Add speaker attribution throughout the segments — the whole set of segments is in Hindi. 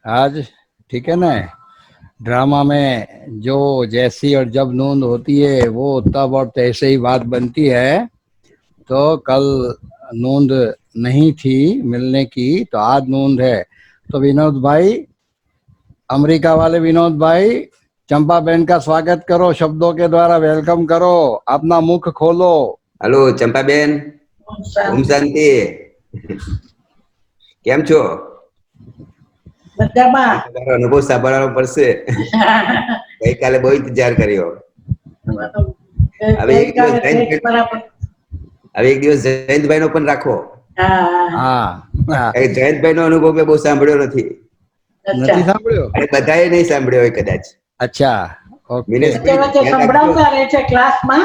Speaker 1: आज ठीक है ना। ड्रामा में जो जैसी और जब नूंद होती है वो तब और तैसे ही बात बनती है। तो कल नूंद नहीं थी मिलने की, तो आज नूंद है। तो विनोद भाई, अमेरिका वाले विनोद भाई, चंपा बहन का स्वागत करो, शब्दों के द्वारा वेलकम करो, अपना मुख खोलो।
Speaker 2: हेलो चंपा बेन। ओम शांति। કેમ છો?
Speaker 3: બધામાં
Speaker 2: તમારો અનુભવ સાંભળવાનો પડશે. ગઈકાલે બહુ ઇંતજાર કર્યો. હવે એક દિવસ
Speaker 3: ગઈકાલે
Speaker 2: જયંતભાઈ
Speaker 3: ટેક્સ બરાબર.
Speaker 2: હવે એક દિવસ જયંતભાઈ નો પણ રાખો.
Speaker 3: હા
Speaker 1: हाँ हाँ,
Speaker 2: જયંતભાઈ નો અનુભવ મેં બહુ સાંભળ્યો નથી
Speaker 3: અચ્છા
Speaker 1: નથી સાંભળ્યો?
Speaker 2: અને બધાએ નહીં સાંભળ્યો હોય કદાચ.
Speaker 1: अच्छा, ओके।
Speaker 3: વચ્ચે
Speaker 2: મિનેશભાઈ
Speaker 3: વચ્ચે
Speaker 2: ધ્યાન રાખજો.
Speaker 3: સંભળાવતા રહે છે ક્લાસમાં,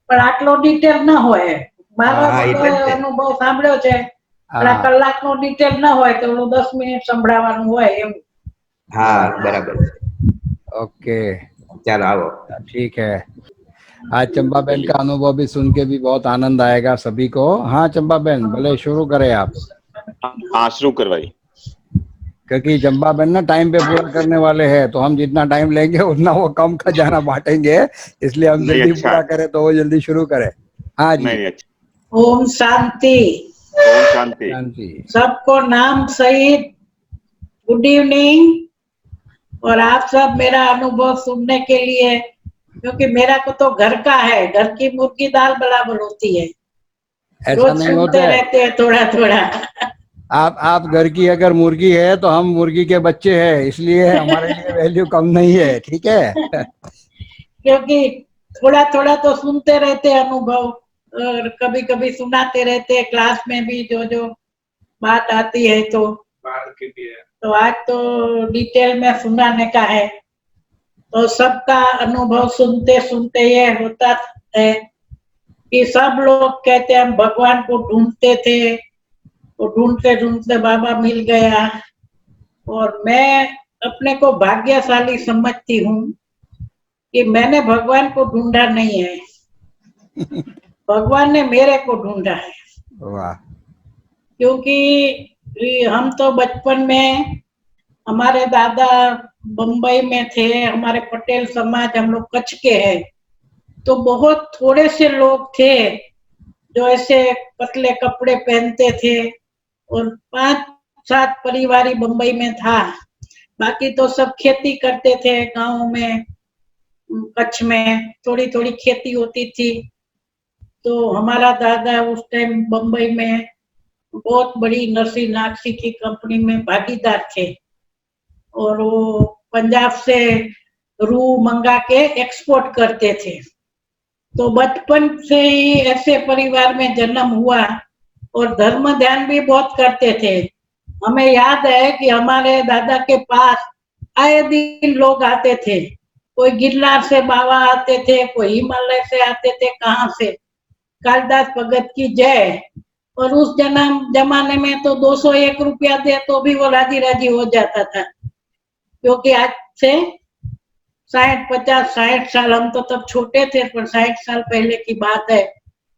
Speaker 3: પણ આટલો ડિટેલ ન હોય. મારો
Speaker 2: હા એટલે જ ને.
Speaker 3: અનુભવ સાંભળ્યો છે, પણ આ
Speaker 1: हाँ
Speaker 3: કલાકનો ડિટેલ ન હોય તો 10 મિનિટ સંભળાવવાનું હોય એવું.
Speaker 2: હા બરાબર છે.
Speaker 1: ओके,
Speaker 2: ચાલો આવો.
Speaker 1: ठीक है। आज चंपा बहन का अनुभव भी सुन के भी बहुत आनंद आएगा सभी को। हाँ चंपा बहन, भले शुरू करें आप,
Speaker 4: हाँ शुरू करवाई।
Speaker 1: क्योंकि चंपा बहन ना टाइम पे पूरा करने वाले हैं, तो हम जितना टाइम लेंगे उतना वो कम खजाना बांटेंगे, इसलिए हम
Speaker 4: नहीं,
Speaker 1: जल्दी
Speaker 4: अच्छा
Speaker 1: पूरा
Speaker 4: है।
Speaker 1: करें तो वो जल्दी शुरू करें। हाँ जी।
Speaker 4: नहीं अच्छा।
Speaker 3: ओम शांति।
Speaker 4: ओम शांति।
Speaker 1: शांति।
Speaker 3: सबको नाम सहित गुड इवनिंग। और आप सब मेरा अनुभव सुनने के लिए, क्योंकि मेरा को तो घर का है, घर की मुर्गी दाल बराबर होती है,
Speaker 1: ऐसा
Speaker 3: रोज
Speaker 1: नहीं
Speaker 3: सुनते
Speaker 1: होता है।
Speaker 3: रहते हैं थोड़ा थोड़ा।
Speaker 1: आप घर की अगर मुर्गी है तो हम मुर्गी के बच्चे हैं, इसलिए हमारे लिए वैल्यू कम नहीं है, ठीक है।
Speaker 3: क्योंकि थोड़ा थोड़ा तो सुनते रहते हैं अनुभव, और कभी कभी सुनाते रहते हैं क्लास में भी जो जो बात आती है। तो आज तो डिटेल में सुनाने का है। तो सबका अनुभव सुनते सुनते ये होता है कि सब लोग कहते हैं हम भगवान को ढूंढते थे, तो ढूंढते ढूंढते बाबा मिल गया। और मैं अपने को भाग्यशाली समझती हूँ कि मैंने भगवान को ढूंढा नहीं है, भगवान ने मेरे को ढूंढा है।
Speaker 1: वाह।
Speaker 3: क्योंकि हम तो बचपन में, हमारे दादा बम्बई में थे, हमारे पटेल समाज, हम लोग कच्छ के हैं, तो बहुत थोड़े से लोग थे जो ऐसे पतले कपड़े पहनते थे, और 5-7 परिवार ही बम्बई में था। बाकी तो सब खेती करते थे गाँव में, कच्छ में थोड़ी थोड़ी खेती होती थी। तो हमारा दादा उस टाइम बम्बई में बहुत बड़ी नरसी नागसी की कंपनी में भागीदार थे, और वो पंजाब से रू मंगा के एक्सपोर्ट करते थे। तो बचपन से ही ऐसे परिवार में जन्म हुआ, और धर्म ध्यान भी बहुत करते थे। हमें याद है कि हमारे दादा के पास आए दिन लोग आते थे, कोई गिरनार से बाबा आते थे, कोई हिमालय से आते थे, कहाँ से, कालिदास भगत की जय। और उस जमाने में तो 201 रुपया दे तो भी वो राजी राजी हो जाता था, क्योंकि आज से 60 50 60 साल, हम तो तब छोटे थे, पर 60 साल पहले की बात है,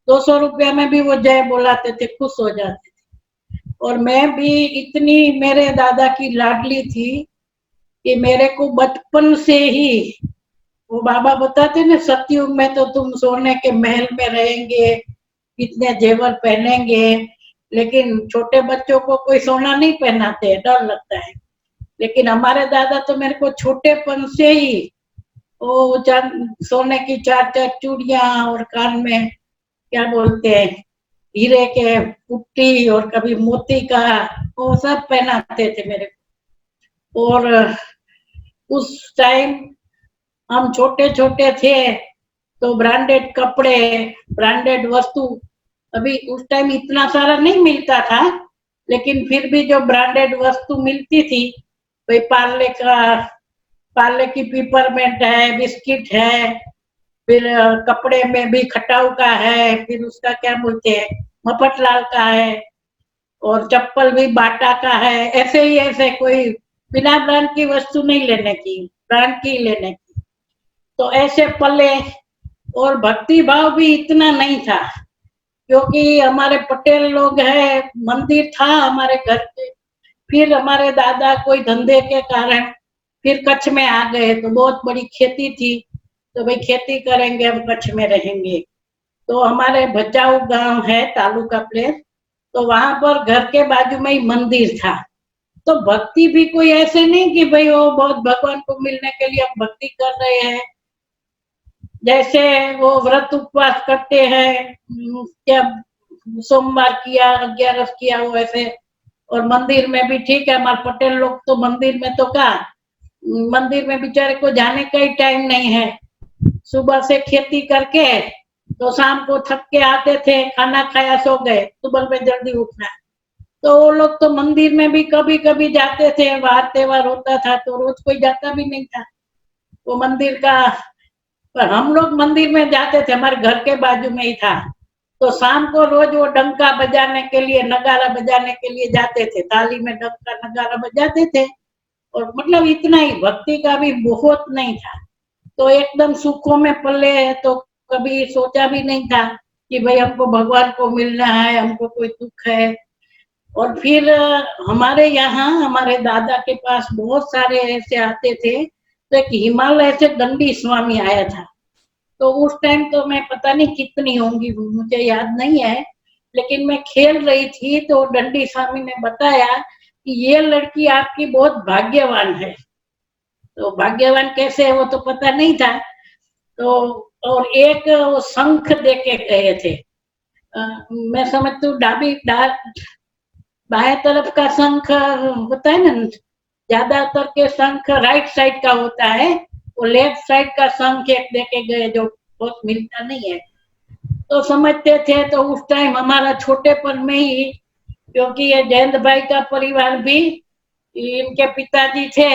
Speaker 3: 200 रुपया में भी वो जय बोलाते थे, खुश हो जाते थे। और मैं भी इतनी मेरे दादा की लाडली थी कि मेरे को बचपन से ही, वो बाबा बताते ना, सतयुग में तो तुम सोने के महल में रहेंगे, इतने जेवर पहनेंगे, लेकिन छोटे बच्चों को कोई सोना नहीं पहनाते, डर लगता है। लेकिन हमारे दादा तो मेरे को छोटेपन से ही वो सोने की 4-4 चूड़ियां, और कान में क्या बोलते हैं, हीरे के पुट्टी, और कभी मोती का, वो सब पहनाते थे मेरे को। और उस टाइम हम छोटे छोटे थे तो ब्रांडेड कपड़े, ब्रांडेड वस्तु, अभी उस टाइम इतना सारा नहीं मिलता था, लेकिन फिर भी जो ब्रांडेड वस्तु मिलती थी, भाई पार्ले की पिपरमेंट है, बिस्किट है, फिर कपड़े में भी खटाऊ का है, फिर उसका क्या बोलते हैं, मफतलाल का है, और चप्पल भी बाटा का है। ऐसे ही ऐसे, कोई बिना ब्रांड की वस्तु नहीं लेने की, ब्रांड की लेने की। तो ऐसे पले, और भक्ति भाव भी इतना नहीं था, क्योंकि हमारे पटेल लोग हैं, मंदिर था हमारे घर के, फिर हमारे दादा कोई धंधे के कारण फिर कच्छ में आ गए, तो बहुत बड़ी खेती थी, तो भाई खेती करेंगे, हम कच्छ में रहेंगे। तो हमारे भचाऊ गांव है, तालुका प्लेस, तो वहां पर घर के बाजू में ही मंदिर था। तो भक्ति भी कोई ऐसे नहीं कि भाई वो बहुत भगवान को मिलने के लिए हम भक्ति कर रहे हैं, जैसे वो व्रत उपवास करते हैं, क्या सोमवार किया, 11 किया, वो ऐसे। और मंदिर में भी ठीक है, हमारे पटेल लोग तो मंदिर में तो क्या, मंदिर में बेचारे को जाने का ही टाइम नहीं है। सुबह से खेती करके तो शाम को थक के आते थे, खाना खाया सो गए, सुबह में जल्दी उठना। तो वो लोग तो मंदिर में भी कभी कभी जाते थे, वार त्योहार होता था तो रोज कोई जाता भी नहीं था वो मंदिर का। पर हम लोग मंदिर में जाते थे, हमारे घर के बाजू में ही था। तो शाम को रोज वो डंका बजाने के लिए, नगारा बजाने के लिए जाते थे, थाली में डंका नगारा बजाते थे। और मतलब इतना ही, भक्ति का भी बहुत नहीं था। तो एकदम सुखों में पले है, तो कभी सोचा भी नहीं था कि भाई हमको भगवान को मिलना है, हमको कोई दुख है। और फिर हमारे यहाँ हमारे दादा के पास बहुत सारे ऐसे आते थे। तो एक हिमालय से दंडी स्वामी आया था, तो उस टाइम तो मैं पता नहीं कितनी होंगी, मुझे याद नहीं है, लेकिन मैं खेल रही थी तो दंडी स्वामी ने बताया कि ये लड़की आपकी बहुत भाग्यवान है। तो भाग्यवान कैसे है वो तो पता नहीं था। तो और एक वो शंख दे के गए थे। मैं समझती हूँ बाएं तरफ का शंख होता है ना, ज्यादातर के शंख राइट साइड का होता है, वो लेफ्ट साइड का शंख एक देके गए जो बहुत मिलता नहीं है। तो समझते थे। तो उस टाइम हमारा छोटेपन में ही, क्योंकि ये जयंत भाई का परिवार भी, इनके पिताजी थे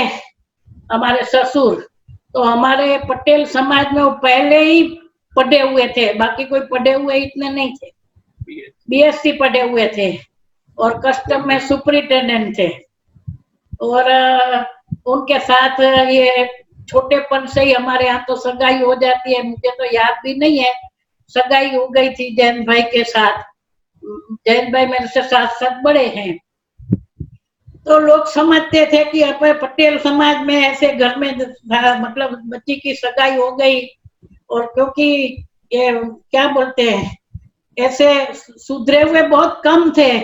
Speaker 3: हमारे ससुर, तो हमारे पटेल समाज में वो पहले ही पढ़े हुए थे, बाकी कोई पढ़े हुए इतने नहीं थे, बीएससी पढ़े हुए थे और कस्टम में सुपरिटेंडेंट थे। और उनके साथ ये छोटेपन से ही हमारे यहाँ तो सगाई हो जाती है, मुझे तो याद भी नहीं है, सगाई हो गई थी जैन भाई के साथ। जैन भाई मेरे से 7 साल बड़े हैं। तो लोग समझते थे कि अपने पटेल समाज में ऐसे घर में मतलब बच्ची की सगाई हो गई, और क्योंकि ये क्या बोलते हैं, ऐसे सुधरे हुए बहुत कम थे,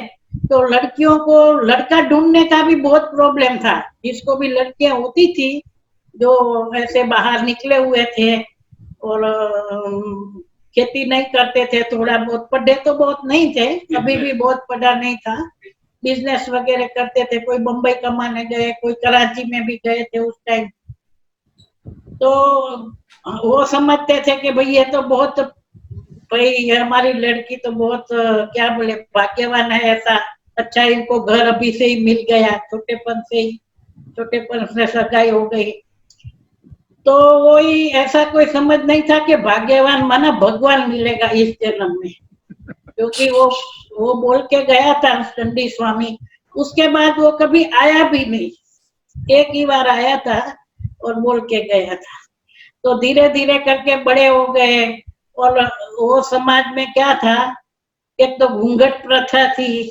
Speaker 3: तो लड़कियों को लड़का ढूंढने का भी बहुत प्रॉब्लम था। जिसको भी लड़कियां होती थी जो ऐसे बाहर निकले हुए थे और खेती नहीं करते थे, थोड़ा बहुत पढ़े तो बहुत नहीं थे, अभी भी बहुत पढ़ा नहीं था, बिजनेस वगैरह करते थे, कोई बम्बई कमाने गए, कोई कराची में भी गए थे उस टाइम। तो वो समझते थे कि भाई ये तो बहुत, भाई हमारी लड़की तो बहुत क्या बोले भाग्यवान है, ऐसा अच्छा इनको घर अभी से ही मिल गया, छोटेपन से सगाई हो गई। तो वही, ऐसा कोई समझ नहीं था कि भाग्यवान माना भगवान मिलेगा इस जन्म में, क्योंकि वो बोल के गया था दंडी स्वामी, उसके बाद वो कभी आया भी नहीं, एक ही बार आया था और बोल के गया था। तो धीरे धीरे करके बड़े हो गए। और वो समाज में क्या था, एक तो घूंघट प्रथा थी,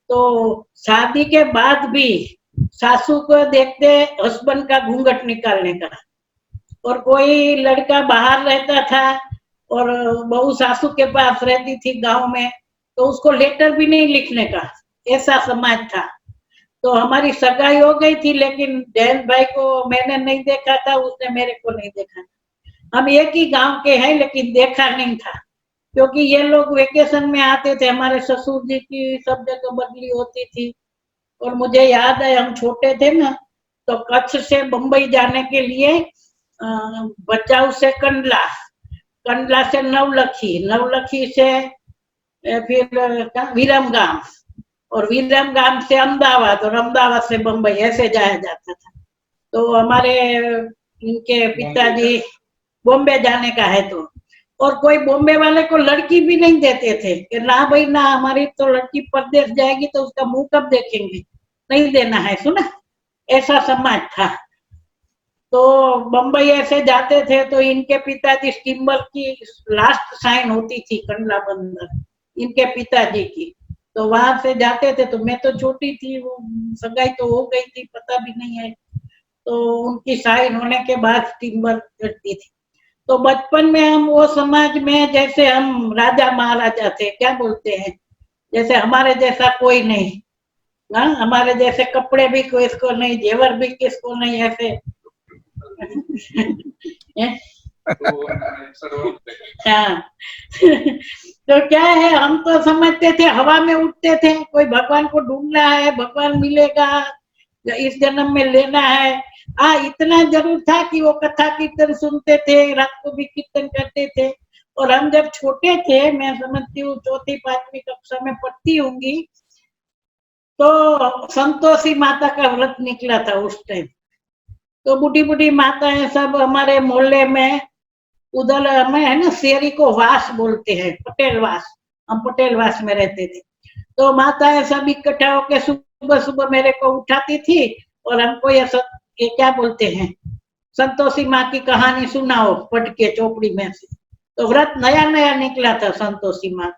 Speaker 3: तो शादी के बाद भी सासू को देखते हस्बैंड का घूंघट निकालने का, और कोई लड़का बाहर रहता था और बहू सासू के पास रहती थी गांव में, तो उसको लेटर भी नहीं लिखने का, ऐसा समाज था। तो हमारी सगाई हो गई थी, लेकिन जयंत भाई को मैंने नहीं देखा था, उसने मेरे को नहीं देखा था। हम एक ही गांव के हैं लेकिन देखा नहीं था, क्योंकि ये लोग वेकेशन में आते थे, हमारे ससुर जी की सब जगह बदली होती थी। और मुझे याद है हम छोटे थे ना, तो कच्छ से बम्बई जाने के लिए बचाऊ से कंडला, कंडला से नवलखी, नवलखी से फिर विरमगाम, और विरमगाम से अहमदाबाद, और अहमदाबाद से बम्बई, ऐसे जाया जाता था। तो हमारे इनके पिताजी बॉम्बे जाने का है, तो और कोई बॉम्बे वाले को लड़की भी नहीं देते थे कि ना भाई ना, हमारी तो लड़की परदेश जाएगी तो उसका मुंह कब देखेंगे, नहीं देना है, सुना, ऐसा समाज था। तो बम्बई ऐसे जाते थे, तो इनके पिताजी स्टीमर की लास्ट साइन होती थी कंडला बंदर, इनके पिताजी की, तो वहां से जाते थे। तो मैं तो छोटी थी, वो सगाई तो हो गई थी, पता भी नहीं है। तो उनकी साइन होने के बाद टीमवर्क करती थी। तो बचपन में हम वो समाज में जैसे हम राजा महाराजा थे, क्या बोलते हैं, जैसे हमारे जैसा कोई नहीं। हाँ, हमारे जैसे कपड़े भी किसको नहीं, जेवर भी किसको नहीं, ऐसे हाँ। तो क्या है, हम तो समझते थे हवा में उड़ते थे, कोई भगवान को ढूंढना है, भगवान मिलेगा, इस जन्म में लेना है। हाँ, इतना जरूर था कि वो कथा कीर्तन सुनते थे, रात को भी कीर्तन करते थे। और हम जब छोटे थे, मैं समझती हूँ चौथी पांचवी कक्षा में पढ़ती होंगी, तो संतोषी माता का व्रत निकला था उस टाइम। तो बूढ़ी बूढ़ी माताएं सब हमारे मोहल्ले में, उधर में है ना, शेरी को वास बोलते हैं, पटेल वास, हम पटेल वास में रहते थे। तो माताएं सब इकट्ठा होकर सुबह सुबह मेरे को उठाती थी और हमको ये क्या बोलते हैं, संतोषी माँ की कहानी सुनाओ पढ़ के चौपड़ी में से। तो व्रत नया नया निकला था संतोषी माँ।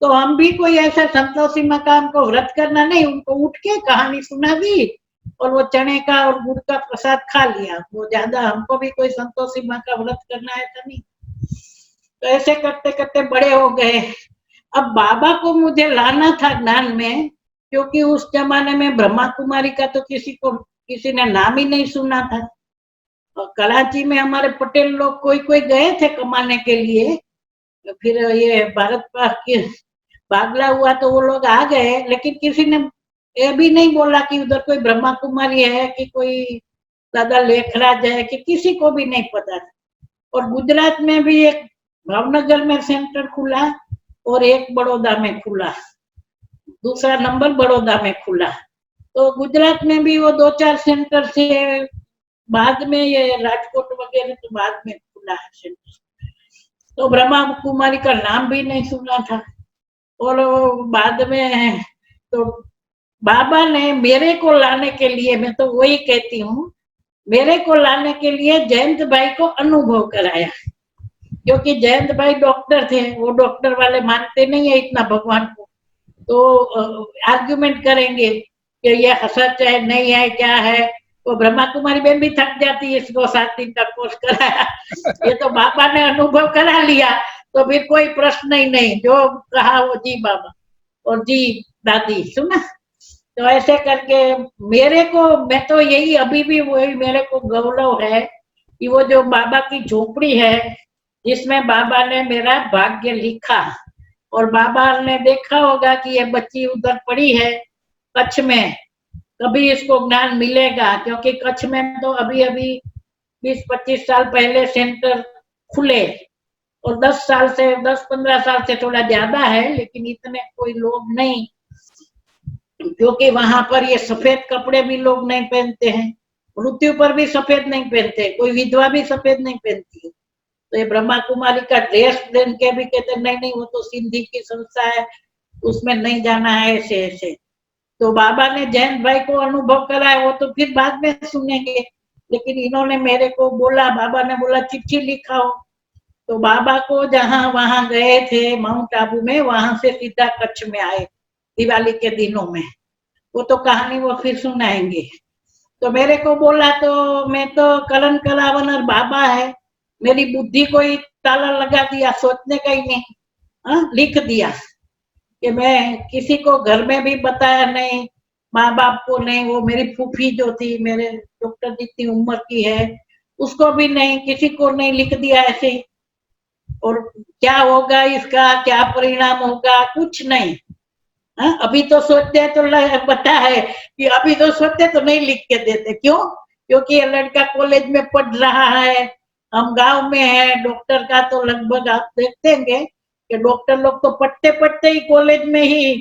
Speaker 3: तो हम भी कोई ऐसा संतोषी माँ का हमको व्रत करना नहीं, उनको उठ के कहानी सुना दी और वो चने का और गुड़ का प्रसाद खा लिया। वो ज्यादा हमको भी कोई संतोषी माँ का व्रत करना है था नहीं। तो ऐसे करते करते बड़े हो गए। अब बाबा को मुझे लाना था ज्ञान में, क्योंकि उस जमाने में ब्रह्मा कुमारी का तो किसी ने नाम ही नहीं सुना था। और कराची में हमारे पटेल लोग कोई कोई गए थे कमाने के लिए। फिर ये भारत पाक के बागला हुआ तो वो लोग आ गए, लेकिन किसी ने ये भी नहीं बोला कि उधर कोई ब्रह्मा कुमारी है कि कोई दादा लेखराज है, कि किसी को भी नहीं पता था। और गुजरात में भी एक भावनगर में सेंटर खुला और एक बड़ौदा में खुला, दूसरा नंबर बड़ौदा में खुला। तो गुजरात में भी वो 2-4 सेंटर से, बाद में ये राजकोट वगैरह तो बाद में खुला है सेंटर। तो ब्रह्मा कुमारी का नाम भी नहीं सुना था। और बाद में तो बाबा ने मेरे को लाने के लिए, मैं तो वही कहती हूँ, मेरे को लाने के लिए जयंत भाई को अनुभव कराया। क्योंकि जयंत भाई डॉक्टर थे, वो डॉक्टर वाले मानते नहीं है इतना भगवान को, तो आर्ग्यूमेंट करेंगे कि ये सच है नहीं है क्या है। तो ब्रह्मा कुमारी बहन भी थक जाती है, इसको 7 दिन का कोर्स कराया, ये तो बाबा ने अनुभव करा लिया, तो फिर कोई प्रश्न ही नहीं, जो कहा वो जी बाबा और जी दादी सुना। तो ऐसे करके मेरे को, मैं तो यही अभी भी वही मेरे को गौरव है कि वो जो बाबा की झोपड़ी है, जिसमें बाबा ने मेरा भाग्य लिखा। और बाबा ने देखा होगा कि ये बच्ची उधर पड़ी है कच्छ में, कभी इसको ज्ञान मिलेगा। क्योंकि कच्छ में तो अभी अभी 20-25 साल पहले सेंटर खुले, और 10-15 साल से थोड़ा ज्यादा है, लेकिन इतने कोई लोग नहीं, क्योंकि वहां पर ये सफेद कपड़े भी लोग नहीं पहनते हैं, मृत्यु पर भी सफेद नहीं पहनते, कोई विधवा भी सफेद नहीं पहनती है। तो ये ब्रह्मा कुमारी का ड्रेस पहन के भी कहते नहीं नहीं, वो तो सिंधी की संस्था है, उसमें नहीं जाना है, ऐसे ऐसे। तो बाबा ने जयंत भाई को अनुभव कराया, वो तो फिर बाद में सुनेंगे, लेकिन इन्होंने मेरे को बोला, बाबा ने बोला चिट्ठी लिखाओ। तो बाबा को जहाँ वहां गए थे माउंट आबू में, वहां से सीधा कच्छ में आए दिवाली के दिनों में। वो तो कहानी वो फिर सुनाएंगे। तो मेरे को बोला, तो मैं तो करण कलावन और बाबा है, मेरी बुद्धि को ही ताला लगा दिया, सोचने का ही नहीं। लिख दिया कि मैं किसी को घर में भी बताया नहीं, माँ बाप को नहीं, वो मेरी फूफी जो थी मेरे डॉक्टर जितनी उम्र की है उसको भी नहीं, किसी को नहीं, लिख दिया ऐसे ही। और क्या होगा इसका, क्या परिणाम होगा, कुछ नहीं। अभी तो सोचते तो पता है कि अभी तो सोचते तो नहीं लिख के देते। क्यों? क्योंकि ये लड़का कॉलेज में पढ़ रहा है, हम गांव में है। डॉक्टर का तो लगभग आप देखेंगे कि डॉक्टर लोग तो पढ़ते पढ़ते ही कॉलेज में ही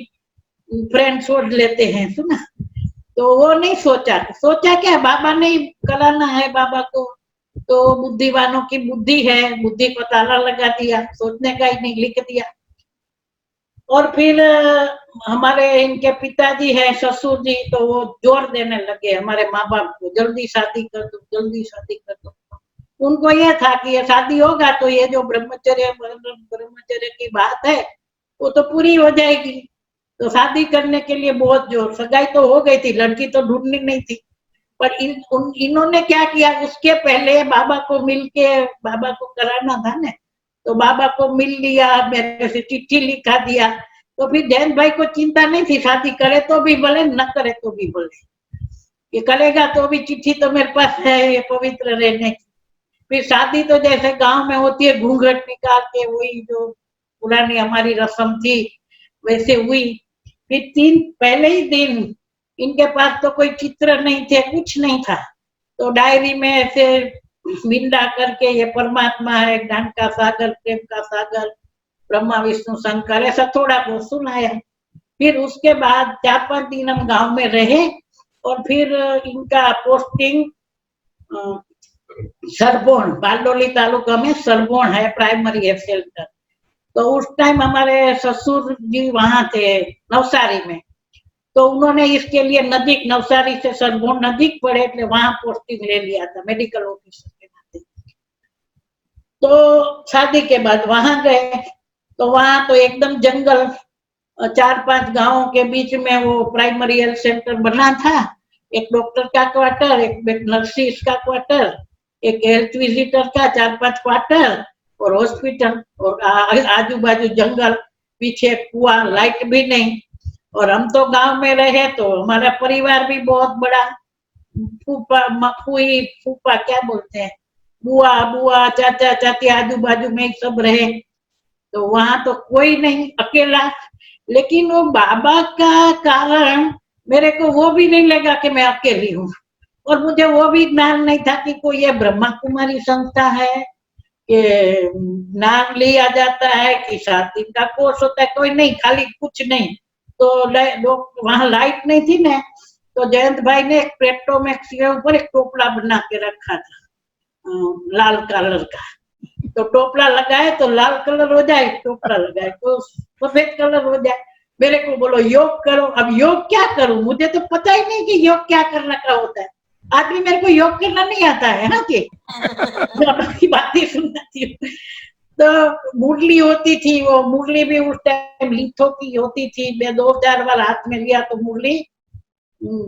Speaker 3: फ्रेंड छोड़ लेते हैं, सुना। तो वो नहीं सोचा क्या बाबा ने कराना है बाबा को, तो बुद्धिवानों की बुद्धि है, बुद्धि को ताला लगा दिया, सोचने का ही नहीं, लिख दिया। और फिर हमारे इनके पिताजी है ससुर जी, तो वो जोर देने लगे हमारे माँ बाप को, जल्दी शादी कर दो, जल्दी शादी कर दो। उनको ये था कि ये शादी होगा तो ये जो ब्रह्मचर्य की बात है वो तो पूरी हो जाएगी। तो शादी करने के लिए बहुत जोर, सगाई तो हो गई थी, लड़की तो ढूंढनी नहीं थी, पर इन्होंने क्या किया, उसके पहले बाबा को मिलके, बाबा को कराना था ना, तो बाबा को मिल लिया, मेरे से चिट्ठी लिखा दिया। तो फिर जयंत भाई को चिंता नहीं थी, शादी करे तो भी बोले, न करे तो भी बोले, ये करेगा तो भी चिट्ठी तो मेरे पास है, ये पवित्र रहने की। फिर शादी तो जैसे गांव में होती है, घूंघट निकाल के, वही जो पुरानी हमारी रस्म थी वैसे हुई। फिर पहले ही दिन इनके पास तो कोई चित्र नहीं थे, कुछ नहीं था, तो डायरी में ऐसे मिंडा करके ये परमात्मा है, ज्ञान का सागर, प्रेम का सागर, ब्रह्मा विष्णु शंकर, ऐसा थोड़ा बहुत सुनाया। फिर उसके बाद 4-5 दिन हम गांव में रहे, और फिर इनका पोस्टिंग सरबोन, बारडोली तालुका में सरबोन है प्राइमरी हेल्थ सेंटर। तो उस टाइम हमारे ससुर जी वहां थे नवसारी में, तो उन्होंने इसके लिए नजीक, नवसारी से सरबोन नजीक पड़े, એટલે वहां पोस्टिंग ले लिया था मेडिकल ऑफिसर के नाते। तो शादी के बाद वहां गए, तो वहां तो एकदम जंगल, 4-5 गांवों के बीच में वो प्राइमरी हेल्थ सेंटर बना था, एक डॉक्टर का क्वार्टर, एक नर्सिस का क्वार्टर, एक हेल्थ विजिटर का 4-5 क्वार्टर, और हॉस्पिटल, और आजू बाजू जंगल, पीछे कुआं, लाइट भी नहीं। और हम तो गांव में रहे, तो हमारा परिवार भी बहुत बड़ा, फूफा मफुई, फूफा क्या बोलते हैं, बुआ बुआ, चाचा चाची आजू बाजू में सब रहे, तो वहां तो कोई नहीं, अकेला। लेकिन वो बाबा का कारण मेरे को वो भी नहीं लगा कि मैं अकेली हूँ, और मुझे वो भी ज्ञान नहीं था कि कोई ये ब्रह्मा कुमारी संस्था है, कि नाम लिया जाता है, कि 7 दिन का कोर्स होता है, कोई नहीं, खाली कुछ नहीं। तो वहां लाइट नहीं थी ना, तो जयंत भाई ने एक पेट्रोमैक्स के ऊपर एक टोपला बना के रखा था, लाल कलर का, तो टोपला लगाए तो लाल कलर हो जाए, टोपला लगाए तो सफेद कलर हो जाए। मेरे को बोलो योग करो, अब योग क्या करूं, मुझे तो पता ही नहीं कि योग क्या करने का होता है, आज भी मेरे को योग करना नहीं आता है ना, कि की बातें सुनती हूँ। तो मुरली होती थी, वो मुरली भी उस टाइम लिथो की होती थी, 2-4 बार हाथ में लिया तो मुरली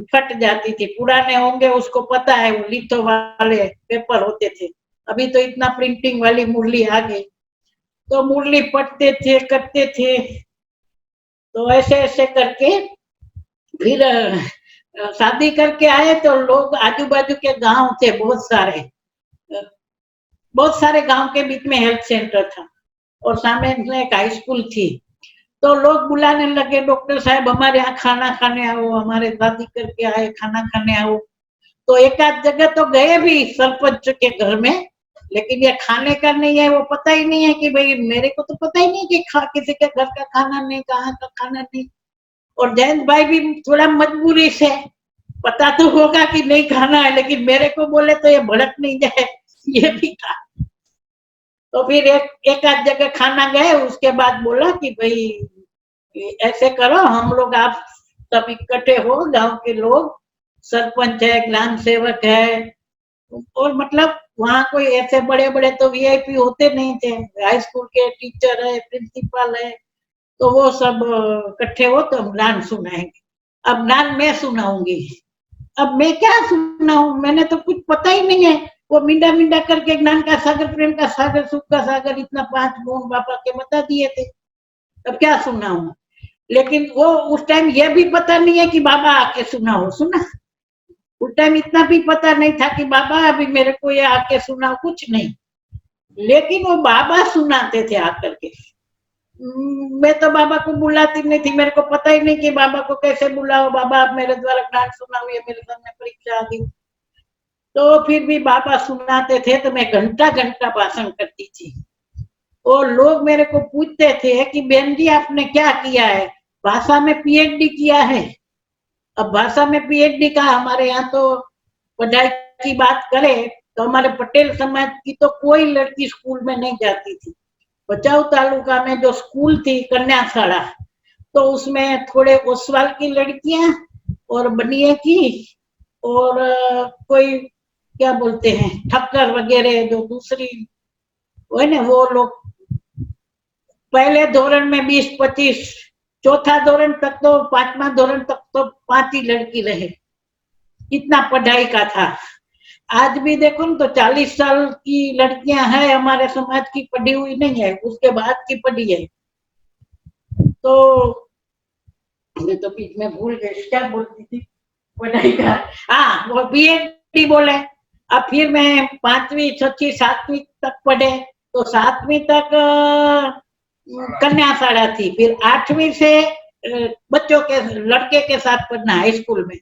Speaker 3: फट जाती थी, पुराने होंगे उसको पता है, वो लिथो वाले पेपर होते थे, अभी तो इतना प्रिंटिंग वाली मुरली आ गई, तो मुरली पढ़ते थे, करते थे। तो ऐसे ऐसे करके फिर शादी करके आए, तो लोग आजू बाजू के गांव थे, बहुत सारे गांव के बीच में हेल्थ सेंटर था, और सामने एक हाई स्कूल थी, तो लोग बुलाने लगे, डॉक्टर साहब हमारे यहाँ खाना खाने आओ, हमारे शादी करके आए, खाना खाने आओ। तो एक आध जगह तो गए भी सरपंच के घर में, लेकिन ये खाने का नहीं है, वो पता ही नहीं है कि भाई, मेरे को तो पता ही नहीं कि किसी के घर का खाना नहीं, कहाँ का खाना नहीं। और जयंत भाई भी थोड़ा मजबूरी से, पता तो होगा कि नहीं खाना है, लेकिन मेरे को बोले तो ये भड़क नहीं जाए, ये भी था। तो फिर एक आध जगह खाना गए, उसके बाद बोला कि भाई ऐसे करो, हम लोग आप सब इकट्ठे हो, गांव के लोग, सरपंच है, ग्राम सेवक है, और मतलब वहाँ कोई ऐसे बड़े बड़े तो वीआईपी होते नहीं थे, हाई स्कूल के टीचर है, प्रिंसिपल है, तो वो सब इकट्ठे हो, तो हम ज्ञान सुनाएंगे। अब ज्ञान मैं सुनाऊंगी, अब मैं क्या सुनाऊं, मैंने तो कुछ पता ही नहीं है, वो मिंडा मिंडा करके ज्ञान का सागर, प्रेम का सागर, सुख का सागर, इतना 5 गुण बाबा के बता दिए थे, अब क्या सुनाऊं। लेकिन वो उस टाइम ये भी पता नहीं है कि बाबा आके सुनाओ, सुना, उस टाइम इतना भी पता नहीं था कि बाबा अभी मेरे को ये आके सुनाओ, कुछ नहीं, लेकिन वो बाबा सुनाते थे आकर के। मैं तो बाबा को बुलाती नहीं थी, मेरे को पता ही नहीं कि बाबा को कैसे बुलाओ, बाबा आप मेरे द्वारा ज्ञान सुनाओ, ये मेरे सामने परीक्षा आ गई। तो फिर भी बाबा सुनाते थे, तो मैं घंटा घंटा भाषण करती थी, और लोग मेरे को पूछते थे कि बहन जी आपने क्या किया है, भाषा में पीएचडी किया है। अब भाषा में पीएचडी का, हमारे यहाँ तो पढ़ाई की बात करें तो हमारे पटेल समाज की तो कोई लड़की स्कूल में नहीं जाती थी। भचाऊ तालुका में जो स्कूल थी कन्याशाला, तो उसमें थोड़े ओसवाल की लड़कियां और बनिए की, और कोई क्या बोलते हैं ठक्कर वगैरह, जो दूसरी वो है ना, वो लोग पहले धोरण में 20-25 चौथा धोरण तक तो 5वां धोरण तक तो 5 ही लड़की रहे, इतना पढ़ाई का था। आज भी देखो ना तो 40 साल की लड़कियां हैं हमारे समाज की, पढ़ी हुई नहीं है, उसके बाद की पढ़ी है। तो मैं तो बीच में भूल गई क्या बोलती थी पढ़ाई का। हाँ, वो बीएड बोले। अब फिर मैं 5वीं 6वीं 7वीं तक पढ़े, तो 7वीं तक कन्या शाला थी, फिर 8वीं से बच्चों के लड़के के साथ पढ़ना हाई स्कूल में।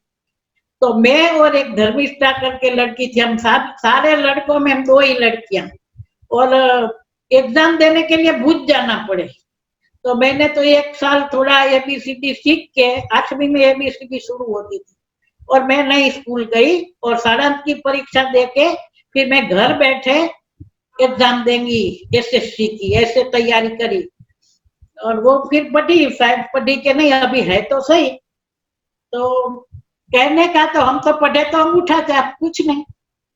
Speaker 3: तो मैं और एक धर्मिष्ठा करके लड़की थी, हम सारे लड़कों में हम 2 ही लड़कियां, और एग्जाम देने के लिए भूज जाना पड़े। तो मैंने तो 1 साल थोड़ा ABCD सीख के 8वीं में ABCD शुरू होती थी, और मैं नई स्कूल गई और सारांश की परीक्षा देके फिर मैं घर बैठे एग्जाम देंगी SSC की, ऐसे तैयारी करी। और वो फिर पढ़ी, शायद पढ़ी के नहीं, अभी है तो सही। तो कहने का तो हम तो पढ़े तो अंगूठा थे, आप कुछ नहीं।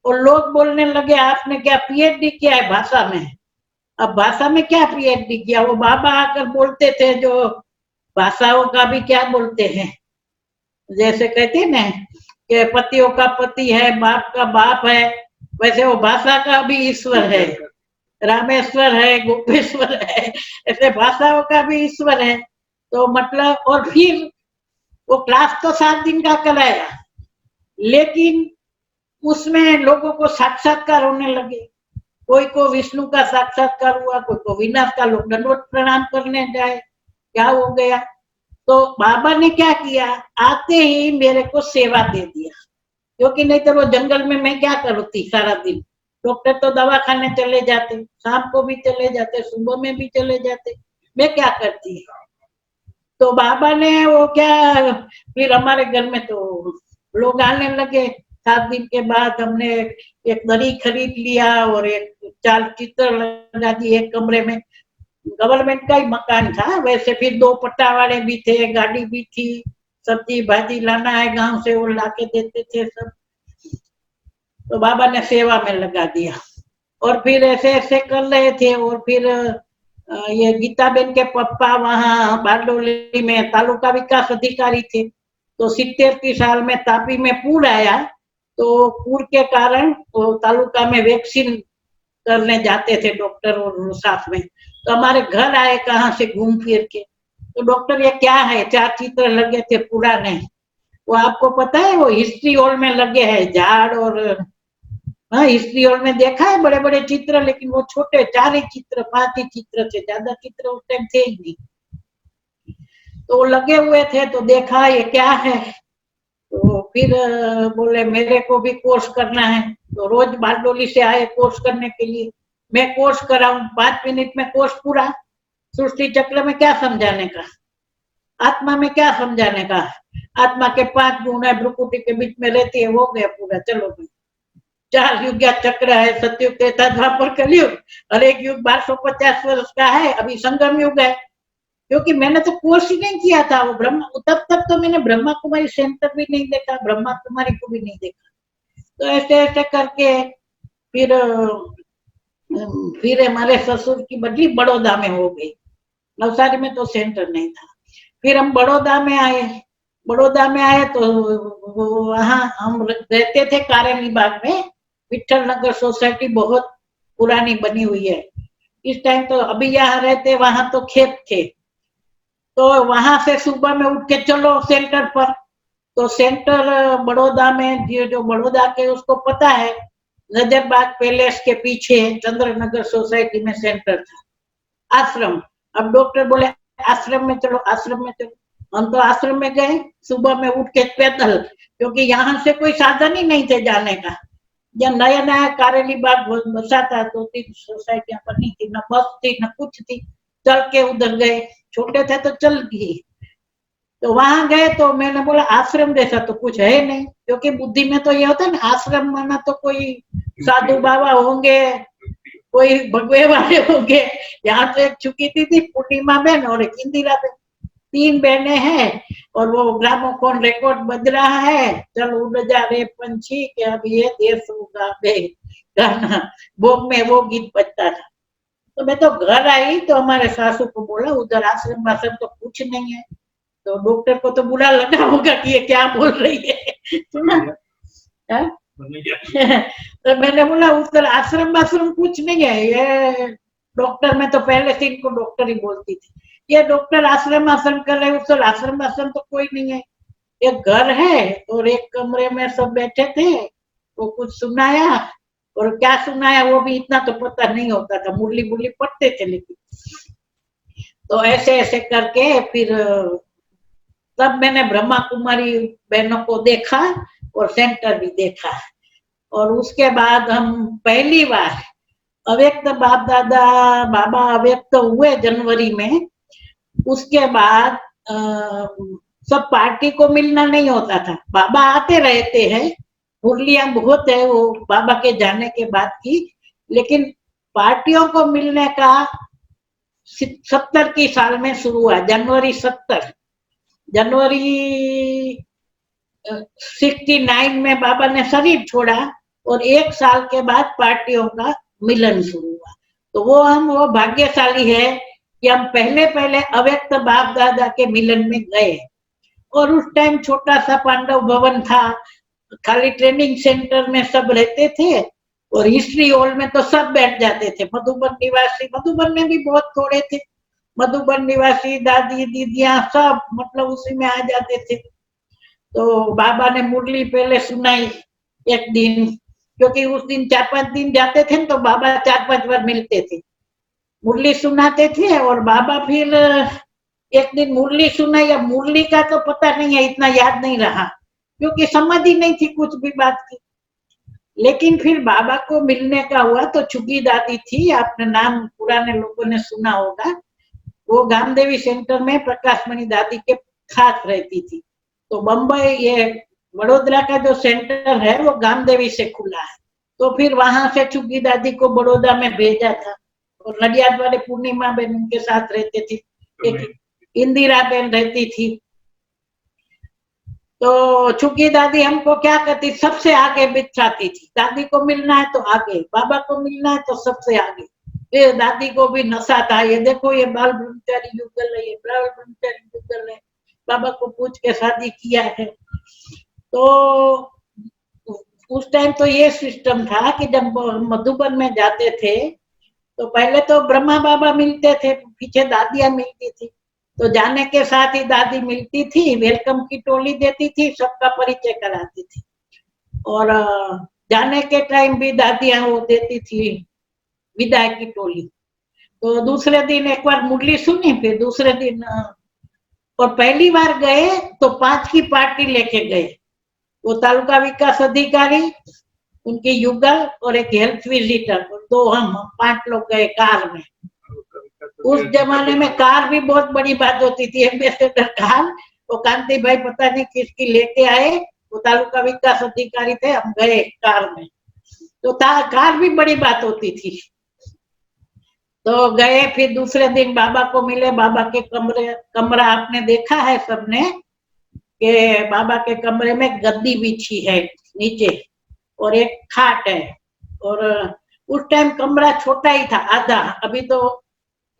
Speaker 3: और लोग बोलने लगे आपने क्या PhD किया है भाषा में। अब भाषा में क्या PhD किया, वो बाबा आकर बोलते थे जो भाषाओं का भी क्या बोलते हैं, जैसे कहते हैं ना कि पतियों का पति है, बाप का बाप है, वैसे वो भाषा का भी ईश्वर है, रामेश्वर है, गोपेश्वर है, ऐसे भाषाओं का भी ईश्वर है। तो मतलब, और फिर वो क्लास तो 7 दिन का कराया, लेकिन उसमें लोगों को साक्षात्कार होने लगे। कोई को विष्णु का साक्षात्कार हुआ, कोई को विनाश का, लोग दंडवत प्रणाम करने जाए, क्या हो गया। तो बाबा ने क्या किया, आते ही मेरे को सेवा दे दिया, क्योंकि नहीं तो वो जंगल में मैं क्या करती सारा दिन। डॉक्टर तो दवाखाने चले जाते, शाम को भी चले जाते, सुबह में भी चले जाते, मैं क्या करती। तो बाबा ने वो क्या, फिर हमारे घर में तो लोग आने लगे। 7 दिन के बाद हमने एक दरी खरीद लिया और एक 4 चित्र लगा दिए एक कमरे में। गवर्नमेंट का ही मकान था वैसे, फिर 2 पट्टा वाले भी थे, गाड़ी भी थी, सब्जी भाजी लाना है गांव से वो लाके देते थे सब। तो बाबा ने सेवा में लगा दिया, और फिर ऐसे ऐसे कर रहे थे। और फिर ये गीताबेन के पप्पा वहाँ बारडोली में तालुका विकास अधिकारी थे। तो 70 की साल में तापी में पूर आया, तो पूर के कारण तो तालुका में वैक्सीन करने जाते थे डॉक्टर और साथ में। तो हमारे घर आए कहाँ से घूम फिर के, तो डॉक्टर ये क्या है, 4 चित्र लगे थे पुराने, वो आपको पता है वो हिस्ट्री हॉल में लगे हैं झाड़। और हाँ, हिस्ट्री हॉल में देखा है बड़े बड़े चित्र, लेकिन वो छोटे 4 ही चित्र 5 ही चित्र थे, ज्यादा चित्र उस टाइम थे ही नहीं। तो लगे हुए थे, तो देखा ये क्या है। तो फिर बोले मेरे को भी कोर्स करना है। तो रोज बारडोली से आए कोर्स करने के लिए, मैं कोर्स कराऊं, 5 मिनट में कोर्स पूरा। सृष्टि चक्र में क्या समझाने का, आत्मा में क्या समझाने का, आत्मा के 5 गुण है, भ्रुकुटी के बीच में रहती है, हो गया पूरा, चलो भाई। 4 युग चक्र है, सतयुग, त्रेता, द्वापर, कलयुग, और एक युग 1250 वर्ष का है, अभी संगम युग है। क्योंकि मैंने तो कोर्स ही नहीं किया था, वो ब्रह्मा, तब तो मैंने ब्रह्मा कुमारी सेंटर भी नहीं देखा, ब्रह्मा कुमारी को भी नहीं देखा। तो ऐसे ऐसे करके फिर हमारे ससुर की बदली बड़ौदा में हो गई, नवसारी में तो सेंटर नहीं था। फिर हम बड़ौदा में आए तो वहाँ हम रहते थे कारेली बाग में, विठल नगर सोसाइटी बहुत पुरानी बनी हुई है इस टाइम। तो अभी यहाँ रहते, वहां तो खेत थे, तो वहां से सुबह में उठ के चलो सेंटर पर। तो सेंटर बड़ौदा में, जो बड़ौदा के उसको पता है, नजरबाग पैलेस के पीछे चंद्रनगर सोसाइटी में सेंटर था, आश्रम। अब डॉक्टर बोले आश्रम में चलो, आश्रम में चलो। हम तो आश्रम में गए सुबह में उठ के पैदल, क्योंकि यहाँ से कोई साधन ही नहीं थे जाने का। जब नया नया कारेली बाग बसा था, 2-3 सोसाइटियां बनी थी, न बस थी न कुछ थी, चल के उधर गए, छोटे थे तो चल गए। तो वहां गए तो मैंने बोला आश्रम जैसा तो कुछ है नहीं, क्योंकि बुद्धि में तो ये होता है ना, आश्रम माना तो कोई साधु बाबा होंगे, कोई भगवे वाले होंगे। यहाँ तो एक छुकी थी पूर्णिमा बहन और एक इंदिरा बहन, 3 बहनें हैं, और वो ग्रामोफोन रिकॉर्ड बज रहा है, चल उड़ जा रे पंछी के अब ये देश होगा बे गाना, भोग में वो गीत बजता था। तो मैं तो घर आई तो हमारे सासू को बोला उधर आश्रम वाश्रम तो कुछ नहीं है, तो डॉक्टर को तो बुरा लगा होगा कि ये क्या बोल रही है, सुना? हाँ? तो मैंने बोला उधर आश्रम वाश्रम कुछ नहीं है, ये डॉक्टर, मैं तो पहले से इनको डॉक्टर ही बोलती थी, ये डॉक्टर आश्रम आश्रम कर रहे, उधर आश्रम वाश्रम तो कोई नहीं है, एक घर है और एक कमरे में सब बैठे थे, वो कुछ सुनाया, और क्या सुनाया वो भी इतना तो पता नहीं होता था, मुरली बुरली पढ़ते थे लेकिन। तो ऐसे ऐसे करके फिर तब मैंने ब्रह्मा कुमारी बहनों को देखा और सेंटर भी देखा, और उसके बाद हम पहली बार अव्यक्त बाप दादा बाबा अव्यक्त हुए जनवरी में, उसके बाद सब पार्टी को मिलना नहीं होता था, बाबा आते रहते हैं, मुरलियां बहुत है वो बाबा के जाने के बाद की, लेकिन पार्टियों को मिलने का 70 की साल में शुरू हुआ, जनवरी 70, जनवरी 69 में बाबा ने शरीर छोड़ा और एक साल के बाद पार्टियों का मिलन शुरू हुआ। तो वो भाग्यशाली है कि हम पहले पहले अव्यक्त बाप दादा के मिलन में गए, और उस टाइम छोटा सा पांडव भवन था, खाली ट्रेनिंग सेंटर में सब रहते थे, और हिस्ट्री हॉल में तो सब बैठ जाते थे, मधुबन निवासी, मधुबन में भी बहुत थोड़े थे, मधुबन निवासी दादी दीदियां सब मतलब उसी में आ जाते थे। तो बाबा ने मुरली पहले सुनाई एक दिन, क्योंकि उस दिन 4-5 दिन जाते थे तो बाबा 4-5 बार मिलते थे, मुरली सुनाते थे, और बाबा फिर एक दिन मुरली सुनाई, या मुरली का तो पता नहीं है, इतना याद नहीं रहा क्योंकि समझ ही नहीं थी कुछ भी बात की। लेकिन फिर बाबा को मिलने का हुआ तो छुगी दादी थी, आपने नाम पुराने लोगों ने सुना होगा, वो गामदेवी सेंटर में प्रकाशमणि दादी के खास रहती थी। तो बम्बई ये वडोदरा का जो सेंटर है वो गामदेवी से खुला है, तो फिर वहां से छुगी दादी को बड़ौदा में भेजा था, और नडियाद वाले पूर्णिमा बहन उनके साथ रहते थे, एक इंदिरा बहन रहती थी। तो छुगी दादी हमको क्या कहती, सबसे आगे बिठाती थी, दादी को मिलना है तो आगे, बाबा को मिलना है तो सबसे आगे। फिर दादी को भी नशा था, ये देखो ये बाल ब्रह्मचारी युगल है, ये बाल ब्रह्मचारी युगल है, बाबा को पूछ के शादी किया है। तो उस टाइम तो ये सिस्टम था कि जब मधुबन में जाते थे तो पहले तो ब्रह्मा बाबा मिलते थे, पीछे दादियां मिलती थी, तो जाने के साथ ही दादी मिलती थी, वेलकम की टोली देती थी, सबका परिचय कराती थी, और जाने के टाइम भी दादियां वो देती थी विदाई की टोली। तो दूसरे दिन एक बार मुरली सुनी, फिर दूसरे दिन और पहली बार गए तो 5 की पार्टी लेके गए, वो तालुका विकास अधिकारी, उनके युगल और एक हेल्थ विजिटर, 2 हम 5 लोग गए कार में। उस जमाने में कार भी बहुत बड़ी बात होती थी, एम्बेसडर कार, वो कांति भाई पता नहीं किसकी लेके आए, वो तालुका विकास अधिकारी थे, हम गए कार में, तो कार भी बड़ी बात होती थी। तो गए, फिर दूसरे दिन बाबा को मिले, बाबा के कमरा आपने देखा है सबने कि बाबा के कमरे में गद्दी बिछी है नीचे और एक खाट है, और उस टाइम कमरा छोटा ही था आधा, अभी तो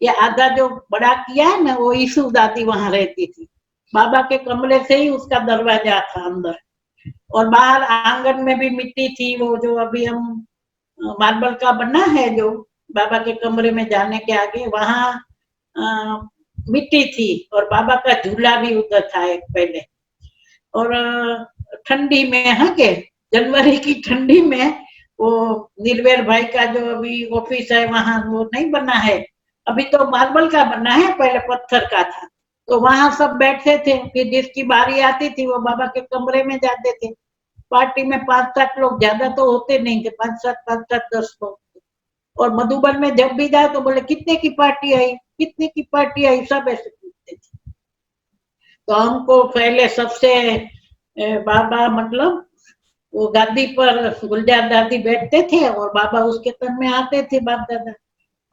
Speaker 3: ये आधा जो बड़ा किया है ना वो ईशु दादी वहां रहती थी, बाबा के कमरे से ही उसका दरवाजा था अंदर, और बाहर आंगन में भी मिट्टी थी, वो जो अभी हम मार्बल का बना है जो बाबा के कमरे में जाने के आगे, वहां मिट्टी थी, और बाबा का झूला भी उधर था एक पहले। और ठंडी में के जनवरी की ठंडी में वो निर्वेर भाई का जो अभी ऑफिस है वहां वो नहीं बना है, अभी तो मार्बल का बना है, पहले पत्थर का था, तो वहां सब बैठे थे, फिर जिसकी बारी आती थी वो बाबा के कमरे में जाते थे। पार्टी में 5-7 लोग, ज्यादा तो होते नहीं थे, 5-7 10 लोग, और मधुबन में जब भी जाए तो बोले कितने की पार्टी आई, कितने की पार्टी आई, सब ऐसे पूछते थे। तो हमको पहले सबसे बाबा मतलब वो गादी पर गुलजार दादी बैठते थे और बाबा उसके तन में आते थे बाप दादा,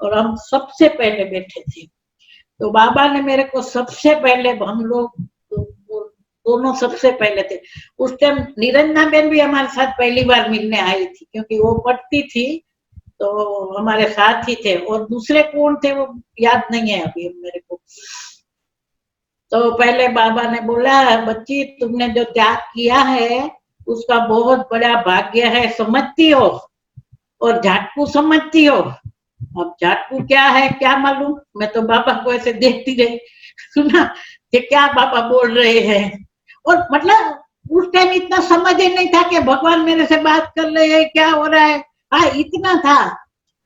Speaker 3: और हम सबसे पहले बैठे थे। तो बाबा ने मेरे को सबसे पहले, हम लोग दोनों सबसे पहले थे। उस टाइम निरंजना बेन भी हमारे साथ पहली बार मिलने आई थी, क्योंकि वो पढ़ती थी तो हमारे साथ ही थे, और दूसरे कौन थे वो याद नहीं है अभी मेरे को। तो पहले बाबा ने बोला, बच्ची तुमने जो त्याग किया है उसका बहुत बड़ा भाग्य है, समझती हो, और झाटकू समझती हो। अब झाटकू क्या है क्या मालूम, मैं तो बाबा को ऐसे देखती रही, सुना कि क्या बाबा बोल रहे हैं। और मतलब उस टाइम इतना समझ ही नहीं था कि भगवान मेरे से बात कर रहे हैं, क्या हो रहा है। हाँ इतना था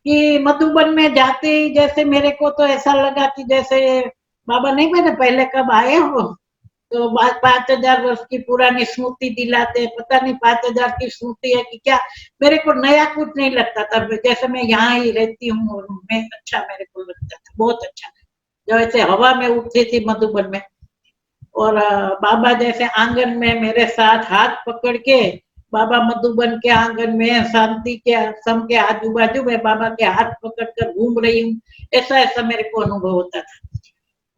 Speaker 3: कि मधुबन में जाते ही जैसे मेरे को तो ऐसा लगा कि जैसे बाबा नहीं, मैंने पहले कब आए हो, तो 5,000 वर्ष की पुरानी स्मृति दिलाते, पता नहीं 5,000 की स्मृति है कि क्या। मेरे को नया कुछ नहीं लगता था, जैसे मैं यहाँ ही रहती हूँ, मैं अच्छा मेरे को लगता था, बहुत अच्छा, जो ऐसे हवा में उठती थी मधुबन में। और बाबा जैसे आंगन में मेरे साथ हाथ पकड़ के, बाबा मधुबन के आंगन में शांति के आश्रम के आजू बाजू में बाबा के हाथ पकड़ कर घूम रही हूँ, ऐसा ऐसा मेरे को अनुभव होता था।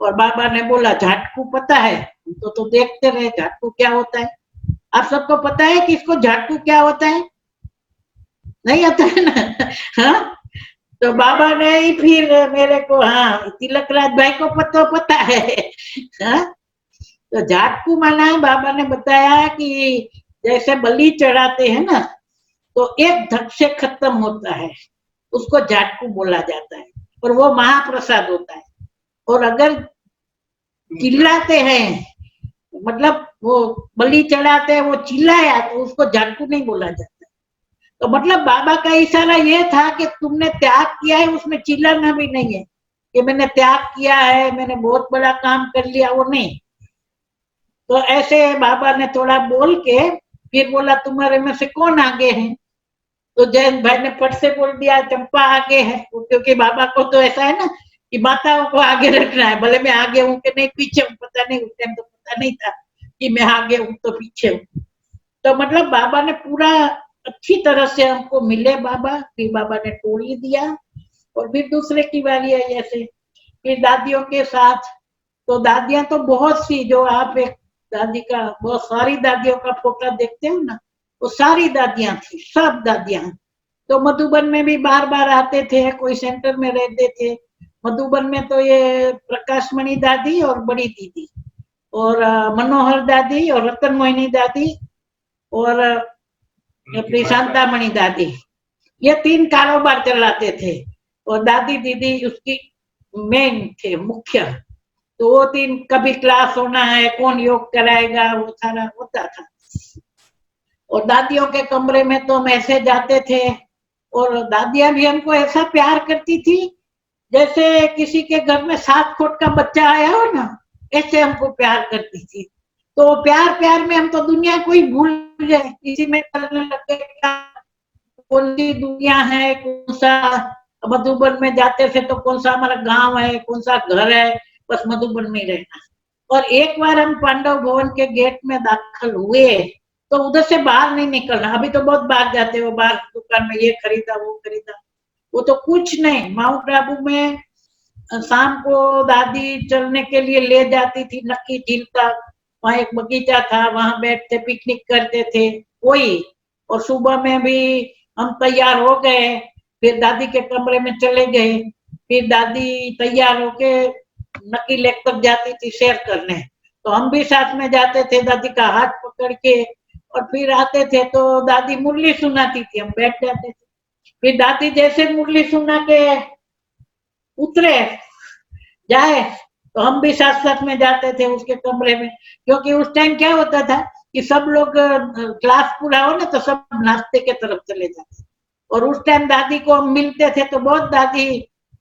Speaker 3: और बाबा ने बोला, झाटकू पता है, तो देखते रहे झाटकू क्या होता है। आप सबको पता है कि इसको झाटकू क्या होता है? नहीं आता है ना। हाँ, तो बाबा ने ही फिर मेरे को, हाँ तिलक राज भाई को पता है। हाँ, तो झाटकू माना बाबा ने बताया कि जैसे बलि चढ़ाते हैं ना, तो एक धक से खत्म होता है, उसको झाटकू बोला जाता है, और वो महाप्रसाद होता है। और अगर चिल्लाते हैं, मतलब वो बलि चढ़ाते हैं, वो चिल्लाया तो उसको झाटकू नहीं बोला जाता। तो मतलब बाबा का इशारा ये था कि तुमने त्याग किया है, उसमें चिल्लाना भी नहीं है कि मैंने त्याग किया है, मैंने बहुत बड़ा काम कर लिया, वो नहीं। तो ऐसे बाबा ने थोड़ा बोल के फिर बोला, तुम्हारे में से कौन आगे है? तो जयंत भाई ने फट से बोल दिया, चंपा आगे है, क्योंकि बाबा को तो ऐसा है ना कि माताओं को आगे रखना है, भले मैं आगे हूँ कि नहीं पीछे हूँ, पता नहीं, उस टाइम तो पता नहीं था कि मैं आगे हूँ तो पीछे हूँ। तो मतलब बाबा ने पूरा अच्छी तरह से हमको मिले बाबा, फिर बाबा ने टोली दिया, और फिर दूसरे की बारी है जैसे फिर दादियों के साथ। तो दादियां तो बहुत सी, जो आप एक दादी का, बहुत सारी दादियों का फोटो देखते हो ना, वो सारी दादियां थी, सब दादियां। तो मधुबन में भी बार बार आते थे, कोई सेंटर में रहते थे। मधुबन में तो ये प्रकाशमणि दादी और बड़ी दीदी, और मनोहर दादी और रतन मोहिनी दादी और अपनी शांतामणि दादी, ये 3 कारोबार चलाते थे, और दादी दीदी उसकी मेन थे, मुख्य। तो वो 3, कभी क्लास होना है, कौन योग कराएगा, वो सारा होता था। और दादियों के कमरे में तो हम ऐसे जाते थे, और दादियां भी हमको ऐसा प्यार करती थी जैसे किसी के घर में 7 फुट का बच्चा आया हो ना, ऐसे हमको प्यार करती थी। तो प्यार प्यार में हम तो दुनिया को ही भूल गए, इसी में करने लग गए, कौन सी दुनिया है, कौन सा। मधुबन में जाते थे तो कौन सा हमारा गांव है, कौन सा घर है, बस मधुबन में रहना। और एक बार हम पांडव भवन के गेट में दाखिल हुए तो उधर से बाहर नहीं निकलना। अभी तो बहुत बाहर जाते हो, बाहर दुकान में ये खरीदा वो खरीदा, वो तो कुछ नहीं। माउंट आबू में शाम को दादी चलने के लिए ले जाती थी नक्की झील तक, वहाँ एक बगीचा था, वहां बैठते पिकनिक करते थे वही। और सुबह में भी हम तैयार हो गए, फिर दादी के कमरे में चले गए, फिर दादी तैयार होके नक्की लेक तक जाती थी सैर करने, तो हम भी साथ में जाते थे दादी का हाथ पकड़ के। और फिर आते थे तो दादी मुरली सुनाती थी, हम बैठ जाते थे। फिर दादी जैसे मुरली सुना के उतरे जाए तो हम भी साथ साथ में जाते थे उसके कमरे में, क्योंकि उस टाइम क्या होता था कि सब लोग क्लास पूरा हो ना तो सब नाश्ते के तरफ चले जाते, और उस टाइम दादी को हम मिलते थे तो बहुत दादी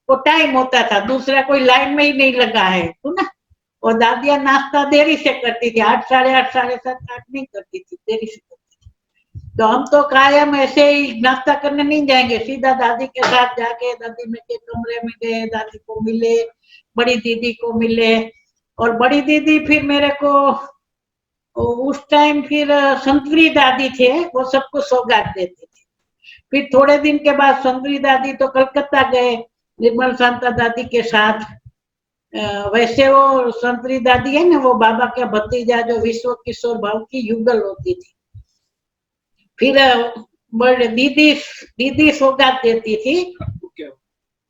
Speaker 3: को टाइम होता था, दूसरा कोई लाइन में ही नहीं लगा है तो ना। और दादियां नाश्ता देरी से करती थी, 8, 8:30, 7:30, 8 नहीं करती थी, देरी से करती थी। तो हम तो कायम ऐसे ही नाश्ता करने नहीं जाएंगे, सीधा दादी के साथ जाके दादी में के कमरे में गए, दादी को मिले, बड़ी दीदी को मिले। और बड़ी दीदी फिर मेरे को उस टाइम फिर संतरी दादी थे, वो सबको सौगात देते थे। फिर थोड़े दिन के बाद संतरी दादी तो कलकत्ता गए निर्मल शांता दादी के साथ। वैसे वो संतरी दादी है ना, वो बाबा का भतीजा जो विश्व किशोर भाव की युगल होती थी। फिर बड़े दीदी सौगात देती थी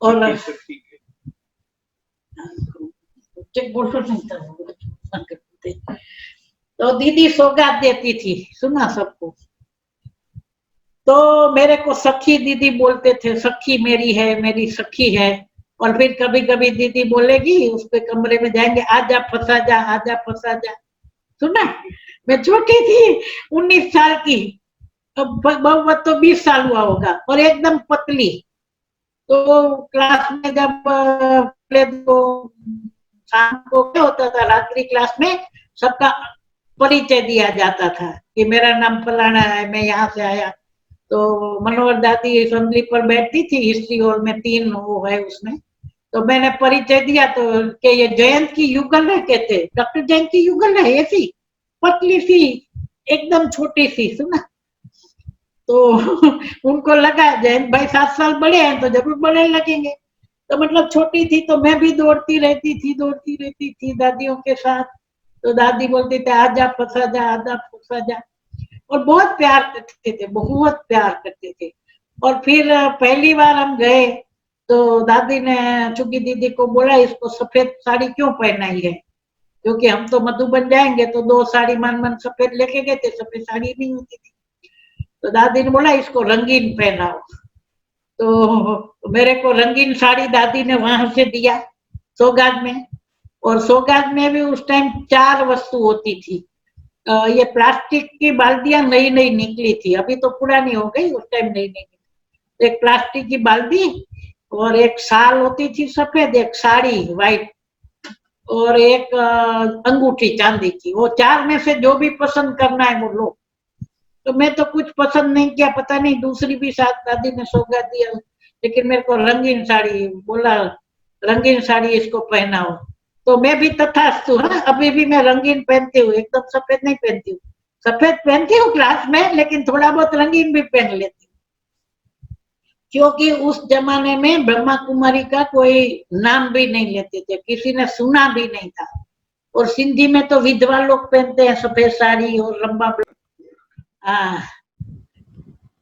Speaker 3: और बोलो नहीं था तो दीदी सौगात देती थी, सुना सबको। तो मेरे को सखी दीदी बोलते थे, सखी मेरी है, मेरी सखी है। और फिर कभी कभी दीदी बोलेगी, उसके कमरे में जाएंगे, आजा फंसा जा, आजा फंसा जा। सुना, मैं छोटी थी 19 साल की, बहुत तो 20 साल हुआ होगा, और एकदम पतली। तो क्लास में जब पहले तो शाम को क्या होता था, रात्रि क्लास में सबका परिचय दिया जाता था कि मेरा नाम फलाना है, मैं यहाँ से आया। तो मनोहर दादी असेंबली पर बैठती थी, हिस्ट्री हॉल में 3 वो है उसमें। तो मैंने परिचय दिया तो कि ये जयंत की युगल है, कहते डॉक्टर जयंत की युगल है, ऐसी पतली सी एकदम छोटी सी। सुना, तो उनको लगा जयंत भाई 7 साल बड़े हैं तो जरूर बड़े लगेंगे। तो मतलब छोटी थी तो मैं भी दौड़ती रहती थी दादियों के साथ। तो दादी बोलती थी आजा फंसा जा, आजा फंसा जा, और बहुत प्यार करते थे, बहुत प्यार करते थे। और फिर पहली बार हम गए तो दादी ने चुकी दीदी को बोला, इसको सफेद साड़ी क्यों पहनाई है, क्योंकि हम तो मधुबन जाएंगे तो 2 साड़ी मन सफेद लेके गए थे, सफेद साड़ी नहीं होती थी। तो दादी ने बोला इसको रंगीन पहनाओ। तो मेरे को रंगीन साड़ी दादी ने वहां से दिया सौगात में। और सौगात में भी उस टाइम 4 वस्तु होती थी। ये प्लास्टिक की बाल्टियां नई नई निकली थी, अभी तो पुरानी हो गई, उस टाइम नई नई। एक प्लास्टिक की बाल्टी और एक शाल होती थी सफेद, एक साड़ी व्हाइट, और एक अंगूठी चांदी की। वो 4 में से जो भी पसंद करना है वो लो। तो मैं तो कुछ पसंद नहीं किया, पता नहीं दूसरी भी साथ दादी ने सौगात दिया, लेकिन मेरे को रंगीन साड़ी बोला, रंगीन साड़ी इसको पहनाओ। तो मैं भी तथास्तु, हाँ अभी भी मैं रंगीन पहनती हूँ, एकदम सफेद नहीं पहनती हूँ। सफेद पहनती हूँ क्लास में, लेकिन थोड़ा बहुत रंगीन भी पहन लेती हूँ, क्योंकि उस जमाने में ब्रह्मा कुमारी का कोई नाम भी नहीं लेते थे, किसी ने सुना भी नहीं था। और सिंधी में तो विधवा लोग पहनते हैं सफेद साड़ी और लंबा। हाँ,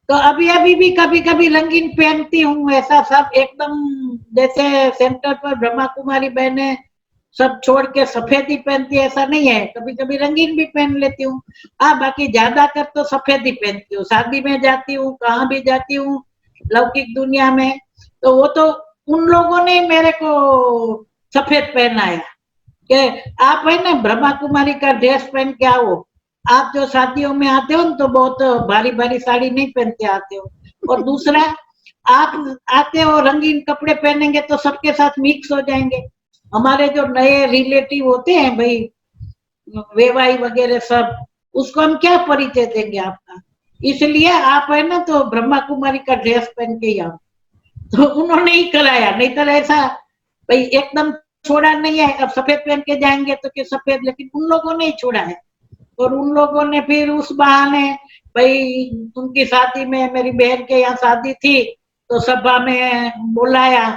Speaker 3: तो अभी अभी भी कभी कभी रंगीन पहनती हूँ, ऐसा सब एकदम जैसे सेंटर पर ब्रह्मा कुमारी बहने सब छोड़ के सफेद ही पहनती है ऐसा नहीं है, कभी कभी रंगीन भी पहन लेती हूँ। हाँ, बाकी ज्यादातर तो सफेद ही पहनती हूँ, शादी में जाती हूँ, कहाँ भी जाती हूँ लौकिक दुनिया में, तो वो तो उन लोगों ने मेरे को सफेद पहनाया कि आप है ना ब्रह्मा कुमारी का ड्रेस पहन के आओ। आप जो शादियों में आते हो तो बहुत भारी भारी साड़ी नहीं पहन के आते हो। और दूसरा, आप आते हो रंगीन कपड़े पहनेंगे तो सबके साथ मिक्स हो जाएंगे। हमारे जो नए रिलेटिव होते हैं भाई, वेवाई वगैरह सब, उसको हम क्या परिचय देंगे आपका, इसलिए आप है ना तो ब्रह्मा कुमारी का ड्रेस पहन के ही आओ। तो उन्होंने ही कराया, नहीं तो ऐसा भाई एकदम छोड़ा नहीं है, अब सफेद पहन के जाएंगे तो क्या सफेद, लेकिन उन लोगों ने ही छोड़ा है। और उन लोगों ने फिर उस बहाने भाई, उनकी शादी में मेरी बहन के यहाँ शादी थी तो सभा में बुलाया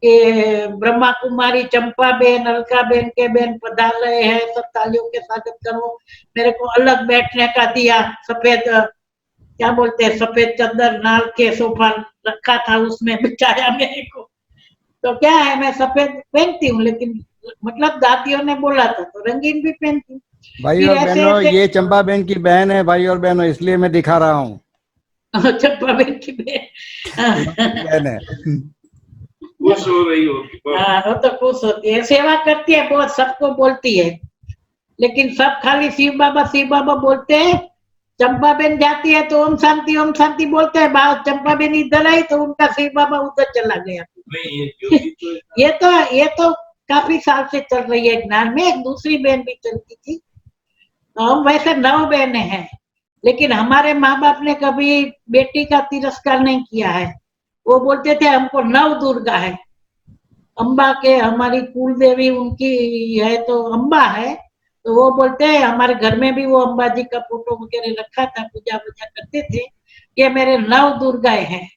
Speaker 3: कि ब्रह्मा कुमारी चंपा बेन अलका बेन के बेन पधार रहे हैं, सब तालियों के स्वागत करो। मेरे को अलग बैठने का दिया, सफेद क्या बोलते हैं, सफेद चादर नाल के सोफा रखा था, उसमें बिठाया मेरे को। तो क्या है, मैं सफेद पहनती हूँ, लेकिन मतलब दादियों ने बोला था तो रंगीन भी पहनती हूँ।
Speaker 1: भाई और बहनों, ये चंपा बहन की बहन है भाई और बहनों, इसलिए मैं दिखा रहा हूँ।
Speaker 3: चंपा बहन की बहन
Speaker 1: है।
Speaker 5: खुश हो रही होगी।
Speaker 3: हाँ, वो तो खुश होती है, सेवा करती है बहुत, सबको बोलती है, लेकिन सब खाली शिव बाबा बोलते हैं। चंपा बहन जाती है तो ओम शांति बोलते हैं, बाद चंपा बहन इधर आई तो उनका शिव बाबा उधर चला गया। ये तो काफी साल से चल रही है ज्ञान में। एक दूसरी बहन भी चलती थी, हम वैसे 9 बहनें हैं, लेकिन हमारे माँ बाप ने कभी बेटी का तिरस्कार नहीं किया है। वो बोलते थे हमको 9 दुर्गा है, अम्बा के हमारी कुल देवी उनकी है तो अम्बा है, तो वो बोलते हैं, हमारे घर में भी वो अम्बा जी का फोटो वगैरह रखा था, पूजा वूजा करते थे, ये मेरे 9 दुर्गाएं हैं।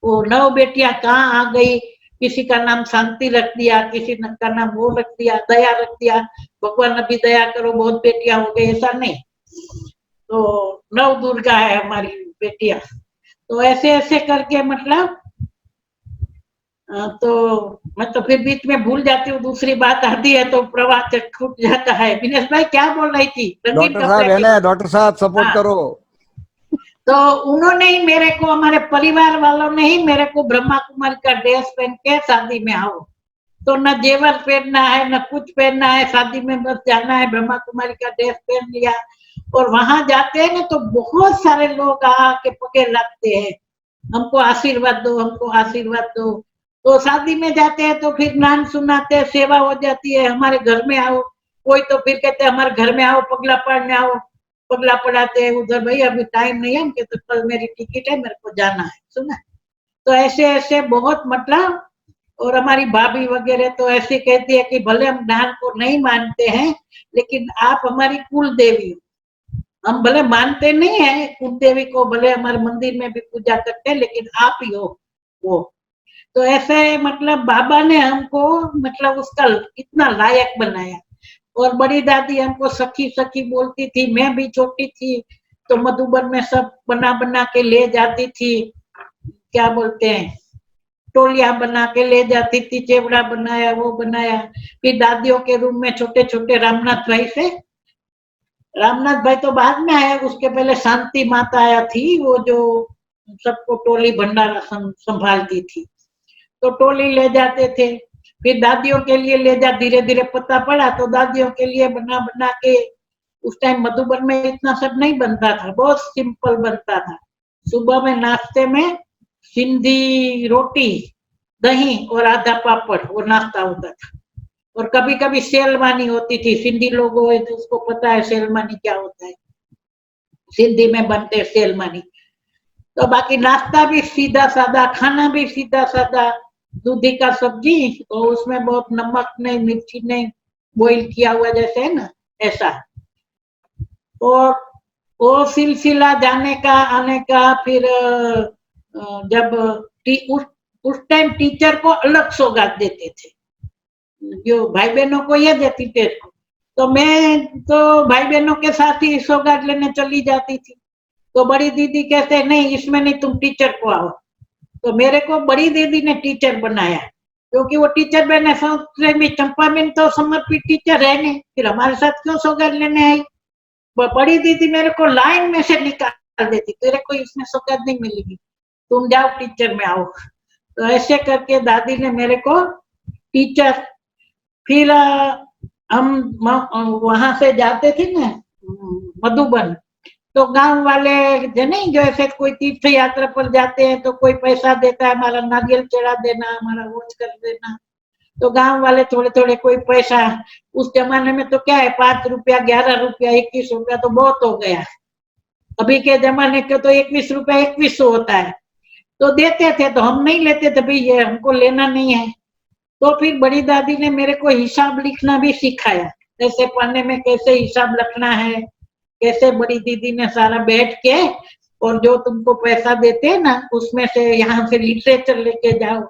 Speaker 3: वो 9 बेटियां कहाँ आ गई, किसी का नाम शांति रख दिया, किसी का नाम वो रख दिया, दया रख दिया, भगवान अभी दया करो बहुत बेटियां हो गई, ऐसा नहीं। तो 9 दुर्गा है हमारी बेटियां। तो ऐसे ऐसे करके मतलब तो मैं तो फिर बीच में भूल जाती हूँ, दूसरी बात आती है तो प्रवाह छूट जाता है। दिनेश भाई क्या बोल रही थी? रंगीन
Speaker 1: डॉक्टर साहब
Speaker 3: कपड़े
Speaker 1: है
Speaker 3: की।
Speaker 1: ना, डॉक्टर साहब सपोर्ट
Speaker 3: हाँ।
Speaker 1: करो।
Speaker 3: तो उन्होंने ही मेरे को, हमारे परिवार वालों ने ही मेरे को ब्रह्मा कुमारी का ड्रेस पहन के शादी में आओ, तो न जेवर पहनना है न कुछ पहनना है, शादी में बस जाना है, ब्रह्मा कुमारी का ड्रेस पहन लिया। और वहां जाते हैं ना तो बहुत सारे लोग आके पगे लगते हैं, हमको आशीर्वाद दो, हमको आशीर्वाद दो। तो शादी में जाते हैं तो फिर नाम सुनाते हैं, सेवा हो जाती है, हमारे घर में आओ। कोई तो फिर कहते हैं हमारे घर में आओ, पगला पड़ने आओ, पगला पड़ाते हैं उधर। भाई अभी टाइम नहीं है, हम कहते तो कल मेरी टिकट है, मेरे को जाना है, सुना। तो ऐसे ऐसे बहुत मतलब। और हमारी भाभी वगैरह तो ऐसे कहती है कि भले हम दान को नहीं मानते हैं, लेकिन आप हमारी कुल देवी हो। हम भले मानते नहीं है कुल देवी को, भले हमारे मंदिर में भी पूजा करते हैं, लेकिन आप ही हो वो। तो ऐसे मतलब बाबा ने हमको मतलब उसका इतना लायक बनाया। और बड़ी दादी हमको सखी सखी बोलती थी। मैं भी छोटी थी तो मधुबन में सब बना बना के ले जाती थी, क्या बोलते हैं, टोलिया बना के ले जाती थी, चेवड़ा बनाया, वो बनाया। फिर दादियों के रूम में छोटे छोटे रामनाथ भाई से, रामनाथ भाई तो बाद में आया, उसके पहले शांति माता आया थी, वो जो सबको टोली भंडारा संभालती थी। तो टोली ले जाते थे, फिर दादियों के लिए ले जा, धीरे धीरे पता पड़ा तो दादियों के लिए बना बना के। उस टाइम मधुबन में इतना सब नहीं बनता था, बहुत सिंपल बनता था। सुबह में नाश्ते में सिंधी रोटी, दही और आधा पापड़, वो नाश्ता होता था। और कभी कभी सेलमानी होती थी, सिंधी लोग हो तो उसको पता है सेलमानी क्या होता है, सिंधी में बनते सेलमानी। तो बाकी नाश्ता भी सीधा साधा, खाना भी सीधा साधा, दूधी का सब्जी, तो उसमें बहुत नमक नहीं, मिर्ची नहीं, बॉईल किया हुआ जैसे है ना, ऐसा। और वो सिलसिला जाने का आने का। फिर जब उस टाइम टीचर को अलग सौगात देते थे, जो भाई बहनों को ये देती थे। तो मैं तो भाई बहनों के साथ ही सौगात लेने चली जाती थी। तो बड़ी दीदी कहते नहीं इसमें नहीं, तुम टीचर को आओ। तो मेरे को बड़ी दीदी ने टीचर बनाया, क्योंकि वो टीचर बने सोच रहे चंपा में तो समर्पित टीचर है नहीं, फिर हमारे साथ क्यों सौगात लेने आई। बड़ी दीदी मेरे को लाइन में से निकाल देती, तेरे को इसमें सौगात नहीं मिलेगी, तुम जाओ टीचर में आओ। तो ऐसे करके दादी ने मेरे को टीचर। फिर हम वहां से जाते थे ना मधुबन, तो गांव वाले नहीं, जो ऐसे कोई तीर्थ यात्रा पर जाते हैं तो कोई पैसा देता है, हमारा नारियल चढ़ा देना, हमारा वोच कर देना। तो गांव वाले थोड़े थोड़े कोई पैसा, उस जमाने में तो क्या है, 5 रुपया, 11 रुपया, 21 रुपया तो बहुत हो गया। अभी के जमाने के तो 21 रुपया 2100 होता है। तो देते थे, तो हम नहीं लेते थे, भाई ये हमको लेना नहीं है। तो फिर बड़ी दादी ने मेरे को हिसाब लिखना भी सिखाया, कैसे पढ़ने में कैसे हिसाब रखना है, कैसे बड़ी दीदी ने सारा बैठ के। और जो तुमको पैसा देते हैं ना, उसमें से यहाँ से लिटरेचर लेके जाओ,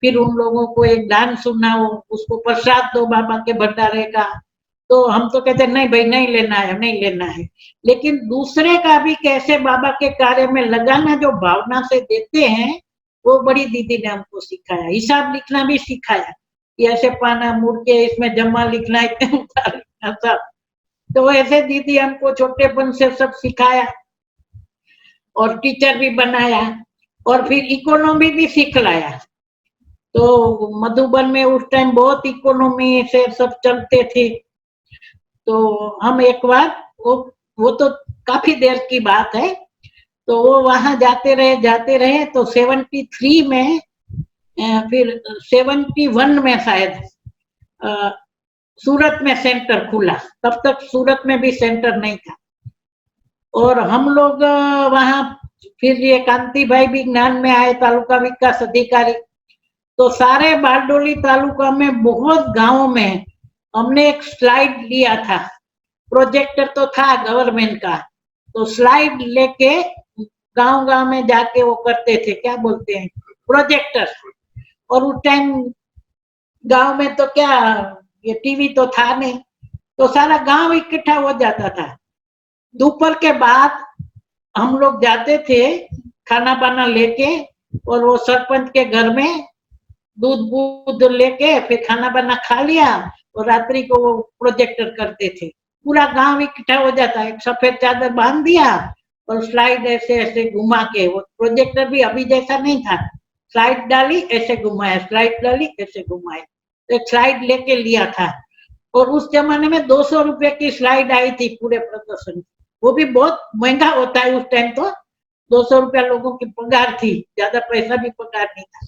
Speaker 3: फिर उन लोगों को एक गान सुनाओ, उसको प्रसाद दो बाबा के भंडारे का। तो हम तो कहते नहीं भाई नहीं लेना है, नहीं लेना है। लेकिन दूसरे का भी कैसे बाबा के कार्य में लगाना, जो भावना से देते हैं, वो बड़ी दीदी ने हमको सिखाया। हिसाब लिखना भी सिखाया कि ऐसे पाना मुड़ के इसमें जमा लिखना, इतने उतार लिखना, सब। तो ऐसे दीदी हमको छोटेपन से सब सिखाया और टीचर भी बनाया। और फिर इकोनॉमी भी सिखलाया। तो मधुबन में उस टाइम बहुत इकोनॉमी से सब चलते थे। तो हम एक बार वो तो काफी देर की बात है, तो वो वहां जाते रहे तो 73 में, फिर 71 में शायद सूरत में सेंटर खुला। तब तक सूरत में भी सेंटर नहीं था। और हम लोग वहां, फिर ये कांति भाई भी ज्ञान में आए, तालुका विकास अधिकारी। तो सारे बारडोली तालुका में बहुत गांवों में हमने एक स्लाइड लिया था, प्रोजेक्टर तो था गवर्नमेंट का, तो स्लाइड लेके गांव गांव में जाके वो करते थे, क्या बोलते हैं, प्रोजेक्टर। और उस टाइम गांव में तो क्या, ये टीवी तो था नहीं, तो सारा गांव इकट्ठा हो जाता था। दोपहर के बाद हम लोग जाते थे खाना पाना लेके, और वो सरपंच के घर में दूध बूध लेके फिर खाना बना खा लिया, और रात्रि को वो प्रोजेक्टर करते थे। पूरा गांव इकट्ठा हो जाता है, एक सफेद चादर बांध दिया और स्लाइड ऐसे ऐसे घुमा के, वो प्रोजेक्टर भी अभी जैसा नहीं था, स्लाइड डाली ऐसे घुमाया, स्लाइड डाली ऐसे घुमाया, तो एक स्लाइड लेके लिया था। और उस जमाने में 200 रुपए की स्लाइड आई थी पूरे प्रदर्शन, वो भी बहुत महंगा होता है उस टाइम, तो 200 रुपया लोगों की पगार थी, ज्यादा पैसा भी पगार नहीं था।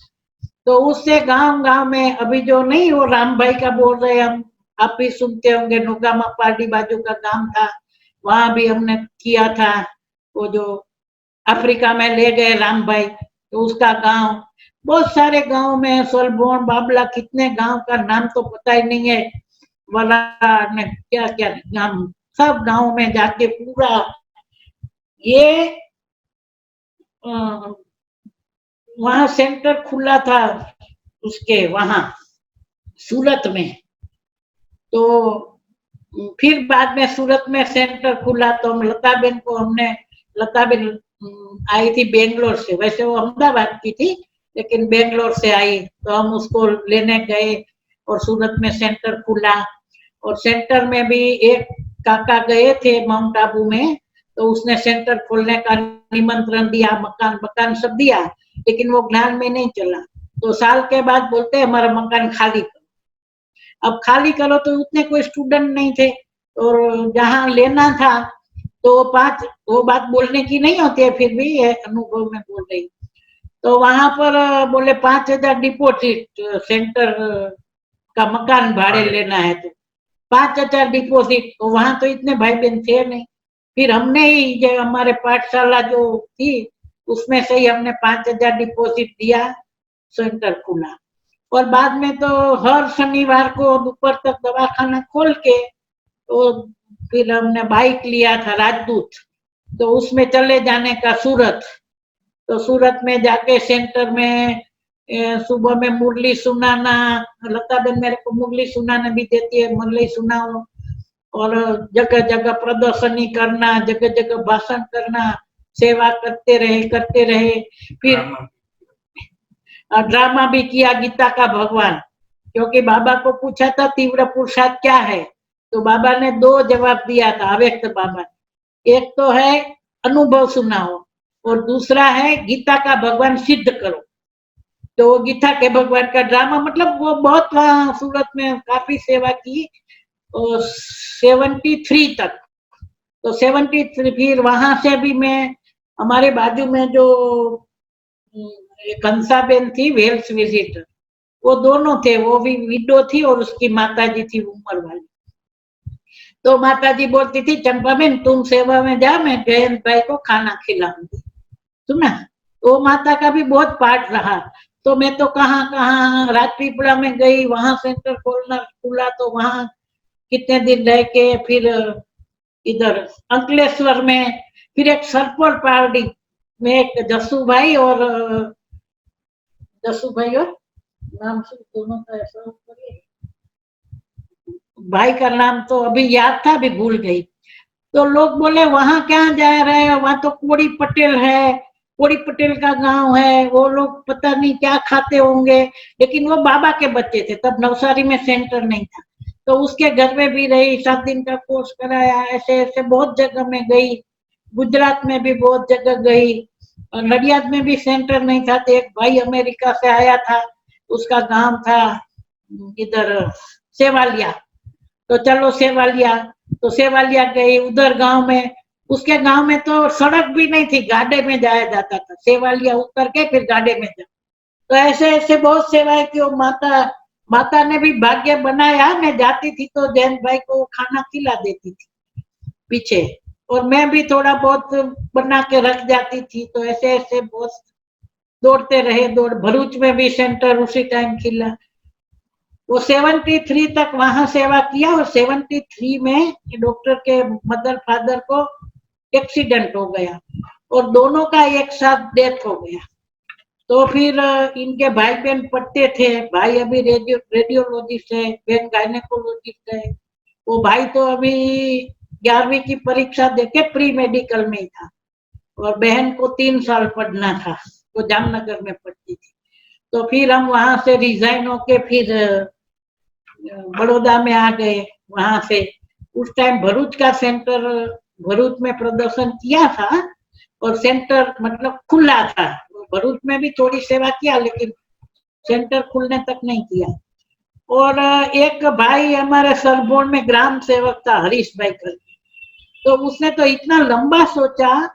Speaker 3: तो उससे गांव गांव में, अभी जो नहीं वो राम भाई का बोल रहे हम, आप भी सुनते होंगे, नोगामा पार्टी बाजू का गांव था, वहां भी हमने किया था। वो जो अफ्रीका में ले गए राम भाई, तो उसका गांव, बहुत सारे गांव में, सोलबोन बाबला, कितने गांव का नाम तो पता ही नहीं है, वाला ने क्या क्या नाम, सब गांव में जाके पूरा ये वहां सेंटर खुला था उसके वहां सूरत में। तो फिर बाद में सूरत में सेंटर खुला, तो हम लता बेन को, हमने लता बेन आई थी बेंगलोर से, वैसे वो अहमदाबाद की थी लेकिन बेंगलोर से आई, तो हम उसको लेने गए और सूरत में सेंटर खुला। और सेंटर में भी एक काका गए थे माउंट आबू में, तो उसने सेंटर खोलने का निमंत्रण दिया, मकान मकान सब दिया, लेकिन वो ज्ञान में नहीं चला। तो साल के बाद बोलते हमारा मकान खाली करो। अब खाली करो तो उतने कोई स्टूडेंट नहीं थे, और जहाँ लेना था तो वो बात बोलने की नहीं होती है, फिर भी ये अनुभव में बोल रही। तो वहां पर बोले 5,000 डिपोजिट, सेंटर का मकान भाड़े लेना है तो 5,000 डिपोजिट। तो वहां तो इतने भाई बहन थे नहीं, फिर हमने ही, जो हमारे पाठशाला जो थी उसमें से ही हमने 5,000 डिपोजिट दिया, सेंटर खुला। और बाद में तो हर शनिवार को दोपहर तक दवाखाना खोल के, तो फिर हमने बाइक लिया था राजदूत, तो उसमें चले जाने का सूरत। तो सूरत में जाके सेंटर में सुबह में मुरली सुनाना, लता बेन मेरे को मुरली सुनाना भी देती है, मुरली सुनाओ, और जगह जगह प्रदर्शनी करना, जगह जगह भाषण करना, सेवा करते रहे। फिर ड्रामा भी किया गीता का भगवान, क्योंकि बाबा को पूछा था तीव्र पुरुषार्थ क्या है, तो बाबा ने 2 जवाब दिया था, अव्यक्त बाबा ने। एक तो है अनुभव सुनाओ, और दूसरा है गीता का भगवान सिद्ध करो। तो वो गीता के भगवान का ड्रामा, मतलब वो बहुत वहां सूरत में काफी सेवा की, 73 तक। तो 73 फिर वहां से भी मैं, हमारे बाजू में जो कंसाबेन थी वेल्स विजिटर, वो दोनों थे, वो भी विडो थी और उसकी माताजी थी उम्र वाली। तो माताजी बोलती थी चंपाबेन तुम सेवा में जा, मैं जयंत भाई को खाना खिलाऊंगी, सुना। तो माता का भी बहुत पाठ रहा। तो मैं तो कहाँ कहाँ राजपीपला में गई, वहां सेंटर खुला, तो वहां कितने दिन रह के, फिर इधर अंकलेश्वर में, फिर एक सरपल पार्टी में एक जस्सू भाई और नाम से दोनों का ऐसा भाई का नाम तो अभी याद था, अभी भूल गई। तो लोग बोले वहां क्या जा रहे हैं, वहां तो कोड़ी पटेल है, कोड़ी पटेल का गांव है, वो लोग पता नहीं क्या खाते होंगे, लेकिन वो बाबा के बच्चे थे, तब नवसारी में सेंटर नहीं था। तो उसके घर में भी रही, 7 दिन का कोर्स कराया, ऐसे ऐसे बहुत जगह में गई, गुजरात में भी बहुत जगह गई, और नडियाद में भी सेंटर नहीं था। तो एक भाई अमेरिका से आया था, उसका गांव था इधर सेवालिया, तो चलो सेवालिया, तो सेवालिया गई, उधर गांव में, उसके गांव में तो सड़क भी नहीं थी, गाड़े में जाया जाता था, सेवालिया उतर के फिर गाड़े में जाओ। तो ऐसे ऐसे बहुत सेवाएं की। माता ने भी भाग्य बनाया, मैं जाती थी तो जयंत भाई को खाना खिला देती थी पीछे, और मैं भी थोड़ा बहुत बना के रख जाती थी। तो ऐसे ऐसे बहुत दौड़ते रहे, भरूच में भी सेंटर उसी टाइम खिला। वो 73 तक वहां सेवा किया, और 73 में डॉक्टर के मदर फादर को एक्सीडेंट हो गया, और दोनों का एक साथ डेथ हो गया। तो फिर इनके भाई बहन पढ़ते थे, भाई अभी रेडियोलॉजिस्ट है, बहन गायनेकोलॉजिस्ट है। वो भाई तो अभी 11वीं की परीक्षा देके प्री मेडिकल में ही था, और बहन को 3 साल पढ़ना था, वो जामनगर में पढ़ती थी। तो फिर हम वहां से रिजाइन होके फिर बड़ौदा में आ गए। वहां से उस टाइम भरूच का सेंटर, भरूच में प्रदर्शन किया था और सेंटर मतलब खुला था। भरूच में भी थोड़ी सेवा किया लेकिन सेंटर खुलने तक नहीं किया। और एक भाई हमारे सरबोन में ग्राम सेवक था, हरीश भाई करके, तो उसने तो इतना लंबा सोचा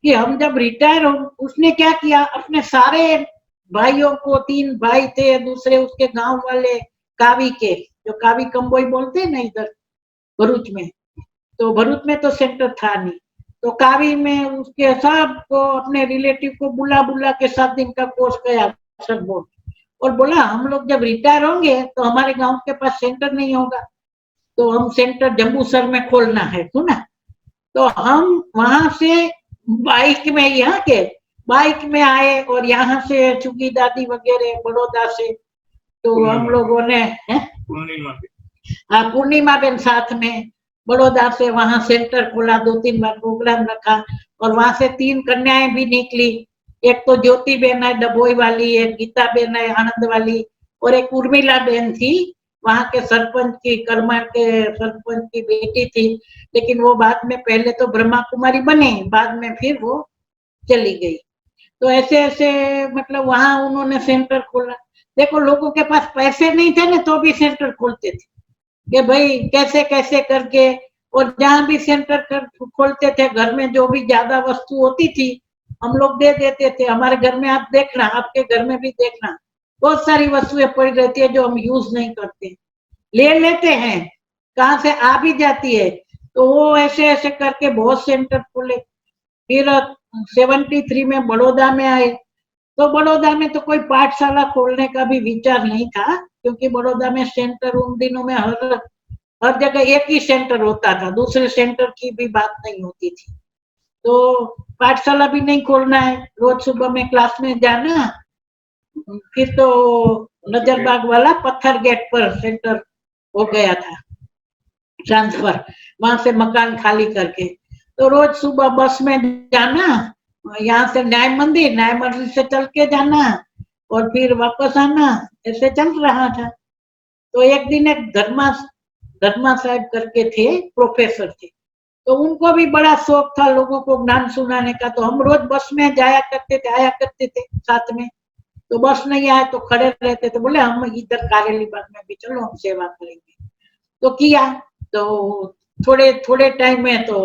Speaker 3: कि हम जब रिटायर हो, उसने क्या किया, अपने सारे भाइयों को, 3 भाई थे, दूसरे उसके गांव वाले कावी के, जो कावी कंबोई बोलते हैं ना इधर भरूच में, तो भरूच में तो सेंटर था नहीं, तो कावी में उसके सबको अपने रिलेटिव को बुला बुला के 7 दिन का कोर्स गया सरबोन, और बोला हम लोग जब रिटायर होंगे तो हमारे गांव के पास सेंटर नहीं होगा, तो हम सेंटर जम्बूसर में खोलना है, सुना। तो हम वहां से बाइक में, यहाँ के बाइक में आए और यहाँ से चुकी दादी वगैरह बड़ौदा से, तो हम लोगों ने पूर्णिमा बेन साथ में बड़ौदा से वहां सेंटर खोला, 2-3 बार प्रोग्राम रखा और वहां से 3 कन्याएं भी निकली। एक तो ज्योति बेन है डबोई वाली, एक गीता बेन है आनंद वाली, और एक उर्मिला बेन थी वहां के सरपंच की, करमार के सरपंच की बेटी थी, लेकिन वो बाद में, पहले तो ब्रह्मा कुमारी बने, बाद में फिर वो चली गई। तो ऐसे ऐसे मतलब वहां उन्होंने सेंटर खोला। देखो लोगों के पास पैसे नहीं थे ना, तो भी सेंटर खोलते थे कि भाई कैसे कैसे करके, और जहां भी सेंटर खोलते थे, घर में जो भी ज्यादा वस्तु होती थी हम लोग दे देते थे। हमारे घर में आप देखना, आपके घर में भी देखना, बहुत सारी वस्तुएं पड़ी रहती है जो हम यूज नहीं करते, ले लेते हैं, कहाँ से आ भी जाती है। तो वो ऐसे ऐसे करके बहुत सेंटर खोले। फिर 73 में बड़ौदा में आए, तो बड़ौदा में तो कोई पाठशाला खोलने का भी विचार नहीं था, क्योंकि बड़ौदा में सेंटर उन दिनों में हर जगह एक ही सेंटर होता था, दूसरे सेंटर की भी बात नहीं होती थी। तो पाठशाला भी नहीं खोलना है, रोज सुबह में क्लास में जाना, फिर तो नजरबाग वाला पत्थर गेट पर सेंटर हो गया था ट्रांसफर, वहां से मकान खाली करके, तो रोज सुबह बस में जाना, यहाँ से न्याय मंदिर से चल के जाना और फिर वापस आना, ऐसे चल रहा था। तो एक दिन एक धर्मा साहब करके थे, प्रोफेसर थे, तो उनको भी बड़ा शौक था लोगों को ज्ञान सुनाने का, तो हम रोज बस में जाया करते थे, आया करते थे साथ में। तो बस नहीं आए तो खड़े रहते, तो बोले हम इधर कारेली बाग में भी चलो, हम सेवा करेंगे। तो किया, तो थोड़े थोड़े टाइम में तो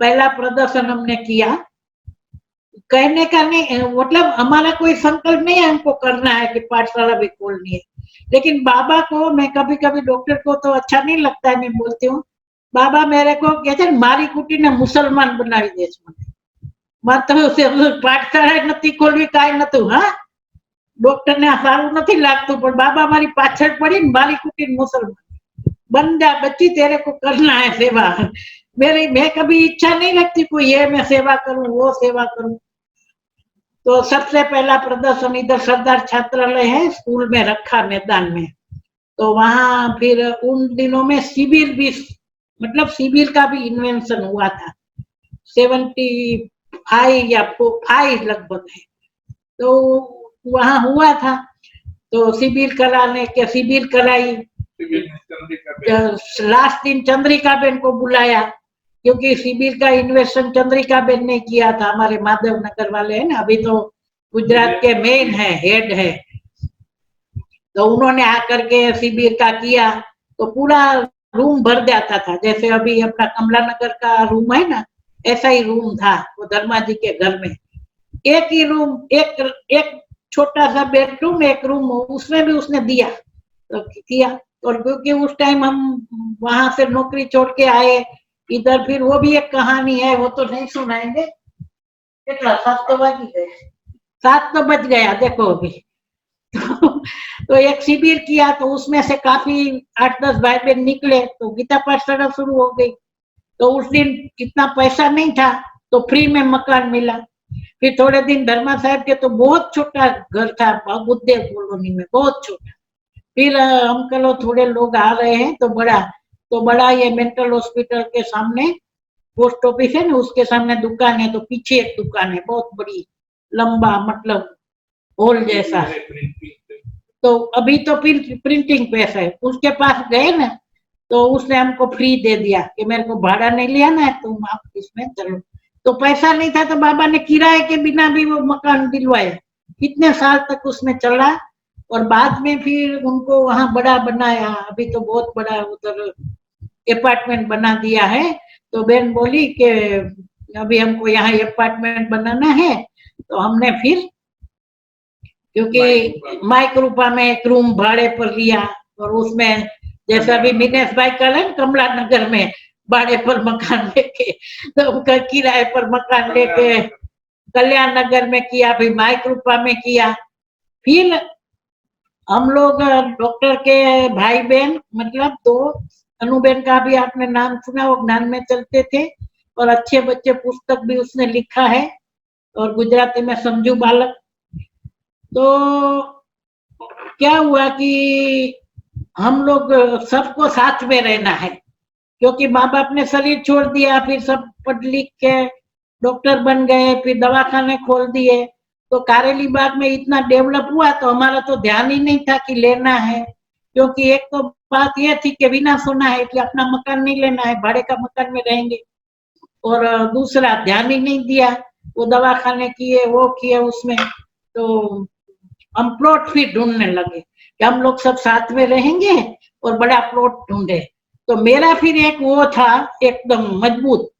Speaker 3: पहला प्रदर्शन हमने किया। कहने का नहीं मतलब हमारा कोई संकल्प नहीं है हमको करना है कि पाठशाला भी खोलनी है, लेकिन बाबा को, मैं कभी कभी डॉक्टर को तो अच्छा नहीं लगता है, मैं बोलती हूँ बाबा मेरे को कहते मारी कुटी ने मुसलमान बनावी दे पाठशाला नहीं खोलवी काई नतु, हाँ डॉक्टर ने सारू नहीं लगतु, पर बाबा मारी पाछळ पड़ी मारी कुटी मुसलमान बन जा बच्ची, तेरे को करना है सेवा। मैं कभी इच्छा नहीं लगती कोई ये मैं सेवा करूं वो सेवा करूं। तो सबसे पहला प्रदर्शन इधर सरदार छात्रालय है, स्कूल में रखा मैदान में, तो वहां फिर उन दिनों में शिविर भी, मतलब शिविर का भी इन्वेंशन हुआ था, 75 या 5 लगभग है, तो वहां हुआ था। तो शिविर कराई, लास्ट दिन चंद्रिका बेन को बुलाया, क्योंकि शिविर का इन्वेस्टमेंट चंद्रिका बेन ने किया था, हमारे माधव नगर वाले हैं ना, अभी तो गुजरात के मेन है, हेड है, तो उन्होंने आकर के शिविर का किया, तो पूरा रूम भर जाता था, जैसे अभी अपना कमला नगर का रूम है ना, ऐसा ही रूम था वो धर्मा जी के घर में। एक ही रूम, एक छोटा सा बेडरूम, एक रूम, उसमें भी उसने दिया तो किया। और क्योंकि उस टाइम हम वहां से नौकरी छोड़ के आए इधर, फिर वो भी एक कहानी है, वो तो नहीं सुनाएंगे। कितना 7 तो बज गए, 7 तो बज गया देखो अभी। तो एक शिविर किया, तो उसमें से काफी 8-10 भाई बहन निकले, तो गीता पाठशाला शुरू हो गई। तो उस दिन कितना पैसा नहीं था, तो फ्री में मकान मिला। फिर थोड़े दिन धर्मा साहब के तो बहुत छोटा घर था बुद्धदेव कॉलोनी में, बहुत छोटा। फिर हम कलो थोड़े लोग आ रहे हैं, तो बड़ा ये मेंटल हॉस्पिटल के सामने पोस्ट ऑफिस है ना, उसके सामने दुकान है, तो पीछे एक दुकान है बहुत बड़ी, लंबा, मतलब हॉल जैसा। तो अभी तो प्रिंटिंग प्रेस है, उसके पास गए ना तो उसने हमको फ्री दे दिया कि मेरे को भाड़ा नहीं लिया ना, तुम आप इसमें चलो। तो पैसा नहीं था तो बाबा ने किराए के बिना भी वो मकान दिलवाया, कितने साल तक उसमें चला। और बाद में फिर उनको वहां बड़ा बनाया, अभी तो बहुत बड़ा उधर अपार्टमेंट बना दिया है। तो बहन बोली कि अभी हमको यहाँ अपार्टमेंट बनाना है, तो हमने फिर, क्योंकि माइक रूपा में एक रूम भाड़े पर लिया, और उसमें जैसा अभी मिनेश भाई कल है कमला नगर में भाड़े पर मकान लेके, तो उनका किराए पर मकान लेके कल्याण नगर में किया, फिर माइक रूपा में किया। फिर हम लोग डॉक्टर के भाई बहन, मतलब दो, अनुबेन का भी आपने नाम सुना, वो ज्ञान में चलते थे, और अच्छे बच्चे पुस्तक भी उसने लिखा है, और गुजराती में समझू बालक। तो क्या हुआ कि हम लोग सबको साथ में रहना है, क्योंकि माँ बाप ने शरीर छोड़ दिया, फिर सब पढ़ लिख के डॉक्टर बन गए, फिर दवाखाने खोल दिए। तो कारेली बाग में इतना डेवलप हुआ तो हमारा तो ध्यान ही नहीं था कि लेना है, क्योंकि एक तो बात यह थी कि बिना सोना है, इसलिए अपना मकान नहीं लेना है, भाड़े का मकान में रहेंगे। और दूसरा ध्यान ही नहीं दिया, वो दवाखाने किए, वो किए उसमें। तो हम प्लॉट फिर ढूंढने लगे कि हम लोग सब साथ में रहेंगे और बड़ा प्लॉट ढूंढे। तो मेरा फिर एक वो था, एकदम मजबूत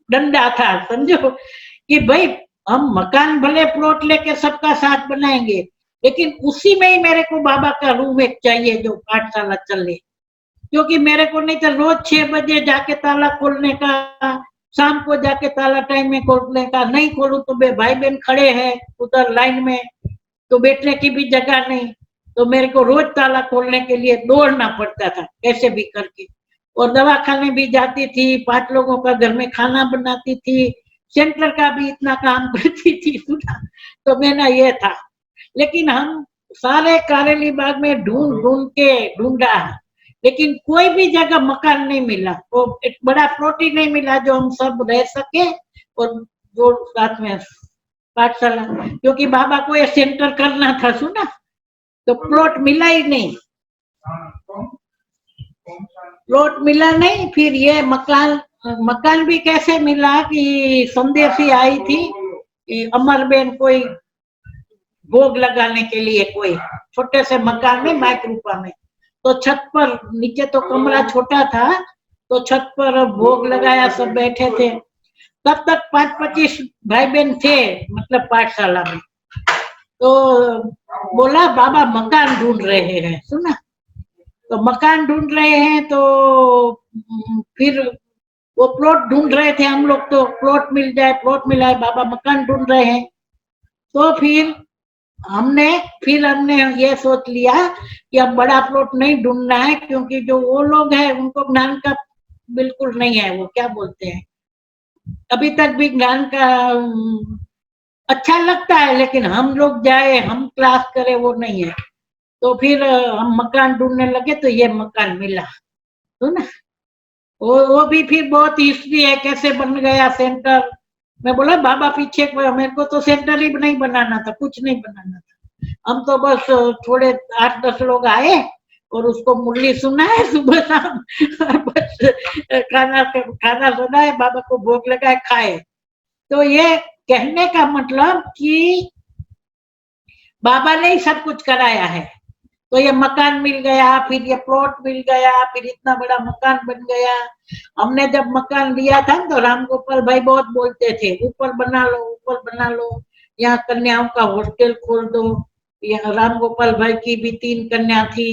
Speaker 3: डंडा था, समझो कि भाई हम मकान भले प्लॉट लेके सबका साथ बनाएंगे, लेकिन उसी में ही मेरे को बाबा का रूम एक चाहिए जो पाठशाला चले। क्योंकि मेरे को नहीं तो रोज 6 बजे जाके ताला खोलने का, शाम को जाके ताला टाइम में खोलने का, नहीं खोलूं तो भाई बहन खड़े हैं उधर लाइन में, तो बैठने की भी जगह नहीं, तो मेरे को रोज ताला खोलने के लिए दौड़ना पड़ता था कैसे भी करके। और दवाखाने भी जाती थी, 5 लोगों का घर में खाना बनाती थी, सेंटर का भी इतना काम करती थी, सुना। तो मेरा ये था, लेकिन हम सारे कारेली बाग में ढूंढ ढूंढ के ढूंढा, लेकिन कोई भी जगह मकान नहीं मिला, वो एक बड़ा प्लॉट ही नहीं मिला जो हम सब रह सके और जो साथ में पाठशाला, क्योंकि बाबा को ये सेंटर करना था, सुना। तो प्लॉट मिला ही नहीं, प्लॉट मिला नहीं। फिर ये मकान भी कैसे मिला कि संदेशी आई थी कि अमरबेन कोई भोग लगाने के लिए, कोई छोटे से मकान में माइक रूपा में, तो छत पर, नीचे तो कमरा छोटा था, तो छत पर भोग लगाया, सब बैठे थे। तब तक 25 भाई बहन थे, मतलब पाठशाला में। तो बोला बाबा मकान ढूंढ रहे हैं, सुना। तो मकान ढूंढ रहे हैं, तो फिर वो प्लॉट ढूंढ रहे थे हम लोग, तो प्लॉट मिल जाए, प्लॉट मिला है, बाबा मकान ढूंढ रहे हैं। तो फिर हमने ये सोच लिया कि अब बड़ा प्लॉट नहीं ढूंढना है, क्योंकि जो वो लोग हैं उनको ज्ञान का बिल्कुल नहीं है, वो क्या बोलते हैं, अभी तक भी ज्ञान का अच्छा लगता है, लेकिन हम लोग जाए, हम क्लास करें, वो नहीं है। तो फिर हम मकान ढूंढने लगे, तो ये मकान मिला, तो ना वो भी फिर बहुत हिस्ट्री है, कैसे बन गया सेंटर। मैं बोला बाबा पीछे, मेरे को तो सेंटर ही नहीं बनाना था, कुछ नहीं बनाना था, हम तो बस थोड़े 8-10 लोग आए और उसको मुरली सुनाए सुबह शाम, बस खाना सुनाए, बाबा को भोग लगाए, खाए। तो ये कहने का मतलब कि बाबा ने ही सब कुछ कराया है। तो ये मकान मिल गया, फिर ये प्लॉट मिल गया, फिर इतना बड़ा मकान बन गया। हमने जब मकान लिया था तो राम गोपाल भाई बहुत बोलते थे, ऊपर बना लो, ऊपर बना लो, यहाँ कन्याओं का हॉस्टल खोल दो। यहाँ राम गोपाल भाई की भी 3 कन्या थी,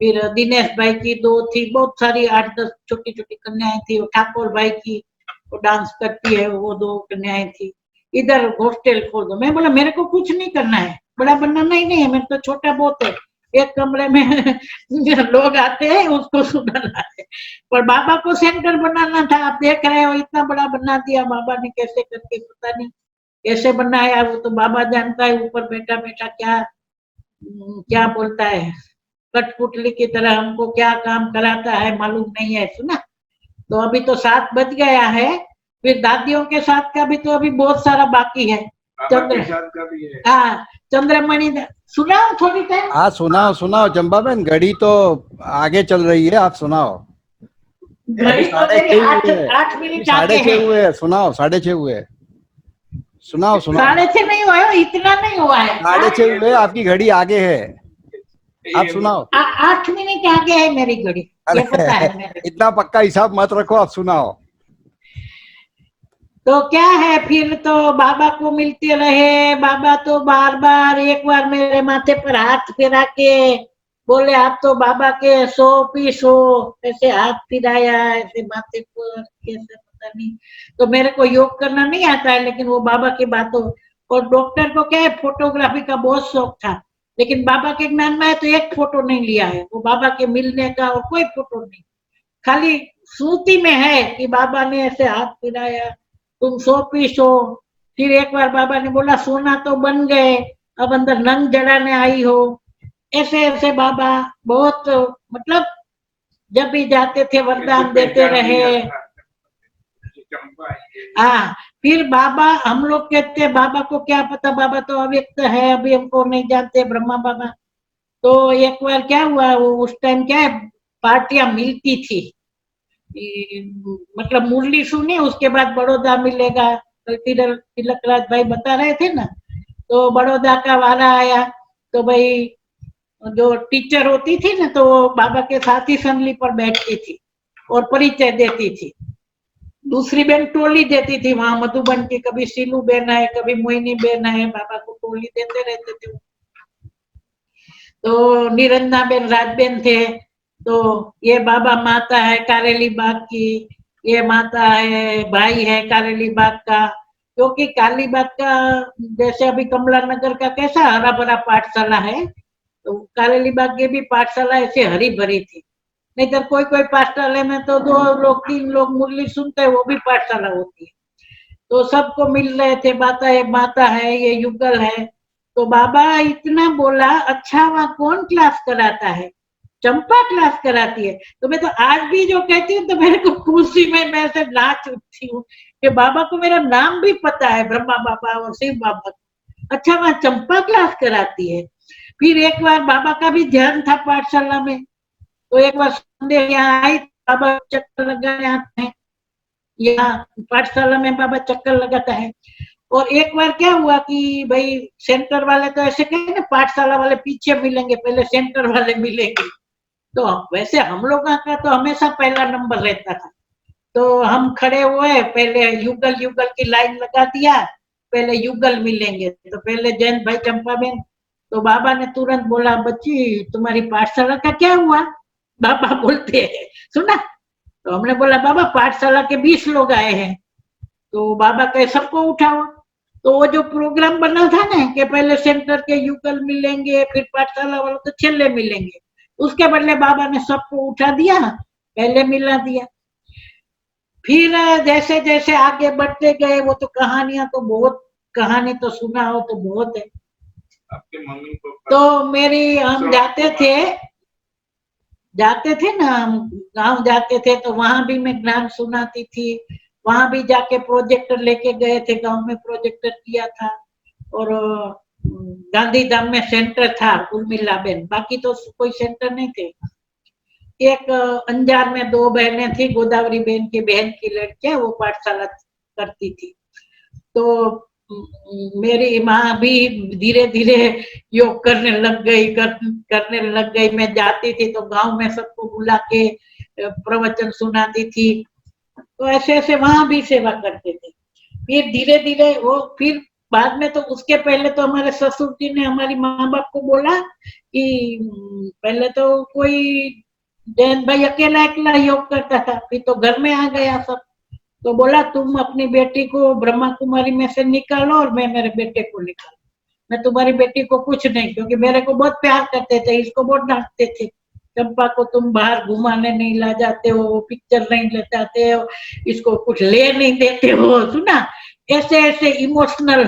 Speaker 3: फिर दिनेश भाई की 2 थी, बहुत सारी 8-10 छोटी छोटी कन्याएं थी। ठाकुर भाई की, वो डांस करती है, वो 2 कन्याएं थी। इधर हॉस्टल खोल दो। मैं बोला मेरे को कुछ नहीं करना है, बड़ा बनाना ही नहीं है, मेरे तो छोटा बहुत है, एक कमरे में लोग आते हैं, उसको सुनाना है। पर बाबा को सेंटर बनाना था, आप देख रहे हो इतना बड़ा बना दिया बाबा ने, कैसे करके पता नहीं कैसे बनाया, वो तो बाबा जानता है। ऊपर बैठा बैठा क्या बोलता है, कठपुतली की तरह हमको क्या काम कराता है मालूम नहीं है, सुना। तो अभी तो 7 बज गया है। फिर दादियों के साथ का भी तो अभी बहुत सारा बाकी है।
Speaker 5: बाबा के साथ का भी है।
Speaker 3: हाँ, चंद्रमणि सुनाओ थोड़ी टाइम।
Speaker 1: हाँ सुनाओ सुनाओ चंपा बहन, घड़ी तो आगे चल रही है, आप सुनाओ।
Speaker 3: घड़ी तो मेरी 8 मिनट आगे है।
Speaker 1: 6:30 हुए हैं, सुनाओ 6:30 हुए हैं। सुनाओ सुनाओ।
Speaker 3: 6:30 नहीं हुआ है, इतना नहीं हुआ है।
Speaker 1: 6:30 हुए, आपकी घड़ी आगे है, आप सुनाओ।
Speaker 3: 8 मिनट आगे है मेरी घड़ी, ये पता है मेरे।
Speaker 1: इतना पक्का हिसाब मत रखो, आप सुनाओ।
Speaker 3: तो क्या है, फिर तो बाबा को मिलते रहे। बाबा तो बार बार, एक बार मेरे माथे पर हाथ फिरा के बोले आप तो बाबा के 100 पीस हो। ऐसे हाथ फिराया, ऐसे माथे पर, कैसे पता नहीं। तो मेरे को योग करना नहीं आता है, लेकिन वो बाबा की बातों, और डॉक्टर को क्या है, फोटोग्राफी का बहुत शौक था, लेकिन बाबा के ज्ञान में है तो एक फोटो नहीं लिया है। वो बाबा के मिलने का और कोई फोटो नहीं, खाली स्मृति में है कि बाबा ने ऐसे हाथ फिराया, तुम 100 पीस हो। फिर एक बार बाबा ने बोला सोना तो बन गए, अब अंदर नंग जड़ाने आई हो। ऐसे ऐसे बाबा बहुत, मतलब जब भी जाते थे वरदान देते रहे। हाँ, फिर बाबा, हम लोग कहते हैं बाबा को क्या पता, बाबा तो अव्यक्त है, अभी हमको नहीं जानते ब्रह्मा बाबा। तो एक बार क्या हुआ, वो उस टाइम क्या है, पार्टियां मिलती थी, मतलब मुरली सुनी, उसके बाद बड़ौदा मिलेगा। तिलक राज भाई बता रहे थे ना, तो बड़ौदा का वाला आया। तो भाई जो टीचर होती थी ना, तो वो बाबा के साथ ही संगली पर बैठती थी और परिचय देती थी। दूसरी बहन टोली देती थी वहां मधुबन की, कभी सीलू बहन है, कभी मोहिनी बहन है, बाबा को टोली देते रहते थे। तो निरंजना बेन राजबेन थे, तो ये बाबा माता है कारेली बाग की, ये माता है, भाई है कारेली बाग का। क्योंकि काली बाग का जैसे अभी कमला नगर का कैसा हरा भरा पाठशाला है, तो कारेली बाग की भी पाठशाला ऐसे हरी भरी थी। नहीं तो कोई कोई पाठशाला में तो 2 लोग 3 लोग मुरली सुनते हैं, वो भी पाठशाला होती है। तो सबको मिल रहे थे, माता है, ये युगल है। तो बाबा इतना बोला, अच्छा वहाँ कौन क्लास कराता है? चंपा क्लास कराती है। तो मैं तो आज भी जो कहती हूँ, तो मेरे को खुशी में मैं से नाच उठती हूँ कि बाबा को मेरा नाम भी पता है, ब्रह्मा बाबा और शिव बाबा। अच्छा, वहाँ चंपा क्लास कराती है। फिर एक बार बाबा का भी ध्यान था पाठशाला में, तो एक बार संदेह यहाँ आई, बाबा चक्कर लगाने आते हैं, यहाँ पाठशाला में बाबा चक्कर लगाता है। और एक बार क्या हुआ कि भाई सेंटर वाले तो ऐसे कहे ना, पाठशाला वाले पीछे मिलेंगे, पहले सेंटर वाले मिलेंगे। तो वैसे हम लोग का तो हमेशा पहला नंबर रहता था। तो हम खड़े हुए, पहले युगल युगल की लाइन लगा दिया, पहले युगल मिलेंगे। तो पहले जयंत भाई चंपा बेन, तो बाबा ने तुरंत बोला, बच्ची तुम्हारी पाठशाला का क्या हुआ? बाबा बोलते हैं, सुना? तो हमने बोला बाबा पाठशाला के 20 लोग आए हैं। तो बाबा कहे सबको उठाओ। तो वो जो प्रोग्राम बना था ना कि पहले सेंटर के युगल मिलेंगे, फिर पाठशाला वालों तो छेले मिलेंगे, उसके बदले बाबा ने सबको उठा दिया, पहले मिला दिया। फिर जैसे जैसे आगे बढ़ते गए, वो तो कहानियां तो बहुत, कहानी तो सुना हो तो बहुत है।
Speaker 5: आपके मम्मी को
Speaker 3: तो मेरी, हम जाते थे ना, हम गांव जाते थे, तो वहां भी मैं ज्ञान सुनाती थी। वहां भी जाके प्रोजेक्टर लेके गए थे, गांव में प्रोजेक्टर किया था। और गांधीधाम में सेंटर था उर्मिला बेन, बाकी तो कोई सेंटर नहीं थे। एक अंजार में 2 बहनें थी, गोदावरी बेन की बहन की लड़कियां, वो पाठशाला करती थी। तो मेरी माँ भी धीरे धीरे योग करने लग गई। मैं जाती थी तो गांव में सबको बुला के प्रवचन सुनाती थी। तो ऐसे ऐसे वहां भी सेवा करते थे। फिर धीरे धीरे वो, फिर बाद में तो, उसके पहले तो हमारे ससुर जी ने हमारी माँ बाप को बोला कि पहले तो कोई जयंत भाई अकेला अकेला योग करता था, फिर तो घर में आ गया सब। तो बोला तुम अपनी बेटी को ब्रह्मा कुमारी में से निकालो और मैं मेरे बेटे को निकालो। मैं तुम्हारी बेटी को कुछ नहीं, क्योंकि मेरे को बहुत प्यार करते थे, इसको बहुत डांटते थे, चंपा को तुम बाहर घुमाने नहीं ला जाते हो, पिक्चर नहीं ले जाते हो, इसको कुछ ले नहीं देते हो, सुना? ऐसे ऐसे इमोशनल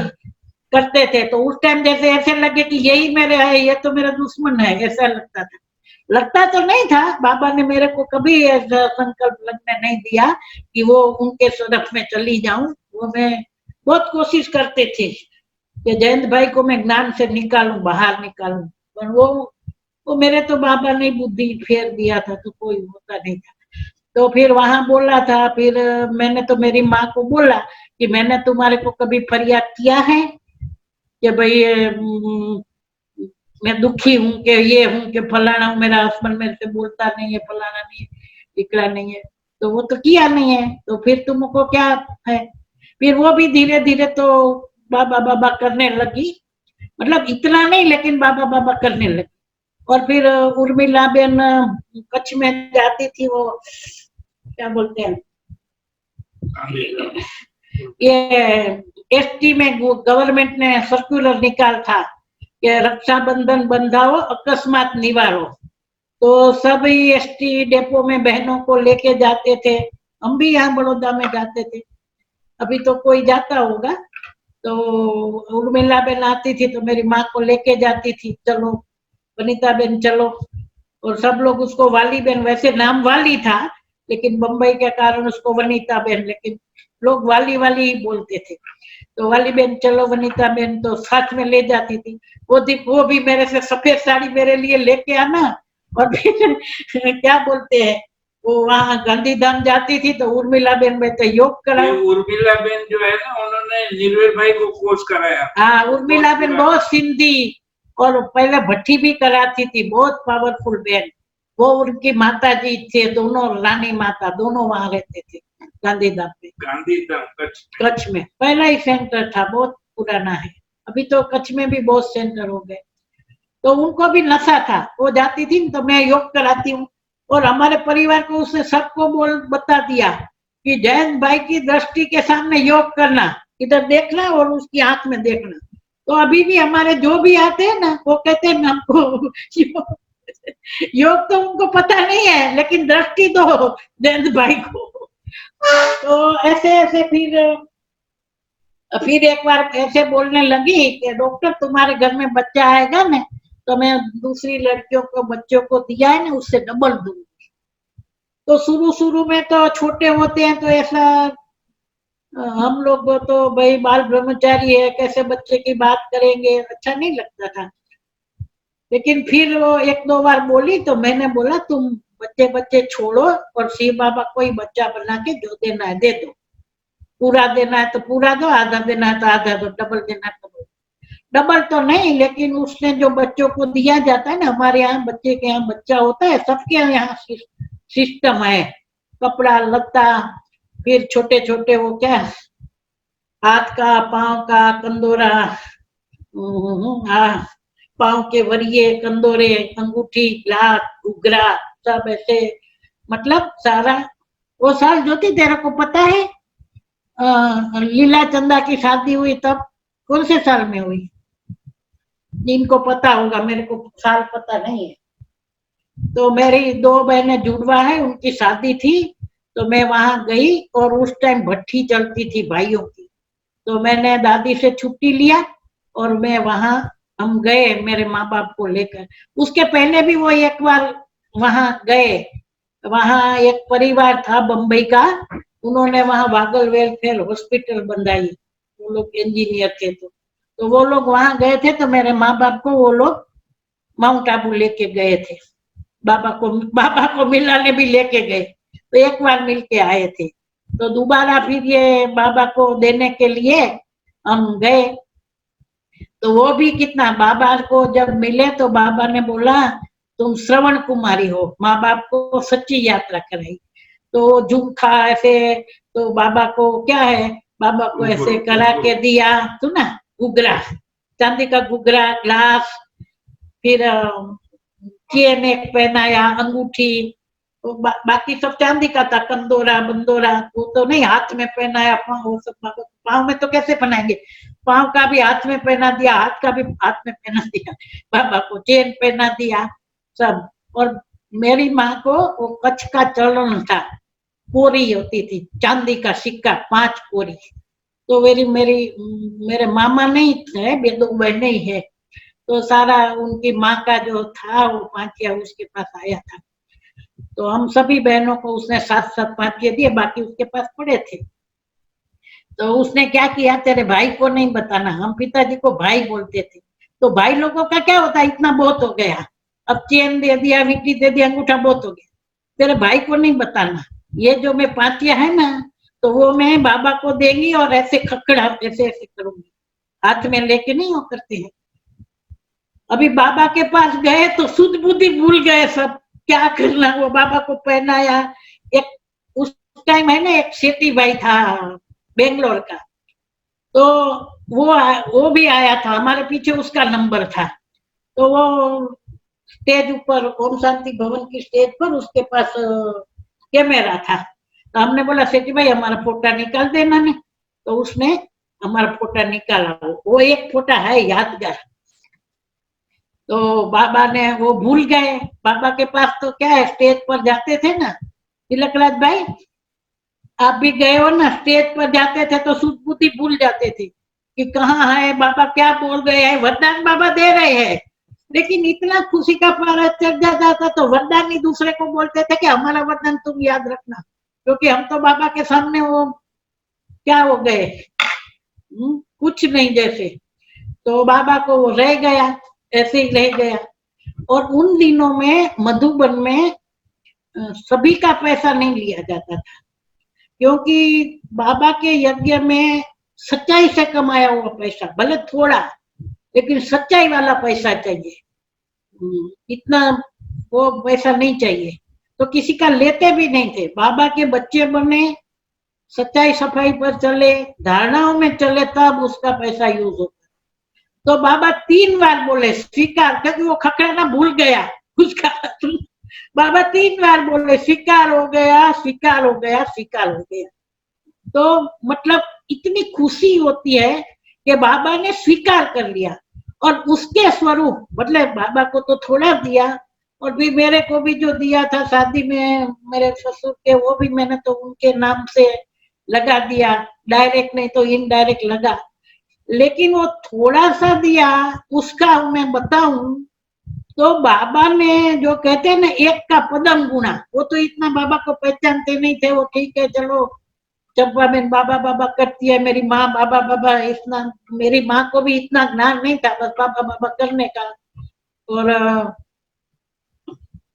Speaker 3: करते थे। तो उस टाइम जैसे ऐसे लगे कि यही मेरे है, ये तो मेरा दुश्मन है, ऐसा लगता था। लगता तो नहीं था, बाबा ने मेरे को कभी ऐसा संकल्प लगने नहीं दिया कि वो उनके तरफ में चली जाऊं। वो मैं बहुत कोशिश करते थे कि जयंत भाई को मैं ज्ञान से निकालूं, बाहर निकालूं, पर वो मेरे तो बाबा ने बुद्धि फेर दिया था, तो कोई होता नहीं था। तो फिर वहां बोला था, फिर मैंने तो मेरी माँ को बोला कि मैंने तुम्हारे को कभी फरियाद किया है कि भाई मैं दुखी हूँ कि ये हूँ कि फलाना हूँ, मेरा हस्बैंड मेरे से बोलता नहीं है, फलाना नहीं है, टिकड़ा नहीं है, तो वो तो किया नहीं है, तो फिर तुमको क्या है। फिर वो भी धीरे धीरे तो बाबा बाबा करने लगी, मतलब इतना नहीं, लेकिन बाबा बाबा करने लगी। और फिर उर्मिला बेन कच्छ में जाती थी, वो क्या बोलते हैं, ये एसटी में गवर्नमेंट ने सर्कुलर निकाल था कि रक्षाबंधन बंधाओ, अकस्मात निवारो। तो सभी एसटी डेपो में बहनों को लेके जाते थे, हम भी यहाँ बड़ौदा में जाते थे, अभी तो कोई जाता होगा। तो उर्मिला बेन आती थी तो मेरी माँ को लेके जाती थी, चलो वनीता बेन चलो, और सब लोग उसको वाली बेन, वैसे नाम वाली था लेकिन बम्बई के कारण उसको वनीता बेन, लेकिन लोग वाली वाली ही बोलते थे। तो वाली बेन चलो, वनीता बेन तो साथ में ले जाती थी। वो भी मेरे से सफेद साड़ी मेरे लिए लेके आना, और फिर क्या बोलते हैं, वो वहाँ गांधीधाम जाती थी तो उर्मिला बेन में तो योग करा।
Speaker 5: उर्मिला बेन जो है ना, उन्होंने निर्वेद भाई को कोर्स कराया।
Speaker 3: हाँ, उर्मिला बेन बहुत सिंधी, और पहले भट्टी भी कराती थी, बहुत पावरफुल बेन। वो उनकी माता जी थे, दोनों रानी माता, दोनों वहां रहते थे गांधीधाम में।
Speaker 5: गांधीधाम
Speaker 3: कच्छ में पहला ही सेंटर था, बहुत पुराना है, अभी तो कच्छ में भी बहुत सेंटर हो गए। तो उनको भी नशा था, वो जाती थी तो मैं योग कराती हूँ, और हमारे परिवार को उसने सबको बता दिया कि जयंत भाई की दृष्टि के सामने योग करना, इधर देखना और उसकी आंख में देखना। तो अभी भी हमारे जो भी आते हैं ना, वो कहते हैं हमको योग तो उनको पता नहीं है, लेकिन दृष्टि दो जयंत भाई को। तो ऐसे ऐसे फिर एक बार ऐसे बोलने लगी कि डॉक्टर तुम्हारे घर में बच्चा आएगा ना, तो मैं दूसरी लड़कियों को बच्चों को दिया है ना, उससे डबल दूंगी। तो शुरू शुरू में तो छोटे होते हैं तो ऐसा हम लोग तो भाई बाल ब्रह्मचारी है, कैसे बच्चे की बात करेंगे, अच्छा नहीं लगता था। लेकिन फिर वो एक दो बार बोली तो मैंने बोला तुम बच्चे बच्चे छोड़ो, और शिव बाबा कोई बच्चा बना के जो देना है दे दो, पूरा देना है तो पूरा दो, आधा देना है तो आधा दो, डबल देना है तो डबल तो नहीं, लेकिन उसने जो बच्चों को दिया जाता है ना, हमारे यहाँ बच्चे के यहाँ बच्चा होता है, सबके यहाँ सिस्टम है, कपड़ा लत्ता, फिर छोटे छोटे वो क्या हाथ का, पांव का कंदोरा, पांव के वरिये, कंदोरे, अंगूठी, लात, घुघरा, सब ऐसे, मतलब सारा। वो साल ज्योति तेरे को पता है लीला चंदा की शादी हुई तब कौन से साल में हुई? जिनको पता होगा, मेरे को साल पता नहीं है। तो मेरी दो बहनें जुड़वा है, उनकी शादी थी, तो मैं वहां गई, और उस टाइम भट्टी चलती थी भाइयों की, तो मैंने दादी से छुट्टी लिया और मैं वहां, हम गए मेरे माँ बाप को लेकर। उसके पहले भी वो एक बार वहां गए, वहां एक परिवार था बम्बई का, उन्होंने वहां वागल वेलफेयर हॉस्पिटल बनाई, वो लोग इंजीनियर थे, तो वो लोग वहां गए थे, तो मेरे माँ बाप को वो लोग माउंट आबू लेके गए थे, बाबा को मिलाने भी लेके गए, तो एक बार मिल के आए थे। तो दोबारा फिर ये बाबा को देने के लिए हम गए, तो वो भी कितना, बाबा को जब मिले तो बाबा ने बोला तुम श्रवण कुमारी हो, माँ बाप को सच्ची यात्रा कराई। तो झुमका ऐसे, तो बाबा को क्या है, बाबा को ऐसे करा के दिया, सुना, घुघरा, चांदी का घुघरा, ग्लास, फिर चेन एक पहनाया, अंगूठी, तो बाकी सब चांदी का था, कंदोरा बंदोरा वो तो नहीं, हाथ में पहनाया, पाँव सब, पाँव में तो कैसे पहनाएंगे, पाँव का भी हाथ में पहना दिया, हाथ का भी हाथ में पहना दिया, बाबा को चेन पहना दिया सब। और मेरी माँ को वो कच्छ का चलन था, कोरी होती थी, चांदी का सिक्का 5 कोरी, तो मेरे मामा नहीं थे, दो बहने ही है, तो सारा उनकी माँ का जो था वो पांचिया उसके पास आया था। तो हम सभी बहनों को उसने 7-7 पांचिया दिए, बाकी उसके पास पड़े थे। तो उसने क्या किया, तेरे भाई को नहीं बताना। हम पिताजी को भाई बोलते थे। तो भाई लोगों का क्या होता है, इतना बहुत हो गया, अब चेन दे दिया, विटी दे दिया, अंगूठा बहुत हो गया, तेरे भाई को नहीं बताना। ये जो मैं पांचिया है ना, तो वो मैं बाबा को देंगी और ऐसे खकड़ा ऐसे ऐसे करूंगी, हाथ में लेके नहीं वो करते हैं। अभी बाबा के पास गए तो शुद्ध बुद्धि भूल गए सब, क्या करना। वो बाबा को पहनाया। एक उस टाइम है ना, एक सेठी भाई था बेंगलोर का, तो वो भी आया था, हमारे पीछे उसका नंबर था। तो वो स्टेज ऊपर ओम शांति भवन की स्टेज पर उसके पास कैमरा था। तो हमने बोला सेठी भाई हमारा फोटो निकाल देना ने। तो उसने हमारा फोटो निकाला। वो एक फोटो है यादगार। तो बाबा ने वो भूल गए। बाबा के पास तो क्या है, स्टेज पर जाते थे ना, तिलकराज भाई आप भी गए हो ना, स्टेज पर जाते थे तो शुद्ध बुद्धि भूल जाते थे कि कहाँ है बाबा, क्या बोल रहे हैं। वरदान बाबा दे रहे हैं, लेकिन इतना खुशी का पारा चढ़ जाता था तो वरदान ही दूसरे को बोलते थे कि हमारा वरदान तुम याद रखना, क्योंकि हम तो बाबा के सामने वो क्या हो गए, कुछ नहीं जैसे। तो बाबा को वो रह गया, ऐसे ही रह गया। और उन दिनों में मधुबन में सभी का पैसा नहीं लिया जाता था, क्योंकि बाबा के यज्ञ में सच्चाई से कमाया हुआ पैसा, भले थोड़ा, लेकिन सच्चाई वाला पैसा चाहिए। इतना वो पैसा नहीं चाहिए, तो किसी का लेते भी नहीं थे। बाबा के बच्चे बने, सच्चाई सफाई पर चले, धारणाओं में चले, तब उसका पैसा यूज होता। तो बाबा 3 बार बोले स्वीकार, क्योंकि वो खकड़ा ना भूल गया उसका। बाबा 3 बार बोले स्वीकार हो गया, स्वीकार हो गया, स्वीकार हो गया। तो मतलब इतनी खुशी होती है कि बाबा ने स्वीकार कर लिया। और उसके स्वरूप मतलब बाबा को तो थोड़ा दिया, और भी मेरे को भी जो दिया था शादी में मेरे ससुर के, वो भी मैंने तो उनके नाम से लगा दिया, डायरेक्ट नहीं तो इनडायरेक्ट लगा। लेकिन वो थोड़ा सा दिया, उसका मैं बताऊं तो बाबा ने जो कहते हैं ना, एक का पदम गुणा, वो तो इतना बाबा को पहचानते नहीं थे। वो ठीक है चलो चंपा बहन बाबा बाबा करती है, मेरी माँ बाबा बाबा, इतना मेरी माँ को भी इतना ज्ञान नहीं था, बस बाबा बाबा करने का। और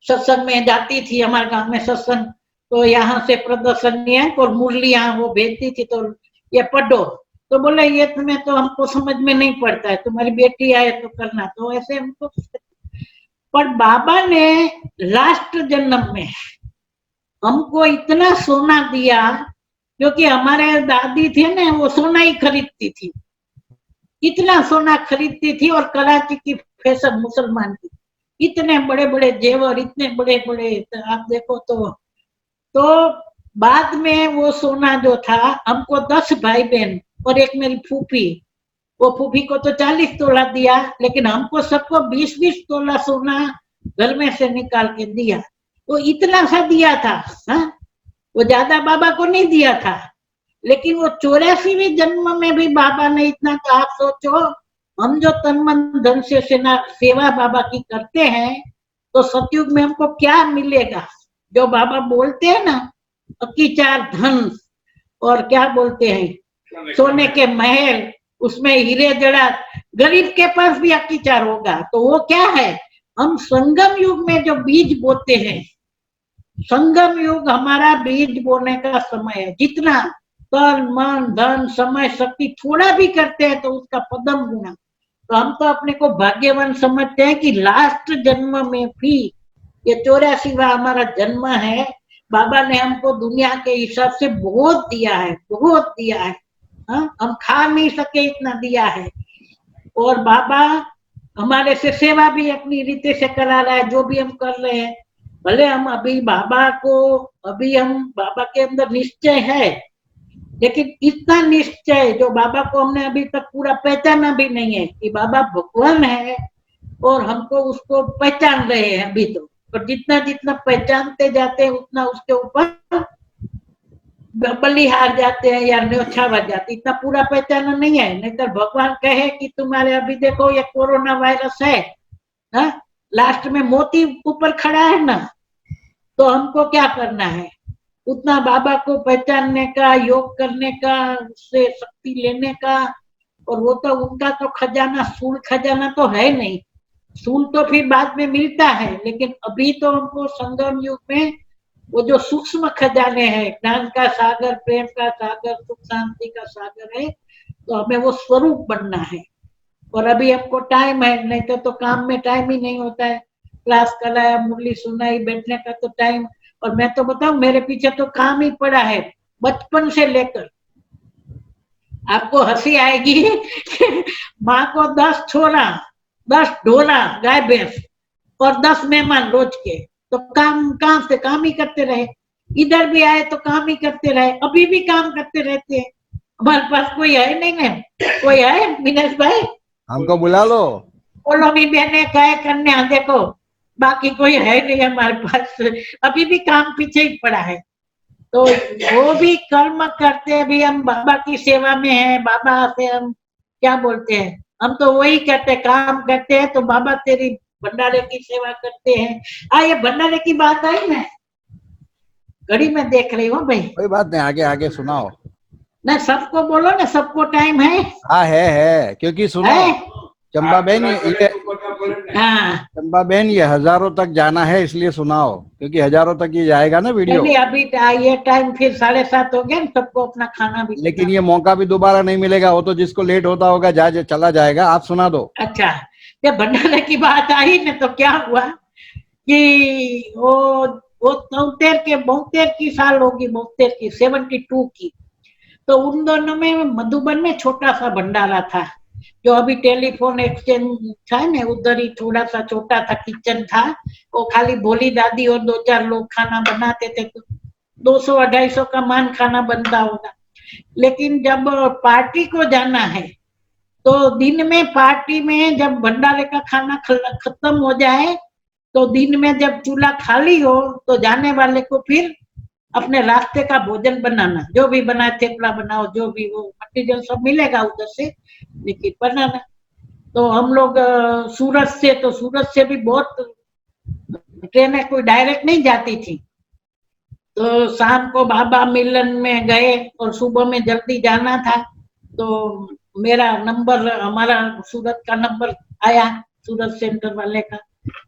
Speaker 3: सत्संग में जाती थी, हमारे गांव में सत्संग, तो यहाँ से प्रदर्शनी और मुरलियां वो भेजती थी, तो ये पढ़ो, तो बोले ये तुम्हें तो हमको समझ में नहीं पड़ता है, तुम्हारी बेटी आए तो करना। तो ऐसे हमको, पर बाबा ने लास्ट जन्म में हमको इतना सोना दिया, क्योंकि हमारे दादी थी ना, वो सोना ही खरीदती थी, इतना सोना खरीदती थी। और कराची की फैशन मुसलमान की, इतने बड़े बड़े जेवर, इतने बड़े बड़े, आप देखो तो बाद में वो सोना जो था, हमको 10 भाई बहन और एक मेरी फूफी, वो फूफी को तो 40 तोला दिया, लेकिन हमको सबको 20-20 तोला सोना घर में से निकाल के दिया। तो इतना सा दिया था, हा? वो ज्यादा बाबा को नहीं दिया था। लेकिन वो 84वें जन्म में भी बाबा ने इतना कहा। आप सोचो, हम जो तन मन धन से सेवा बाबा की करते हैं, तो सतयुग में हमको क्या मिलेगा। जो बाबा बोलते हैं ना, अक्की 4 धन, और क्या बोलते हैं, सोने के महल, उसमें हीरे जड़ा, गरीब के पास भी अक्की 4 होगा। तो वो क्या है, हम संगम युग में जो बीज बोते हैं, संगम युग हमारा बीज बोने का समय है। जितना तन मन धन समय शक्ति थोड़ा भी करते हैं तो उसका पदम गुना। तो हम तो अपने को भाग्यवान समझते हैं कि लास्ट जन्म में भी, ये 84वां हमारा जन्म है, बाबा ने हमको दुनिया के हिसाब से बहुत दिया है, बहुत दिया है। हम खा नहीं सके इतना दिया है। और बाबा हमारे से सेवा भी अपनी रीति से करा रहा है, जो भी हम कर रहे हैं। भले हम अभी बाबा को, अभी हम बाबा के अंदर निश्चय है, लेकिन इतना निश्चय जो बाबा को हमने अभी तक पूरा पहचाना भी नहीं है कि बाबा भगवान है, और हमको उसको पहचान रहे हैं अभी तो। पर जितना जितना पहचानते जाते हैं, उतना उसके ऊपर बलिहार जाते हैं या न्योछावर जाते, इतना पूरा पहचाना नहीं है। नहीं तो भगवान कहे कि तुम्हारे अभी देखो ये कोरोना वायरस है, हा? लास्ट में मोती ऊपर खड़ा है ना, तो हमको क्या करना है? उतना बाबा को पहचानने का, योग करने का, उससे शक्ति लेने का। और वो तो उनका तो खजाना, स्थूल खजाना तो है नहीं, स्थूल तो फिर बाद में मिलता है, लेकिन अभी तो हमको संगम युग में वो जो सूक्ष्म खजाने हैं, ज्ञान का सागर, प्रेम का सागर, सुख शांति का सागर है, तो हमें वो स्वरूप बनना है। और अभी हमको टाइम है, नहीं तो काम में टाइम ही नहीं होता है। क्लास कराया, मुरली सुनाई, बैठने का तो टाइम। और मैं तो बताऊं, मेरे पीछे तो काम ही पड़ा है बचपन से लेकर। आपको हंसी आएगी माँ को 10 छोरा, 10 ढोला गाय भैंस और 10 मेहमान रोज के, तो काम से काम ही करते रहे। इधर भी आए तो काम ही करते रहे, अभी भी काम करते रहते हैं। हमारे पास कोई है नहीं ना? कोई है मिनेश भाई?
Speaker 1: हमको बुला लो।
Speaker 3: बोलो भी बहने कहे करने, देखो बाकी कोई है नहीं हमारे पास, अभी भी काम पीछे ही पड़ा है। तो वो भी कर्म करते, भी हम बाबा की सेवा में है। बाबा से हम क्या बोलते हैं? हम तो वही कहते, काम करते हैं तो बाबा तेरी भंडारे की सेवा करते हैं। ये भंडारे की बात आई ना, घड़ी में देख रही हूँ भाई।
Speaker 1: कोई बात नहीं, आगे आगे सुनाओ
Speaker 3: ना, सबको बोलो ना, सबको टाइम है।
Speaker 1: हाँ है, क्योंकि सुनो
Speaker 3: है?
Speaker 1: चंपा बहन, ये
Speaker 3: हाँ,
Speaker 1: चंपा बहन ये हजारों तक जाना है, इसलिए सुनाओ, क्योंकि हजारों तक ये जाएगा ना वीडियो।
Speaker 3: नहीं अभी ये टाइम फिर 7:30 हो गया, सबको अपना खाना भी।
Speaker 1: लेकिन ये मौका भी दोबारा नहीं मिलेगा, वो तो जिसको लेट होता होगा चला जाएगा। आप सुना दो।
Speaker 3: अच्छा, ये भंडारे की बात आई ना, तो क्या हुआ कि वो 72 की साल होगी, 72 की। तो उन दोनों में मधुबन में छोटा सा भंडारा था, जो अभी टेलीफोन एक्सचेंज था ना, उधर ही थोड़ा सा छोटा था, किचन था। वो खाली भोली दादी और 2-4 लोग खाना बनाते थे, तो 200-250 का मान खाना बनता होगा। लेकिन जब पार्टी को जाना है, तो दिन में पार्टी में जब भंडारे का खाना खत्म हो जाए, तो दिन में जब चूल्हा खाली हो, तो जाने वाले को फिर अपने रास्ते का भोजन बनाना, जो भी बनाए, थेपला बनाओ, जो भी वो मटीरियल सब मिलेगा उधर से, लेकिन बनाना। तो हम लोग सूरत से भी बहुत ट्रेनें कोई डायरेक्ट नहीं जाती थी। तो शाम को बाबा मिलन में गए और सुबह में जल्दी जाना था, तो मेरा नंबर, हमारा सूरत का नंबर आया, सूरत सेंटर वाले का।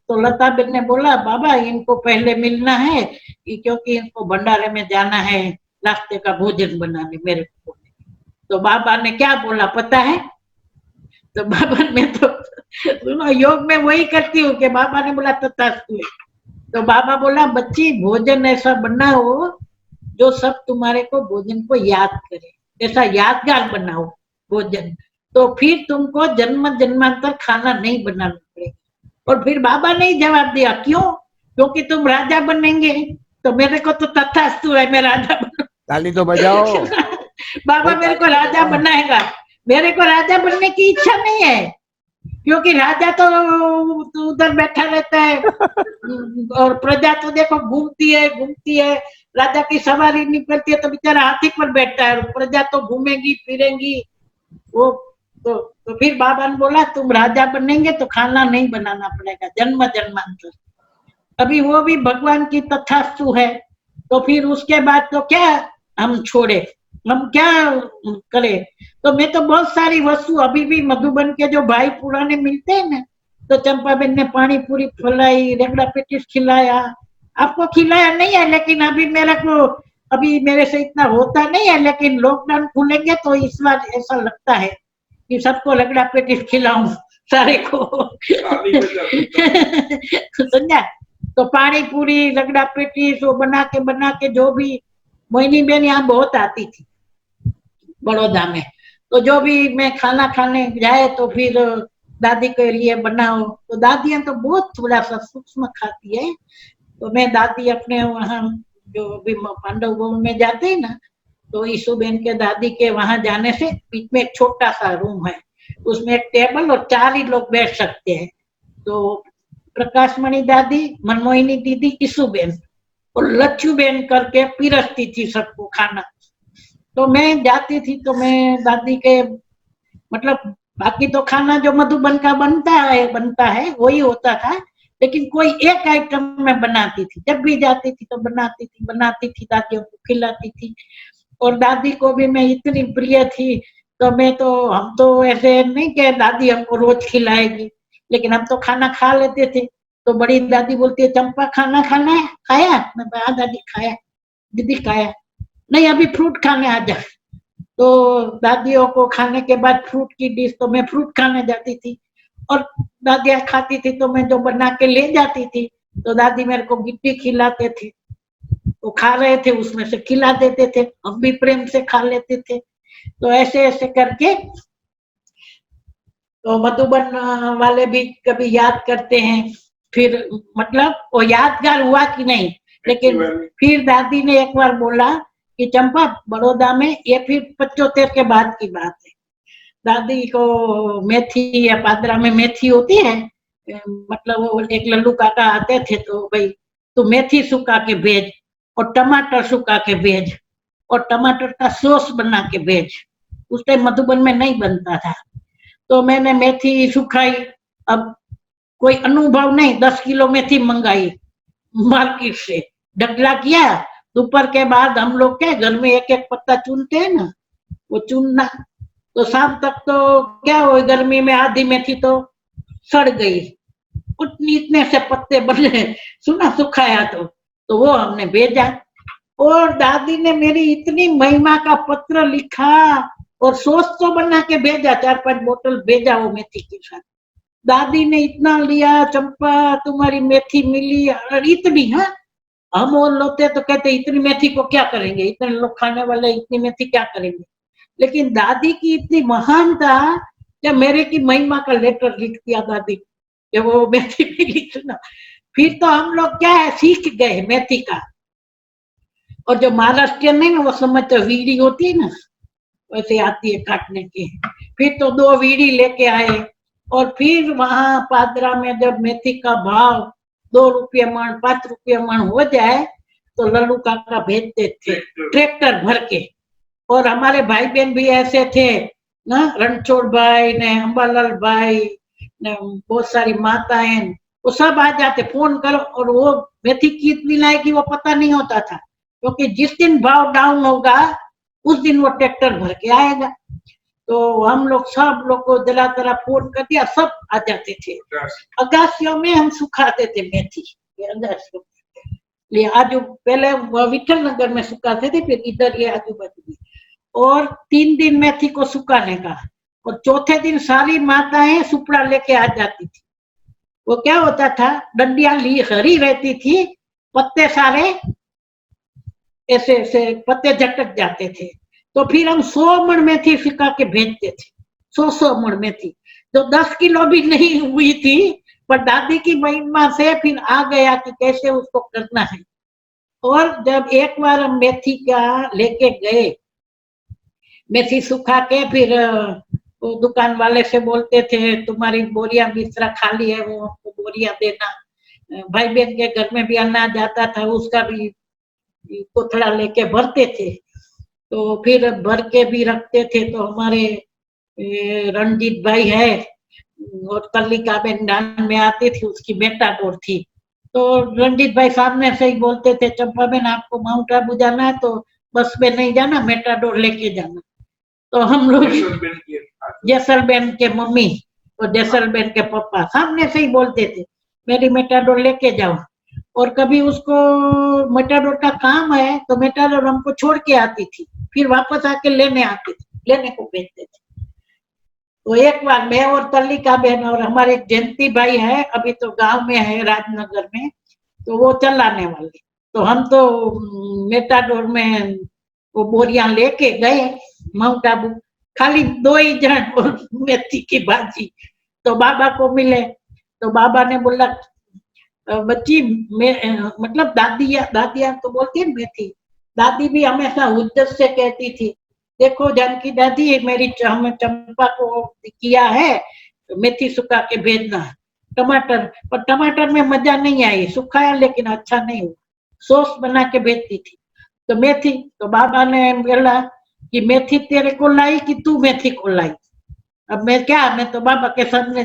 Speaker 3: तो लता बेन ने बोला, बाबा इनको पहले मिलना है, क्योंकि इनको भंडारे में जाना है, रास्ते का भोजन बनाने मेरे को। तो बाबा ने क्या बोला पता है? तो बाबा ने तो सुनो, योग में वही करती हूँ कि बाबा ने बोला तथास्तु। तो बाबा बोला, बच्ची भोजन ऐसा बनाओ जो सब तुम्हारे को भोजन को याद करे, ऐसा यादगार बनाओ भोजन, तो फिर तुमको जन्म जन्मांतर खाना नहीं बनाना पड़ेगा। और फिर बाबा ने जवाब दिया, क्यों? क्योंकि तुम राजा बनेंगे। तो मेरे को तो तथास्तु है, मैं राजा
Speaker 1: ताली तो बजाओ।
Speaker 3: बाबा मेरे को राजा बनाएगा। मेरे को राजा बनने की इच्छा नहीं है, क्योंकि राजा तो उधर बैठा रहता है और प्रजा तो देखो घूमती है। राजा की सवारी निकलती है तो बेचारा हाथी पर बैठता है, प्रजा तो घूमेगी फिरेंगी वो। तो फिर बाबा ने बोला, तुम राजा बनेंगे तो खाना नहीं बनाना पड़ेगा जन्म जन्मांतर। अभी वो भी भगवान की तथास्तु है। तो फिर उसके बाद तो क्या हम छोड़े, हम क्या करें? तो मैं तो बहुत सारी वस्तु, अभी भी मधुबन के जो भाई पुराने मिलते हैं ना, तो चंपा बेन ने पानी पूरी खिलाई, रेगड़ा पेटिस खिलाया, आपको खिलाया नहीं है, लेकिन अभी मेरे से इतना होता नहीं है, लेकिन लॉकडाउन खुलेंगे तो इस बार ऐसा लगता है कि सबको रगड़ा पेटिस खिलाऊं सारे को समझा? तो पानी पूरी, रगड़ा पेटिस वो बना के जो भी, मोहिनी बेन यहाँ बहुत आती थी बड़ौदा में, तो जो भी मैं खाना खाने जाए तो फिर दादी के लिए बनाओ। तो दादियां तो बहुत थोड़ा सा सूक्ष्म खाती है। तो मैं दादी अपने वहाँ जो भी पांडव भवन में जाते हैं ना, तो ईशु बेन के दादी के वहां जाने से बीच में एक छोटा सा रूम है, उसमें एक टेबल और 4 ही लोग बैठ सकते हैं। तो प्रकाशमणि दादी, मनमोहिनी दीदी, ईशु बेन और लच्छू बेन करके पिरसती थी सबको खाना, तो मैं जाती थी तो मैं दादी के मतलब बाकी तो खाना जो मधुबन का बनता है वही होता था, लेकिन कोई एक आइटम मैं बनाती थी। जब भी जाती थी तो बनाती थी, दादियों को खिलाती थी। और दादी को भी मैं इतनी प्रिय थी, तो हम तो ऐसे नहीं कि दादी हमको रोज खिलाएगी, लेकिन हम तो खाना खा लेते थे। तो बड़ी दादी बोलती है, चंपा खाना खाना है, खाया? मैं हाँ दादी खाया। दीदी खाया? नहीं अभी फ्रूट खाने आ जा। तो दादियों को खाने के बाद फ्रूट की डिश, तो मैं फ्रूट खाने जाती थी और दादियाँ खाती थी तो मैं जो बना के ले जाती थी, तो दादी मेरे को गिट्टी खिलाते थे, वो खा रहे थे उसमें से खिला देते थे, हम भी प्रेम से खा लेते थे। तो ऐसे ऐसे करके तो मधुबन वाले भी कभी याद करते हैं। फिर मतलब वो यादगार हुआ कि नहीं, लेकिन फिर दादी ने एक बार बोला कि चंपा बड़ौदा में, ये फिर 75 के बाद की बात है, दादी को मेथी या पादरा में मेथी होती है, मतलब वो एक लल्लू काका आते थे तो भाई तो मेथी सुखा के भेज और टमाटर सुखा के भेज और टमाटर का सॉस बना के भेज। उस टाइम मधुबन में नहीं बनता था। तो मैंने मेथी सुखाई, अब कोई अनुभव नहीं, 10 किलो मेथी मंगाई मार्केट से, ढगला किया। दोपहर के बाद हम लोग क्या घर में एक एक पत्ता चुनते हैं ना, वो चुनना। तो शाम तक तो क्या हो, गर्मी में आधी मेथी तो सड़ गई, उतनी इतने से पत्ते बने, सुना सुखाया तो वो हमने भेजा। और दादी ने मेरी इतनी महिमा का पत्र लिखा और सॉस तो बना के भेजा, 4-5 बोतल भेजा वो मेथी के साथ। दादी ने इतना लिया, चंपा तुम्हारी मेथी मिली, और इतनी, हाँ हम और लोते तो कहते इतनी मेथी को क्या करेंगे, इतने लोग खाने वाले इतनी मेथी क्या करेंगे, लेकिन दादी की इतनी महानता कि मेरे की महिमा का लेटर लिख दिया दादी कि वो मेथी मिली। सुना, फिर तो हम लोग क्या है सीख गए मेथी का। और जो महाराष्ट्रियन नहीं ना, वो समझते वीड़ी होती है ना, वैसे आती है काटने की। फिर तो 2 वीड़ी लेके आए, और फिर वहां पादरा में जब मेथी का भाव 2 रुपये मण 5 रुपये मण हो जाए तो लल्लू काका भेजते थे ट्रैक्टर भर के। और हमारे भाई बहन भी ऐसे थे ना, रणछोड़ भाई ने, अंबालाल भाई ने, बहुत सारी माताएं, वो सब आ जाते, फोन करो, और वो मेथी कितनी लाएगी वो पता नहीं होता था, क्योंकि जिस दिन भाव डाउन होगा उस दिन वो ट्रैक्टर भर के आएगा। तो हम लोग सब लोग को जरा जरा फोन कर दिया, सब आ जाते थे। अगासियों में हम सुखाते थे मेथी, अगासियों ये आजू पहले विठल नगर में सुखाते थे, फिर इधर ये आजू बाजू में। और 3 दिन मेथी को सुखाने का, और चौथे दिन सारी माताएं सुपड़ा लेके आ जाती थी। वो क्या होता था, डंडिया ली हरी रहती थी, पत्ते सारे ऐसे ऐसे पत्ते झटक जाते थे। तो फिर हम 100 मण मेथी सिका के भेजते थे, 100 मण मेथी, जो 10 किलो भी नहीं हुई थी, पर दादी की महिमा से फिर आ गया कि कैसे उसको करना है। और जब एक बार हम मेथी का लेके गए, मेथी सुखा के, फिर वो दुकान वाले से बोलते थे तुम्हारी बोरिया बिस्तरा खाली है, वो बोरिया देना। भाई बहन के घर में भी अनाज आता था, उसका भी कोथड़ा लेके भरते थे। तो फिर भर के भी रखते थे। तो हमारे रणजीत भाई है, और कलिका बहन डान में आती थी, उसकी मेटाडोर थी। तो रणजीत भाई सामने से ही बोलते थे, चंपा बहन आपको माउंट आबू जाना है तो बस में नहीं जाना, मेटाडोर लेके जाना। तो हम लोग जैसलबेन के मम्मी और जैसलबेन के पापा सामने से ही बोलते थे मेरी मेटाडोर लेके जाओ। और कभी उसको मेटाडोर का काम है तो मेटाडोर हमको छोड़ के आती थी, फिर वापस आके लेने आती थी, लेने को भेजते थे। तो एक बार मैं और तल्लिका बहन और हमारे जयंती भाई है, अभी तो गांव में है राजनगर में, तो वो चलाने वाले। तो हम तो मेटाडोर में वो बोरियां लेके गए माउंट आबू, खाली 2 ही जन और मेथी की भाजी। तो बाबा को मिले, तो बाबा ने बोला बच्ची मतलब दादिया तो बोलती है मेथी, दादी भी हमेशा उद्देश्य से कहती थी देखो जानकी दादी मेरी हमें चंपा को किया है, मेथी सुखा के भेजना। टमाटर, पर टमाटर में मजा नहीं आई, सुखाया लेकिन अच्छा नहीं हुआ, सॉस बना के भेजती थी। तो मेथी, तो बाबा ने बोला कि मेथी तेरे को लाई कि तू मेथी को लाई। अब मैं क्या, मैं तो बाबा के सामने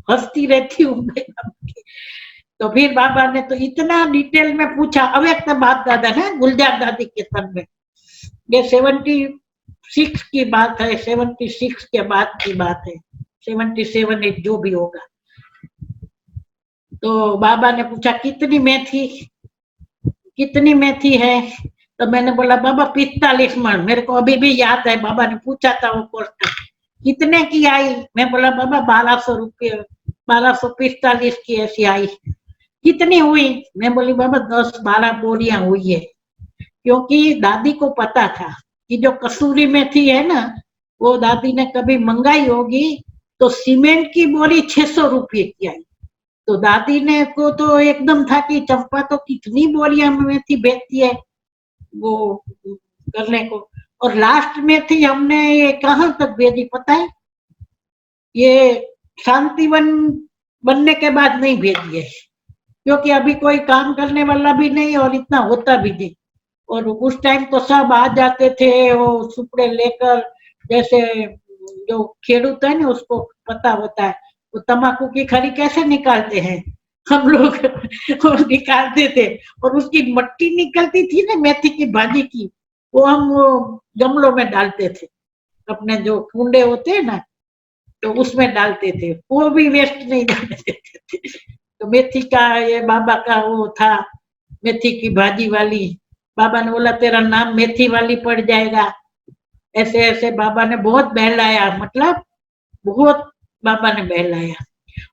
Speaker 3: हंसती रहती हूँ। तो फिर बाबा ने तो इतना डिटेल में पूछा, अव्यक्त बाप दादा ना गुलजार दादी के समय, ये 76 की बात है, 76 के बाद की बात है, 77 जो भी होगा। तो बाबा ने पूछा कितनी मेथी है? तो मैंने बोला बाबा 45 मन। मेरे को अभी भी याद है, बाबा ने पूछा था वो क्वेश्चन, कितने की आई? मैं बोला बाबा 1200 रुपये, 1245 की ऐसी आई। कितनी हुई? मैं बोली बाबा 10-12 बोरियां हुई है। क्योंकि दादी को पता था कि जो कसूरी मेथी है ना, वो दादी ने कभी मंगाई होगी, तो सीमेंट की बोरी 600 रुपये की आई। तो दादी ने को तो एकदम था कि चंपा तो कितनी बोरियां मेथी बेचती है वो करने को। और लास्ट में थी हमने ये कहाँ तक भेजी पता है? ये शांतिवन बनने के बाद नहीं भेजी है, क्योंकि अभी कोई काम करने वाला भी नहीं और इतना होता भी नहीं। और उस टाइम तो सब आ जाते थे वो सुपड़े लेकर, जैसे जो खेडूत है ना उसको पता होता है वो तम्बाकू की खरी कैसे निकालते हैं, हम लोग वो निकालते थे। और उसकी मट्टी निकलती थी ना मेथी की भाजी की, वो हम वो गमलों में डालते थे, अपने जो कुंडे होते हैं ना, तो उसमें डालते थे, वो भी वेस्ट नहीं जाने देते थे। तो मेथी का ये बाबा का वो था, मेथी की भाजी वाली। बाबा ने बोला तेरा नाम मेथी वाली पड़ जाएगा। ऐसे ऐसे बाबा ने बहुत बहलाया, मतलब बहुत बाबा ने बहलाया।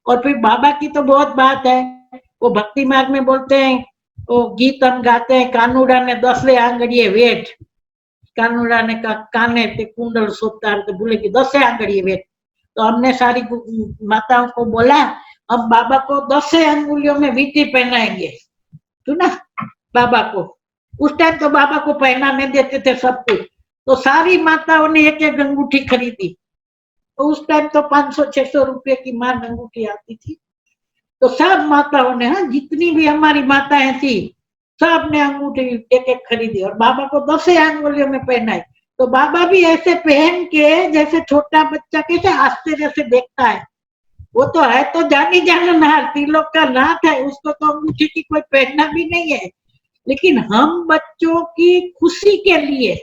Speaker 3: और फिर बाबा की तो बहुत बात है, वो भक्ति मार्ग में बोलते हैं, वो गीत हम गाते हैं, कानूड़ा ने 10 आंगड़िए वेट, कानूड़ा ने काने ते कुंडल सोता तो बोले कि 10 आंगड़िए वेट। तो हमने सारी माताओं को बोला हम बाबा को 10 अंगुलियों में वीटी पहनाएंगे, सुना बाबा को। उस टाइम तो बाबा को पहनाने देते थे सब कुछ, तो सारी माताओं ने एक एक अंगूठी खरीदी। तो उस टाइम तो 500-600 रुपये की मार अंगूठी आती थी। तो सब माताओं ने, हाँ जितनी भी हमारी माताएं थी, सब ने अंगूठी एक एक खरीदी और बाबा को 10 अंगुलियों में पहनाई। तो बाबा भी ऐसे पहन के, जैसे छोटा बच्चा कैसे आश्चर्य से देखता है, वो तो है तो जानी जाननहार, तिलोक का नाथ है, उसको तो अंगूठी की कोई पहनना भी नहीं है। लेकिन हम बच्चों की खुशी के लिए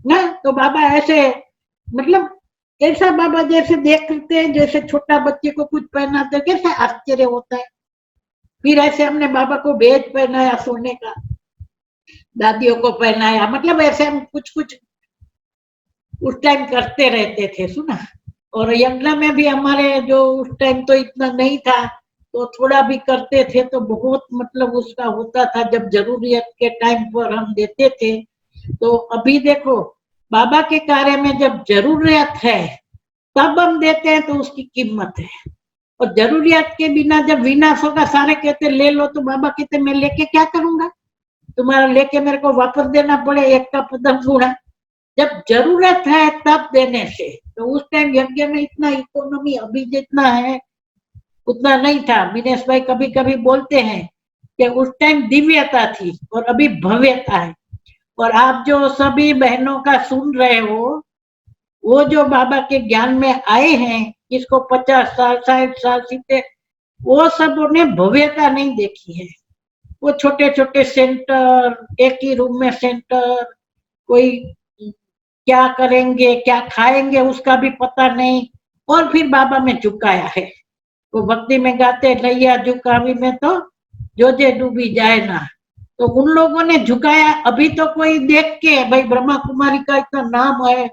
Speaker 3: ना, तो बाबा ऐसे, मतलब ऐसा बाबा जैसे देखते हैं, जैसे छोटा बच्चे को कुछ पहनाते, कैसे आश्चर्य होता है। फिर ऐसे हमने बाबा को बेज पहनाया सोने का, दादियों को पहनाया, मतलब ऐसे हम कुछ कुछ उस टाइम करते रहते थे, सुना। और यज्ञ में भी हमारे जो उस टाइम तो इतना नहीं था, तो थोड़ा भी करते थे तो बहुत मतलब उसका होता था, जब जरूरत के टाइम पर हम देते थे। तो अभी देखो बाबा के कार्य में जब जरूरत है तब हम देते हैं, तो उसकी कीमत है। और जरूरियात के बिना जब विनाश होगा, सारे कहते ले लो, तो बाबा कहते मैं लेके क्या करूंगा, तुम्हारा लेके मेरे को वापस देना पड़े एक का पदम गुणा। जब जरूरत है तब देने से। तो उस टाइम यज्ञ में इतना इकोनॉमी अभी जितना है उतना नहीं था। दिनेश भाई कभी कभी बोलते हैं कि उस टाइम दिव्यता थी और अभी भव्यता है। और आप जो सभी बहनों का सुन रहे हो, वो जो बाबा के ज्ञान में आए हैं, जिसको 50 साल 60 साल 70, वो सब ने भव्यता नहीं देखी है। वो छोटे छोटे सेंटर, एक ही रूम में सेंटर, कोई क्या करेंगे क्या खाएंगे उसका भी पता नहीं, और फिर बाबा में झुकाया है। वो भक्ति में गाते नैया झुकावी में तो जो जे डूबी जाए ना। तो उन लोगों ने झुकाया। अभी तो कोई देख के, भाई ब्रह्मा कुमारी का इतना नाम है,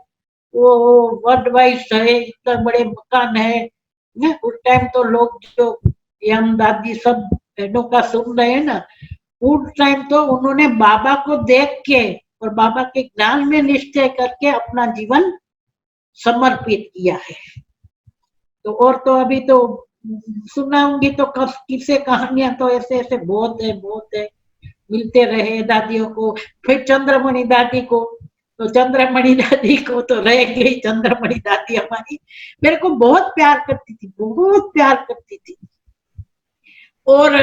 Speaker 3: वो वर्ल्ड वाइड है, इतना बड़े मकान है ना। उस टाइम तो लोग जो यम दादी सब बहनों का सुन रहे हैं ना, उस टाइम तो उन्होंने बाबा को देख के और बाबा के ज्ञान में निश्चय करके अपना जीवन समर्पित किया है। तो और तो अभी तो सुनाऊंगी तो किस्से कहानियां तो ऐसे ऐसे बहुत है, मिलते रहे दादियों को। फिर चंद्रमणि दादी को, तो चंद्रमणि दादी को तो रह गई। चंद्रमणि दादी हमारी मेरे को बहुत प्यार करती थी, बहुत प्यार करती थी। और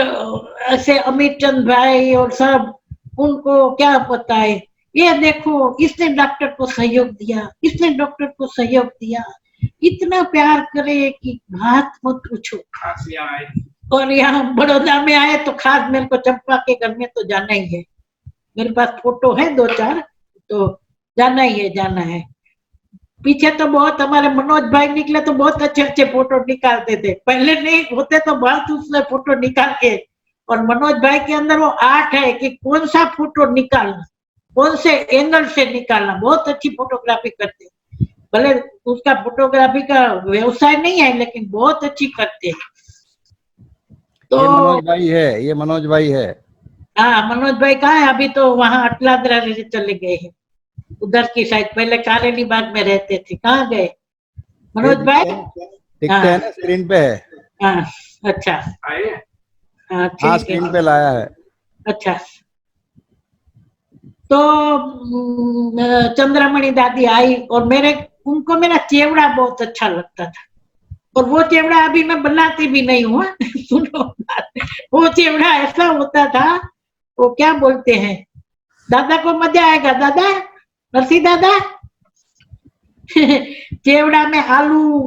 Speaker 3: ऐसे अमित चंद भाई और सब, उनको क्या पता है ये देखो इसने डॉक्टर को सहयोग दिया, इसने डॉक्टर को सहयोग दिया, इतना प्यार करे कि बात मत पूछो।
Speaker 5: खास यहाँ आए।
Speaker 3: और यहाँ बड़ौदा में आए तो खास मेरे को चंपा के घर में तो जाना ही है। मेरे पास फोटो है 2-4, तो जाना ही है, जाना है। पीछे तो बहुत हमारे मनोज भाई निकले तो बहुत अच्छे अच्छे फोटो निकालते थे, पहले नहीं होते तो बहुत उसने फोटो निकाल के। और मनोज भाई के अंदर वो आर्ट है कि कौन सा फोटो निकालना, कौन से एंगल से निकालना, बहुत अच्छी फोटोग्राफी करते हैं। भले उसका फोटोग्राफी का व्यवसाय नहीं है लेकिन बहुत अच्छी करते हैं। तो
Speaker 1: ये मनोज भाई है, ये मनोज भाई है।
Speaker 3: हाँ, मनोज भाई कहाँ है? अभी तो वहाँ अटलादरा से चले गए हैं, उधर की साइड। पहले कारेली बाग में रहते थे, कहाँ गए मनोज भाई?
Speaker 1: दिखते हैं ना, स्क्रीन पे है।
Speaker 3: हाँ, अच्छा,
Speaker 5: आए हैं?
Speaker 3: हाँ,
Speaker 1: हाँ,
Speaker 3: ठीक है,
Speaker 1: स्क्रीन पे लाया है।
Speaker 3: अच्छा। तो चंद्रमणि दादी आई और उनको मेरा चेवड़ा बहुत अच्छा लगता था, और वो चेवड़ा अभी मैं बनाती भी नहीं हूँ। सुनो बात, वो चेवड़ा ऐसा होता था, वो क्या बोलते हैं, दादा को मजा आएगा, दादा नरसी दादा। चेवड़ा में आलू,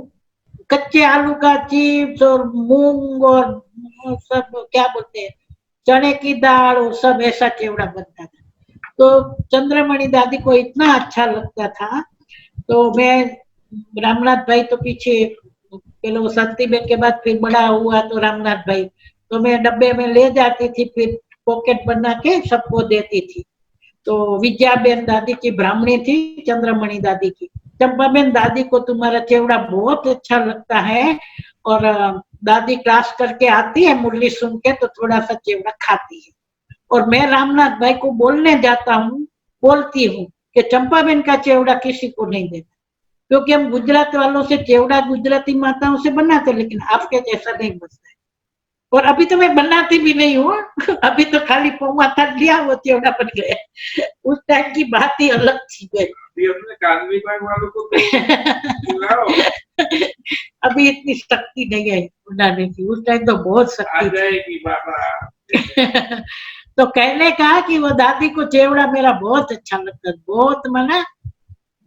Speaker 3: कच्चे आलू का चिप्स और मूंग और सब क्या बोलते हैं, चने की दाल और सब ऐसा चेवड़ा बनता था। तो चंद्रमणि दादी को इतना अच्छा लगता था। तो मैं, रामनाथ भाई तो पीछे, पहले वो शांतिबेन के बाद फिर बड़ा हुआ तो रामनाथ भाई, तो मैं डब्बे में ले जाती थी, फिर पॉकेट बना के सबको देती थी। तो विजयाबेन दादी की ब्राह्मणी थी, चंद्रमणि दादी की, चंपाबेन दादी को तुम्हारा चेवड़ा बहुत अच्छा लगता है। और दादी क्लास करके आती है, मुरली सुन के तो थोड़ा सा चेवड़ा खाती है। और मैं रामनाथ भाई को बोलने जाता हूँ, बोलती हूँ कि चंपाबेन का चेवड़ा किसी को नहीं देना, क्योंकि हम गुजरात वालों से चेवड़ा गुजराती माताओं से बनाते, लेकिन आपके जैसा नहीं बनता है। और अभी तो मैं बनाती भी नहीं हूँ। अभी तो खाली पौवा तक लिया, वो चेवड़ा बन गया। उस टाइम की बात ही अलग थी।
Speaker 5: अभी अपने कानवी बाग वालों को तो बुलाओ।
Speaker 3: अभी इतनी शक्ति नहीं है बनाने की, उस टाइम तो बहुत
Speaker 5: आ
Speaker 3: शक्ति थी।
Speaker 5: जाएगी बाबा।
Speaker 3: तो कहने का कि वो दादी को चेवड़ा मेरा बहुत अच्छा लगता है, बहुत माना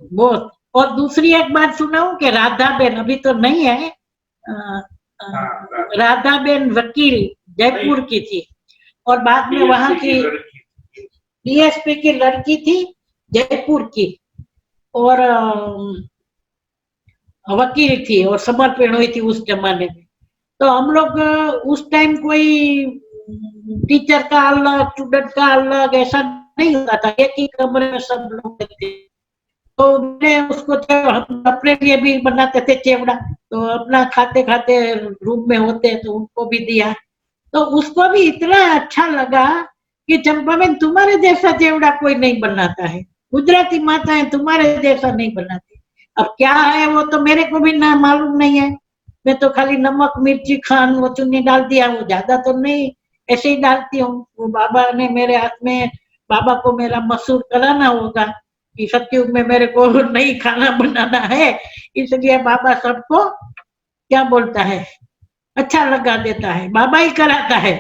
Speaker 3: बहुत। और दूसरी एक बात सुनाऊं कि राधाबेन अभी तो नहीं है, राधाबेन वकील जयपुर की थी, और बाद में वहां की डीएसपी की लड़की थी जयपुर की, और वकील थी और समर्पण हुई थी उस जमाने में। तो हम लोग उस टाइम कोई टीचर का अलग, स्टूडेंट का अलग ऐसा नहीं होता था, एक ही कमरे में सब लोग थे। तो मैंने उसको, हम अपने लिए भी बनाते थे चेवड़ा, तो अपना खाते खाते रूम में होते तो उनको भी दिया। तो उसको भी इतना अच्छा लगा कि चंपा में तुम्हारे जैसा चेवड़ा कोई नहीं बनाता है, गुजराती माताएं तुम्हारे जैसा नहीं बनाती। अब क्या है वो तो मेरे को भी ना मालूम नहीं है, मैं तो खाली नमक मिर्ची खान वो चुन्नी डाल दिया, वो ज्यादा तो नहीं, ऐसे ही डालती हूँ। वो बाबा ने मेरे हाथ में, बाबा को मेरा मशहूर कराना होगा कि सत्युग में मेरे को नहीं खाना बनाना है, इसलिए बाबा सबको क्या बोलता है, अच्छा लगा देता है, बाबा ही कराता है।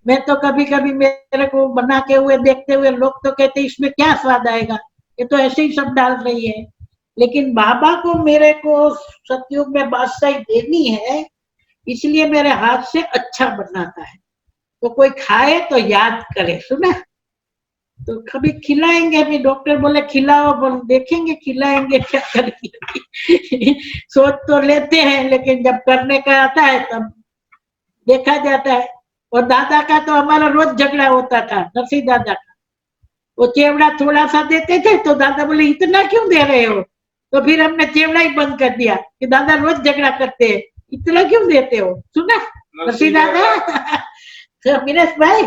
Speaker 3: मैं तो कभी कभी मेरे को बनाते हुए देखते हुए लोग तो कहते इसमें क्या स्वाद आएगा, ये तो ऐसे ही सब डाल रही है, लेकिन बाबा को मेरे को सत्युग में बादशाही देनी है, इसलिए मेरे हाथ से अच्छा बनाता है। तो कोई खाए तो याद करे, सुना? तो कभी खिलाएंगे भी, डॉक्टर बोले खिलाओ, बोल देखेंगे खिलाएंगे क्या करेंगे। सोच तो लेते हैं लेकिन जब करने का आता है तब देखा जाता है। और दादा का तो हमारा रोज झगड़ा होता था, नरसिंह दादा का। वो चेवड़ा थोड़ा सा देते थे तो दादा बोले इतना क्यों दे रहे हो, तो फिर हमने चेवड़ा ही बंद कर दिया कि दादा रोज झगड़ा करते हैं, इतना क्यों देते हो, सुना नरसिंह दादा? तो मिनेश भाई,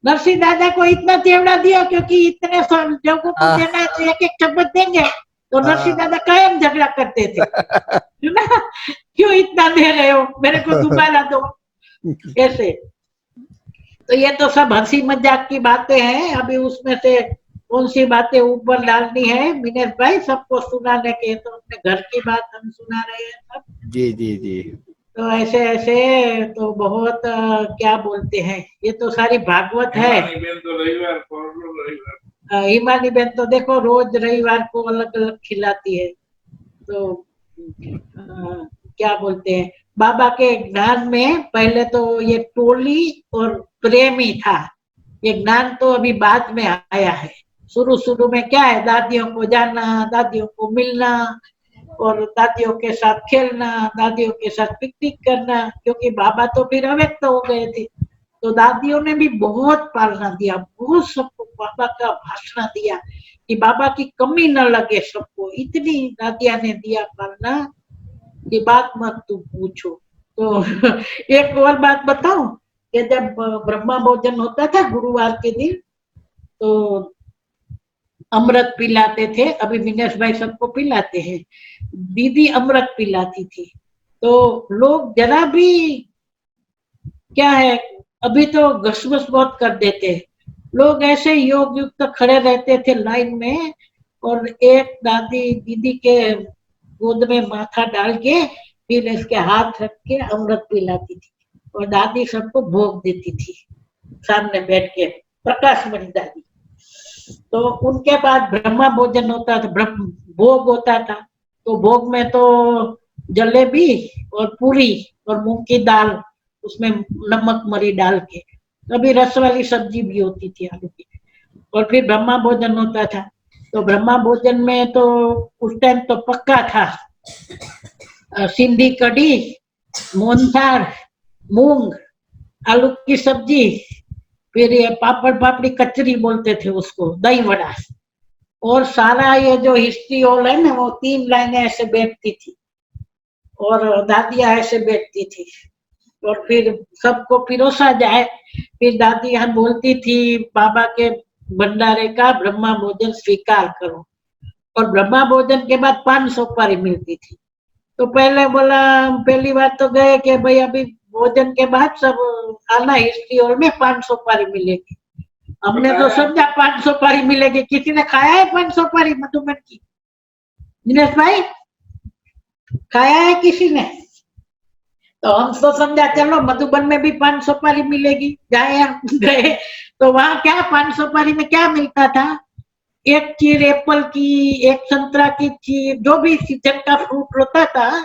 Speaker 3: नरसिंह दादा को इतना चेवड़ा दिया क्योंकि इतने जगहों को देना है तो एक एक चम्मच देंगे, तो नरसिंह दादा कायम झगड़ा करते थे, सुना क्यों इतना दे रहे हो, मेरे को दोबारा दो, ऐसे। तो ये तो सब हंसी मजाक की बातें हैं, अभी उसमें से कौन सी बातें ऊपर डालनी है मिनेश भाई, सबको सुनाने के, तो अपने घर की बात हम सुना रहे हैं सब।
Speaker 1: जी जी जी।
Speaker 3: तो ऐसे ऐसे तो बहुत क्या बोलते हैं, ये तो सारी भागवत है। हिमानी बहन तो देखो रोज रविवार को अलग अलग खिलाती है। तो क्या बोलते हैं, बाबा के ज्ञान में पहले तो ये टोली और प्रेम ही था। ये ज्ञान तो अभी बाद में आया है। शुरू शुरू में क्या है, दादियों को जाना, दादियों को मिलना और दादियों के साथ खेलना, दादियों के साथ पिकनिक करना, क्योंकि बाबा तो फिर अव्यक्त हो गए थे। तो दादियों ने भी बहुत पालना दिया, बहुत सबको बाबा का भाषण दिया कि बाबा की कमी न लगे सबको। इतनी दादिया ने दिया पालना कि बात मत तू पूछो। तो एक और बात बताऊं कि जब ब्रह्मा भोजन होता था गुरुवार के दिन, तो अमृत पिलाते थे। अभी विनेश भाई सबको पिलाते हैं, दीदी अमृत पिलाती थी। तो लोग जरा भी क्या है, अभी तो घसमस बहुत कर देते हैं लोग, ऐसे योग युक्त खड़े रहते थे लाइन में, और एक दादी दीदी के गोद में माथा डाल के फिर इसके हाथ रख के अमृत पिलाती थी, और दादी सबको भोग देती थी सामने बैठ के, प्रकाशमणि दादी। तो उनके बाद ब्रह्मा भोजन होता था, ब्रह्म भोग होता था। तो भोग में तो जलेबी और पूरी और मूंग की दाल, उसमें नमक मरी डाल के, कभी रस वाली सब्जी भी होती थी आलू की। और फिर ब्रह्मा भोजन होता था। तो ब्रह्मा भोजन में तो उस टाइम तो पक्का था सिंधी कढ़ी, मोहनथाल, मूंग, आलू की सब्जी, फिर ये पापड़ पापड़ी कचरी बोलते थे उसको, दही वड़ा, और सारा ये जो हिस्ट्री हॉल है ना, वो 3 लाइनें ऐसे बैठती थी और दादियाँ ऐसे बैठती थी, और फिर सबको पिरोसा जाए। फिर दादी यहाँ बोलती थी बाबा के भंडारे का ब्रह्मा भोजन स्वीकार करो, और ब्रह्मा भोजन के बाद 5 सुपारी मिलती थी। तो पहले बोला, पहली बार तो गए कि भाई अभी भोजन के बाद सब आना हिस्ट्री हॉल में, 5 सुपारी मिलेगी। हमने तो समझा 5 सुपारी मिलेगी। किसी ने खाया है 5 सुपारी मधुबन की? दिनेश भाई खाया है किसी ने? तो हम तो समझा चलो मधुबन में भी 5 सुपारी मिलेगी, गए तो वहां क्या 5 सुपारी में क्या मिलता था, एक चीर एप्पल की, एक संतरा की चीर, जो भी सीजन का फ्रूट होता था,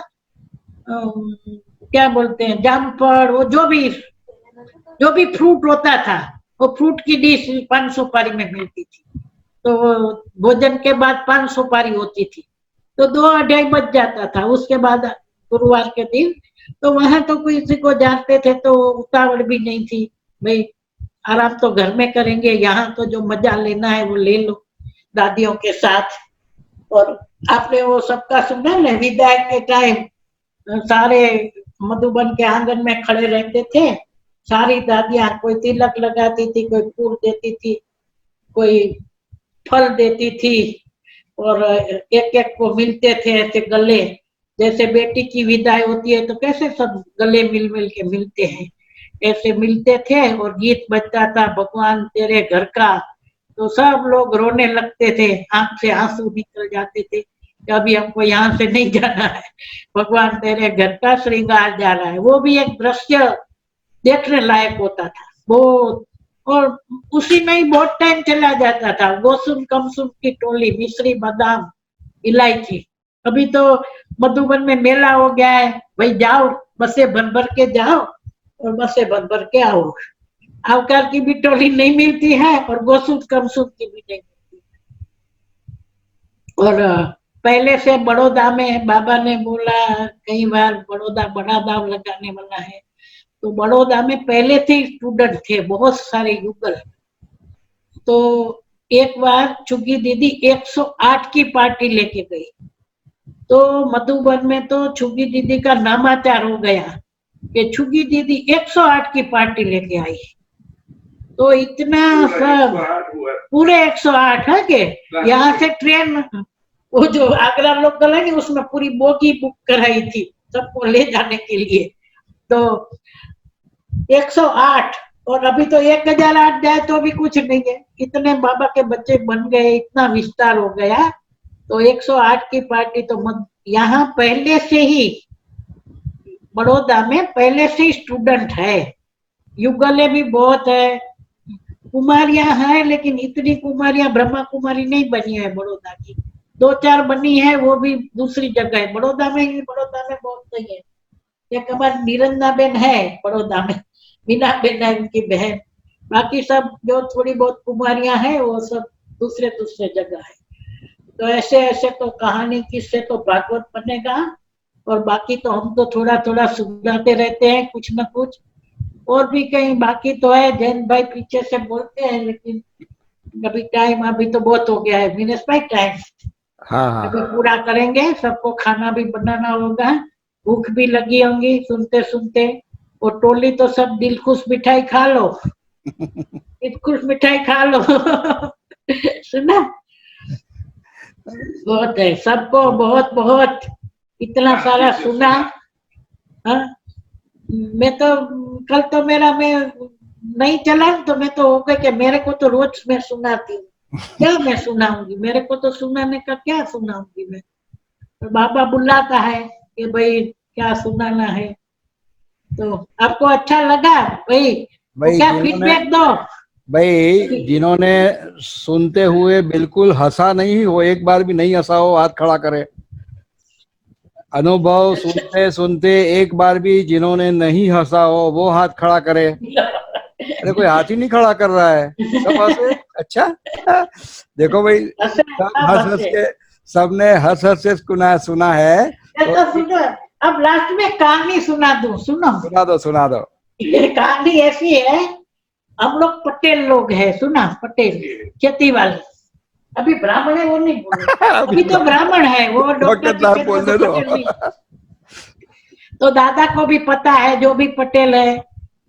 Speaker 3: क्या बोलते हैं, जामफल, वो जो भी फ्रूट होता था, वो फ्रूट की डिश 5 सुपारी में मिलती थी। तो भोजन के बाद 5 सुपारी होती थी, तो 2-2:30 बज जाता था। उसके बाद गुरुवार के दिन तो वहां तो किसी को जानते थे तो उतावल भी नहीं थी, भाई आराम तो घर में करेंगे, यहाँ तो जो मजा लेना है वो ले लो दादियों के साथ। और आपने वो सबका सुना ना, विदाई के टाइम सारे मधुबन के आंगन में खड़े रहते थे, सारी दादियां, कोई तिलक लगाती थी, कोई फूल देती थी, कोई फल देती थी, और एक एक को मिलते थे ऐसे गले, जैसे बेटी की विदाई होती है तो कैसे सब गले मिल मिल के मिलते हैं, ऐसे मिलते थे। और गीत बजता था भगवान तेरे घर का, तो सब लोग रोने लगते थे, आंख से आंसू निकल जाते थे कि अभी हमको यहाँ से नहीं जाना है, भगवान तेरे घर का श्रृंगार जा रहा है। वो भी एक दृश्य देखने लायक होता था बहुत, और उसी में ही बहुत टाइम चला जाता था। गोसुम कमसुम की टोली, मिश्री, बादाम, इलायची। अभी तो मधुबन में मेला हो गया है, भाई जाओ बसें भर भर के जाओ और बसें भर भर के आओ। आवकार की भी टोली नहीं मिलती है और गोसुम कमसुम की भी नहीं मिलती। और पहले से बड़ौदा में बाबा ने बोला कई बार, बड़ौदा बड़ा दाव लगाने वाला है, तो बड़ौदा में पहले से स्टूडेंट थे बहुत सारे युगल। तो एक बार चुगी दीदी 108 की पार्टी लेके गई, तो मधुबन में तो छुगी दीदी का नामाचार हो गया कि छुगी दीदी 108 की पार्टी लेके आई। तो इतना सब पूरे 108 है कि यहाँ से ट्रेन, वो जो आगरा लोकल है उसमें पूरी बोगी बुक कराई थी सबको ले जाने के लिए। तो 108, और अभी तो 1008 जाए तो भी कुछ नहीं है, इतने बाबा के बच्चे बन गए, इतना विस्तार हो गया। तो 108 की पार्टी तो यहाँ पहले से ही, बड़ौदा में पहले से ही स्टूडेंट है, युगले भी बहुत है, कुमारियां हैं, लेकिन इतनी कुमारियां ब्रह्मा कुमारी नहीं बनी है बड़ौदा की। 2-4 बनी है, वो भी दूसरी जगह है। बड़ौदा में बहुत नहीं है। एक हमारी निरंजना बेन है बड़ौदा में, मीना बेन है उनकी बहन। बाकी सब जो थोड़ी बहुत कुमारियां हैं वो सब दूसरे जगह है। तो ऐसे ऐसे तो कहानी किससे तो भागवत बनेगा, और बाकी तो हम तो थोड़ा थोड़ा सुनाते रहते हैं कुछ न कुछ। और भी कहीं बाकी तो है, जैन भाई पीछे से बोलते हैं, लेकिन अभी टाइम अभी तो बहुत हो गया है विनेश भाई, टाइम
Speaker 1: हाँ हाँ
Speaker 3: अभी पूरा करेंगे। सबको खाना भी बनाना होगा, भूख भी लगी होंगी सुनते सुनते। और टोली तो सब दिल खुश मिठाई खा लो, दिल खुश मिठाई खा लो। सुना बहुत है, सबको बहुत बहुत इतना सारा सुना। हाँ, मैं तो कल तो मेरा मैं नहीं चला, तो मैं तो हो गया कि मेरे को तो रोज मैं सुनाती हूँ, क्या मैं सुनाऊंगी, मेरे को तो सुनाने का क्या सुनाऊंगी मैं। तो बाबा बुलाता है कि भाई क्या सुनाना है। तो आपको अच्छा लगा भाई, वो
Speaker 1: भाई
Speaker 3: क्या
Speaker 1: जिन्होंने
Speaker 3: फीडबैक दो।
Speaker 1: भाई जिन्होंने सुनते हुए बिल्कुल हंसा नहीं हो, एक बार भी नहीं हंसा हो, हाथ खड़ा करे। अनुभव सुनते सुनते एक बार भी जिन्होंने नहीं हंसा हो वो हाथ खड़ा करे। अरे कोई हाथ ही नहीं खड़ा कर रहा है, सब हंसे। अच्छा देखो भाई,
Speaker 3: हंसे,
Speaker 1: सब
Speaker 3: सब
Speaker 1: हंस हंस
Speaker 3: हंसे।
Speaker 1: के, सबने हंस हंस से सुना है। तो
Speaker 3: तो सुनो, अब लास्ट में कहानी सुना दूं, सुनो।
Speaker 1: सुना दो सुना दो।
Speaker 3: ये कहानी ऐसी है, हम लोग पटेल लोग हैं, सुना, पटेल खेती वाले। अभी ब्राह्मण है वो नहीं बोले, अभी तो ब्राह्मण है वो, डॉक्टर
Speaker 1: डॉक्टर
Speaker 3: की
Speaker 1: साहब
Speaker 3: खेती
Speaker 1: बोलने
Speaker 3: तो
Speaker 1: दो।
Speaker 3: पटेल नहीं। तो दादा को भी पता है जो भी पटेल है,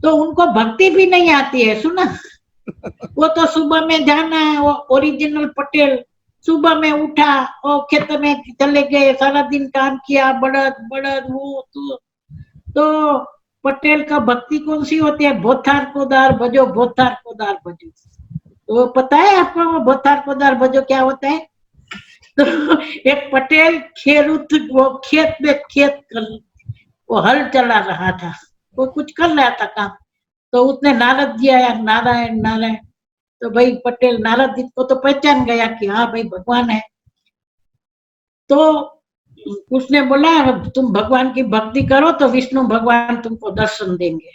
Speaker 3: तो उनको भक्ति भी नहीं आती है, सुना। वो तो सुबह में जाना है, वो ओरिजिनल पटेल सुबह में उठा और खेत में चले गए, सारा दिन काम किया, बड़द बड़द वो तो पटेल का भक्ति कौन सी होती है, भोथार कोदार भजो, भोथार कोदार भजो। तो पता है आपको वो भोथार कोदार भजो क्या होता है? तो एक पटेल खेरूत, वो खेत में वो हल चला रहा था, वो कुछ कर रहा था काम। तो उसने नारद जी आया, नारायण नारायण। तो भाई पटेल नारद जी को तो पहचान गया कि हाँ भाई भगवान है। तो उसने बोला तुम भगवान की भक्ति करो तो विष्णु भगवान तुमको दर्शन देंगे।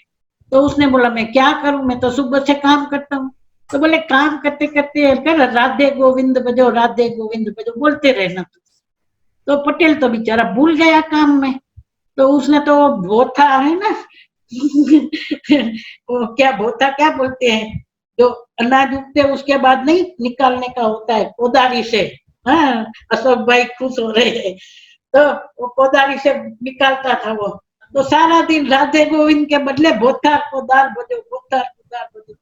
Speaker 3: तो उसने बोला मैं क्या करूं, मैं तो सुबह से काम करता हूँ। तो बोले काम करते करते कर राधे गोविंद बजो, राधे गोविंद बजो बोलते रहना। तो पटेल तो बेचारा भूल गया काम में। तो उसने तो भोथा है ना, वो क्या भोथा क्या बोलते हैं, जो अनाज उगते उसके बाद नहीं निकालने का होता है कोदारी से। हाँ, अशोक भाई खुश हो रहे हैं। तो वो कोदारी से निकालता था वो। तो सारा दिन राधे गोविंद के बदले भोथार कोदार बजो, भोथार कोदार बजो।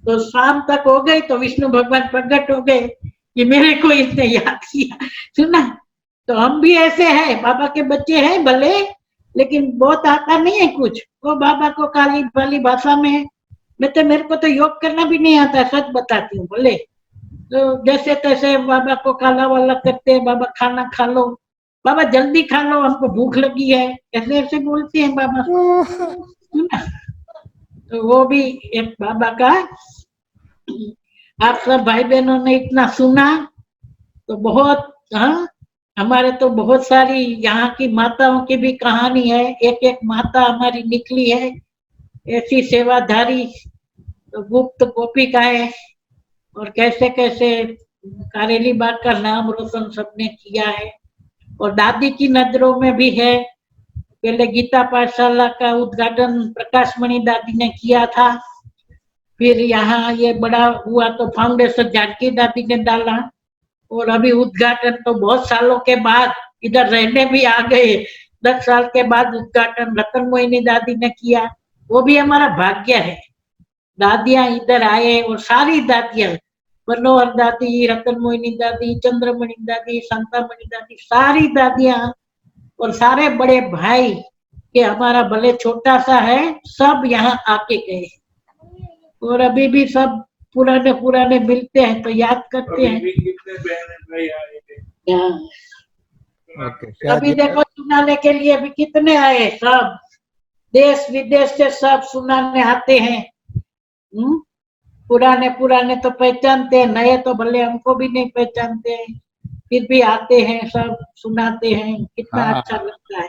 Speaker 3: तो शाम तक हो गई तो विष्णु भगवान प्रकट हो गए कि मेरे को इसने याद किया, सुना। तो हम भी ऐसे हैं, बाबा के बच्चे हैं भले, लेकिन बहुत आता नहीं है कुछ। वो बाबा को काली वाली भाषा में, मेरे को तो योग करना भी नहीं आता, सच बताती हूँ भले। तो जैसे तैसे बाबा को काला वाला करते हैं, बाबा खाना खा लो, बाबा जल्दी खा लो हमको भूख लगी है, ऐसे ऐसे बोलते हैं बाबा। तो वो भी एक बाबा का। आप सब भाई बहनों ने इतना सुना तो बहुत, हाँ, हमारे तो बहुत सारी यहाँ की माताओं की भी कहानी है। एक एक माता हमारी निकली है ऐसी सेवाधारी, तो गुप्त गोपिकाएं, और कैसे कैसे कारेली बाग का नाम रोशन सबने किया है। और दादी की नजरों में भी है। पहले गीता पाठशाला का उद्घाटन प्रकाशमणि दादी ने किया था, फिर यहाँ ये बड़ा हुआ तो फाउंडेशन जानकी दादी ने डाला, और अभी उद्घाटन तो बहुत सालों के बाद इधर रहने भी आ गए। 10 साल के बाद उद्घाटन रतन मोहिनी दादी ने किया, वो भी हमारा भाग्य है। दादियां इधर आए, और सारी दादियां, मनोहर दादी, रतन मोहिनी दादी, चंद्रमणि दादी, शांतामणि दादी, सारी दादियां और सारे बड़े भाई के हमारा भले छोटा सा है, सब यहाँ आके गए। और अभी भी सब पुराने पुराने मिलते हैं तो याद करते हैं।
Speaker 5: कितने बहन भाई आए थे।
Speaker 1: ओके,
Speaker 3: अभी देखो सुनाने के लिए भी कितने आए, सब देश विदेश से सब सुनाने आते हैं। पुराने पुराने तो पहचानते हैं, नए तो भले हमको भी नहीं पहचानते हैं, फिर भी आते हैं, सब सुनाते हैं, कितना
Speaker 1: हाँ।
Speaker 3: अच्छा लगता है।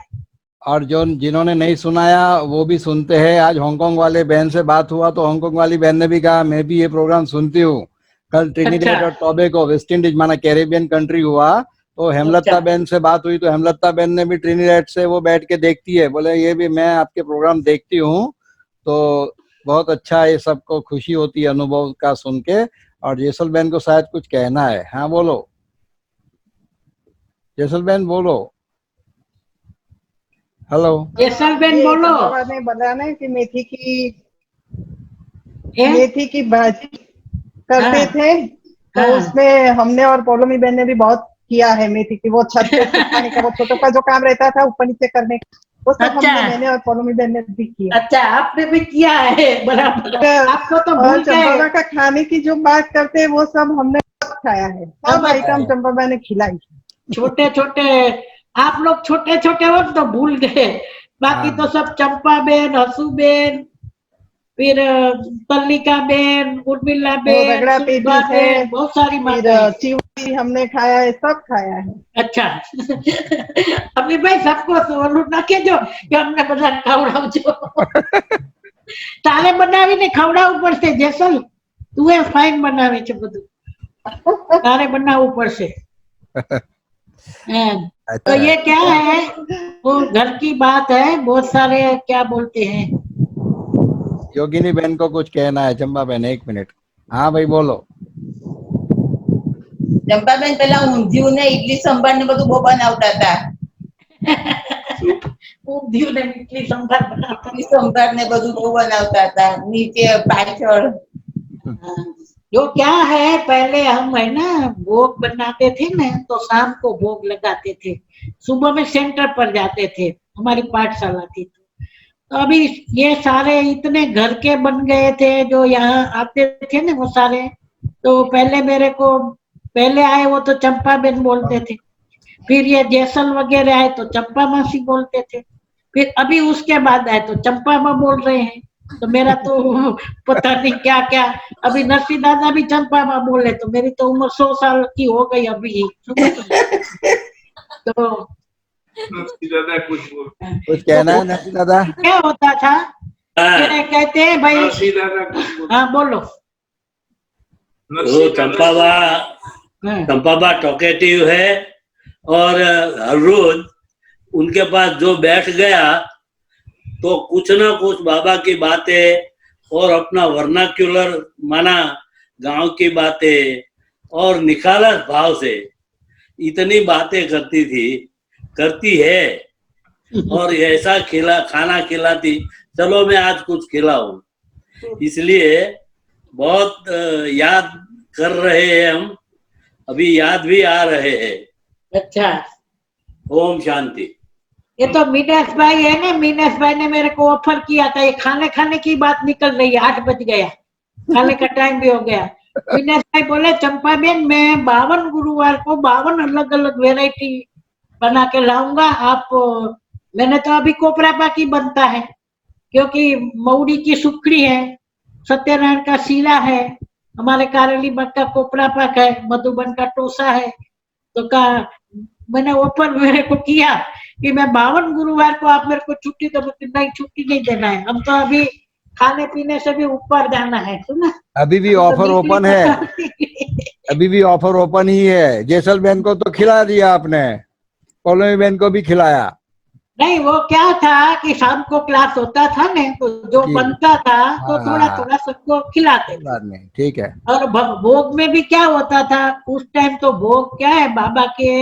Speaker 1: और जो जिन्होंने नहीं सुनाया वो भी सुनते हैं। आज हांगकांग वाले बहन से बात हुआ तो हांगकांग वाली बहन ने भी कहा मैं भी ये प्रोग्राम सुनती हूँ। कल ट्रिनिडेड
Speaker 3: अच्छा।
Speaker 1: और टोबैगो वेस्ट इंडीज माना कैरेबियन कंट्री हुआ तो हेमलता
Speaker 3: अच्छा।
Speaker 1: बहन से बात हुई तो हेमलता बहन ने भी ट्रिनिडेड से वो बैठ के देखती है, बोले ये भी मैं आपके प्रोग्राम देखती हूँ। तो बहुत अच्छा है, ये सबको खुशी होती है अनुभव का सुन के। और जेसल बहन को शायद कुछ कहना है। हाँ बोलो जेसल बहन बोलो। हेलो।
Speaker 3: जेसल बेन
Speaker 6: ये
Speaker 3: बोलो।
Speaker 6: चंपाबा ने बताया कि
Speaker 3: है?
Speaker 6: मेथी की भाजी करते
Speaker 3: हाँ।
Speaker 6: थे, तो
Speaker 3: हाँ।
Speaker 6: उसमें हमने और पोलोमी बहन ने भी बहुत किया है। मेथी की वो छत पे सुखाने का, वो छोटो का जो काम रहता था ऊपर नीचे करने का, वो सब
Speaker 3: अच्छा।
Speaker 6: मैंने और पोलोमी बहन ने भी किया।
Speaker 3: अच्छा, आपने भी किया है, बराबर। आपको तो
Speaker 6: और
Speaker 3: भूल गए।
Speaker 6: चंपाबा का खाने की जो बात करते हैं वो सब हमने खाया है, सब
Speaker 3: सब
Speaker 6: आइटम चंपाबा ने खिलाई।
Speaker 3: छोटे छोटे, आप लोग छोटे छोटे हो तो भूल गए, बाकी
Speaker 1: हाँ।
Speaker 3: तो सब चंपा बेन, हसू बेन, फिर तल्लिका बेन, उर्मिला
Speaker 6: वो
Speaker 3: बेन,
Speaker 6: रगड़ा पे भी
Speaker 3: सुब्बा
Speaker 6: है,
Speaker 3: बेन, बहुत सारी
Speaker 6: फिर
Speaker 3: माताएं।
Speaker 6: चिवड़ी हमने खाया है, सब खाया है।
Speaker 3: अच्छा। अभी भाई सबको सोलू ना के जो कि हमने બધા ખવડાવજો, તારે બનાવીને ખવડાવવું પડશે જેસલ, તું એ ફાઇન બનાવે છે બધું, તારે બનાવવું પડશે। हाँ, तो
Speaker 1: अच्छा।
Speaker 3: ये क्या है, वो घर की बात है, बहुत सारे क्या बोलते हैं।
Speaker 1: योगिनी बहन को कुछ कहना है। चंपा बहन 1 मिनट। हाँ भाई बोलो।
Speaker 7: ચંપાબેન પેલા ઊંધિયું ને ઇડલી સંભાર ને બધું બહુ બનાવતા હતા।
Speaker 3: ઊંધિયું ને ઇડલી સંભાર બનાવતા
Speaker 7: ઇડલી સંભાર ને બધું બહુ બનાવતા હતા નીચે પાછળ।
Speaker 3: हाँ, जो क्या है, पहले हम है ना भोग बनाते थे ना, तो शाम को भोग लगाते थे, सुबह में सेंटर पर जाते थे, हमारी पाठशाला थी। तो अभी ये सारे इतने घर के बन गए थे जो यहाँ आते थे ना वो सारे, तो पहले मेरे को पहले आए वो तो चंपा बेन बोलते थे, फिर ये जैसल वगैरह आए तो चंपा मासी बोलते थे, फिर अभी उसके बाद आए तो चंपा माँ बोल रहे हैं। तो मेरा तो पता नहीं क्या क्या, अभी नरसिंह दादा भी चंपा माँ बोले, तो मेरी तो उम्र 100 साल की हो गई अभी। तो
Speaker 5: नरसिंह दादा कुछ बोल,
Speaker 1: कुछ कहना है नरसिंह दादा।
Speaker 3: क्या होता था कि कहते हैं भाई,
Speaker 5: नरसिंह दादा कुछ बोल,
Speaker 3: हाँ बोलो।
Speaker 8: वो
Speaker 5: नरसिंह दादा
Speaker 3: हाँ,
Speaker 8: चंपाबा टॉकेटिव है और हर रोज उनके पास जो बैठ गया तो कुछ ना कुछ बाबा की बातें और अपना वर्नाक्यूलर माना गांव की बातें और निखालस भाव से इतनी बातें करती है और ऐसा खाना खिलाती, चलो मैं आज कुछ खिलाऊं, इसलिए बहुत याद कर रहे हैं हम, अभी याद भी आ रहे हैं।
Speaker 3: अच्छा,
Speaker 8: ओम शांति।
Speaker 3: ये तो मीनास भाई है ना, मीनास भाई ने मेरे को ऑफर किया था, ये खाने खाने की बात निकल रही है, 8 बज गया, खाने का टाइम भी हो गया। मीनास भाई बोले चंपा बेन मैं 52 गुरुवार को 52 अलग अलग वेराइटी बना के लाऊंगा, आप, मैंने तो अभी कोपरापा की बनता है, क्योंकि मऊड़ी की सुखड़ी है, सत्यनारायण का सीला है, हमारे कारेली बाग का कोपरा पाक है, मधुबन का टोसा है, तो का मैंने ऑफर मेरे को किया कि मैं 52 गुरुवार को आप मेरे को छुट्टी, तो नहीं छुट्टी नहीं देना है, हम तो अभी खाने पीने से भी ऊपर जाना है, सुना।
Speaker 1: अभी भी ऑफर ओपन है, अभी भी ऑफर ओपन ही है। जेसल बहन को तो खिला दिया आपने, पोलोमी बहन को भी खिलाया।
Speaker 3: नहीं, वो क्या था कि शाम को क्लास होता था ना, तो जो बनता था तो थोड़ा थोड़ा सबको खिलाते थे।
Speaker 1: नहीं ठीक है।
Speaker 3: और भोग में भी क्या होता था उस टाइम, तो भोग क्या है, बाबा के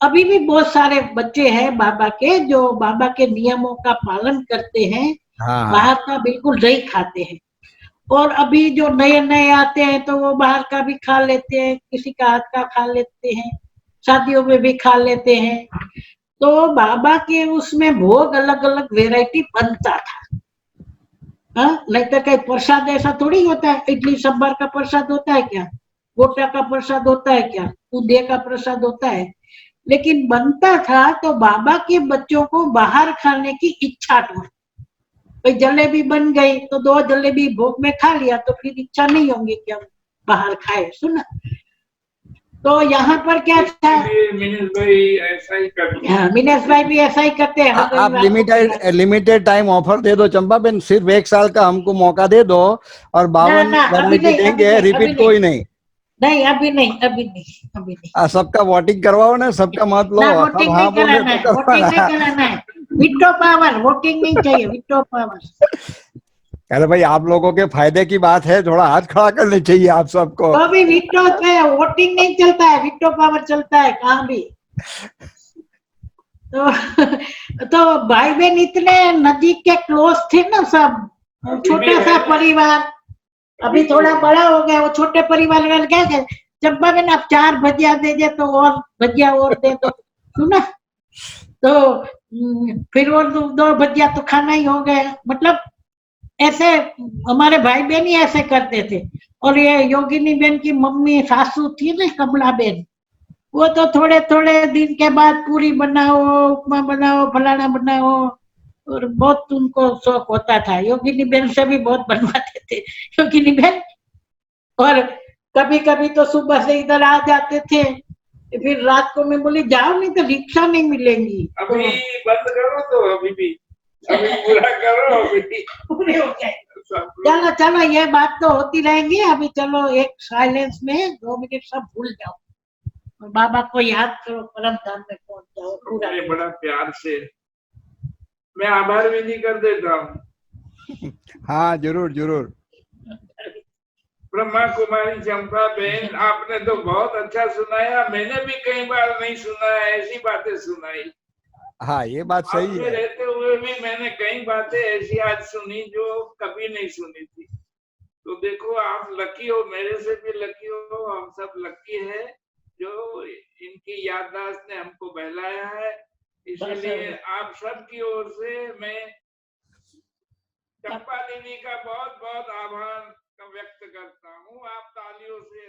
Speaker 3: अभी भी बहुत सारे बच्चे हैं बाबा के जो बाबा के नियमों का पालन करते हैं, बाहर का बिल्कुल नहीं खाते हैं। और अभी जो नए नए आते हैं तो वो बाहर का भी खा लेते हैं, किसी का हाथ का खा लेते हैं, शादियों में भी खा लेते हैं। तो बाबा के उसमें भोग अलग अलग वेराइटी बनता था, हाँ, नहीं तो कहीं प्रसाद ऐसा थोड़ी होता है, इडली सांभर का प्रसाद होता है क्या, गोटा का प्रसाद होता है क्या, दूधे का प्रसाद होता है, लेकिन बनता था तो बाबा के बच्चों को बाहर खाने की इच्छा थी। कोई जलेबी बन गई तो 2 जलेबी भोग में खा लिया तो फिर इच्छा नहीं होगी कि हम बाहर खाए, सुना। तो यहाँ पर क्या था,
Speaker 5: मिनेश भाई ऐसा ही करते हैं।
Speaker 3: हाँ, मिनेश भाई भी ऐसा ही करते हैं। हर
Speaker 1: आप
Speaker 3: रविवार को
Speaker 1: लिमिटेड टाइम ऑफर दे दो चंपा बेन, सिर्फ 1 साल का हमको मौका दे दो और 52
Speaker 3: ना, अभी
Speaker 1: वैरायटी
Speaker 3: नहीं, अभी
Speaker 1: देंगे,
Speaker 3: नहीं, अभी
Speaker 1: रिपीट
Speaker 3: नहीं।
Speaker 1: कोई नहीं।
Speaker 3: नहीं, अभी नहीं, अभी नहीं, अभी नहीं।
Speaker 1: सबका वोटिंग करवाओ ना, सबका मत लो,
Speaker 3: ना,
Speaker 1: सब
Speaker 3: वोटिंग
Speaker 1: हाँ
Speaker 3: नहीं
Speaker 1: बोले
Speaker 3: कराना
Speaker 1: तो
Speaker 3: है, वोटिंग नहीं
Speaker 1: करवाना।
Speaker 3: कराना है। विटो पावर, वोटिंग नहीं चाहिए, विटो पावर।
Speaker 1: अरे भाई आप लोगों के फायदे की बात है, थोड़ा हाथ खड़ा करने चाहिए आप सबको।
Speaker 3: तो भी विटो है, वोटिंग नहीं चलता है, विटो पावर चलता है कहाँ भी। तो भाई बहन इतने नजदीक के क्लोज थे ना सब, छोटा सा परिवार। अभी थोड़ा बड़ा हो गया, वो छोटे परिवार में क्या है, चंपा बहन आप 4 भजिया दे दे तो और भजिया और दे दो, सुना। तो फिर वो 2 भजिया तो खाना ही हो गया। मतलब ऐसे हमारे भाई बहन ही ऐसे करते थे। और ये योगिनी बहन की मम्मी सासू थी ना, कमला बहन, वो तो थोड़े थोड़े दिन के बाद पूरी बनाओ, उपमा बनाओ, फलाना बनाओ, और बहुत उनको शौक होता था। योगिनी बहन से भी बहुत बनवाते थे योगिनी बहन। और कभी कभी तो सुबह से इधर आ जाते थे, फिर रात को मैं बोली जाओ नहीं तो रिक्शा नहीं मिलेंगी।
Speaker 5: अभी बंद करो तो अभी भी, अभी पूरा करो, अभी
Speaker 3: पूरे हो गए।
Speaker 5: सब लोग।
Speaker 3: चलो चलो, ये बात तो होती रहेंगी। अभी चलो एक साइलेंस में 2 मिनट सब भूल जाओ और बाबा को याद करो, परम धाम में पहुंच जाओ पूरा।
Speaker 5: ये बड़ा प्यार से मैं आभार विधि कर देता हूँ।
Speaker 1: हाँ जरूर जरूर।
Speaker 5: ब्रह्मा कुमारी चंपा बहन, आपने तो बहुत अच्छा सुनाया। मैंने भी कई बार नहीं सुना है, ऐसी बातें सुनाई।
Speaker 1: हाँ ये बात सही
Speaker 5: आपके
Speaker 1: है।
Speaker 5: रहते हुए भी मैंने कई बातें ऐसी आज सुनी जो कभी नहीं सुनी थी। तो देखो आप लकी हो, मेरे से भी लकी हो, हम सब लकी है जो इनकी याददाश्त ने हमको बहलाया है। इसलिए आप सबकी ओर से मैं चंपा दीदी का बहुत बहुत आभार व्यक्त करता हूँ। आप तालियों से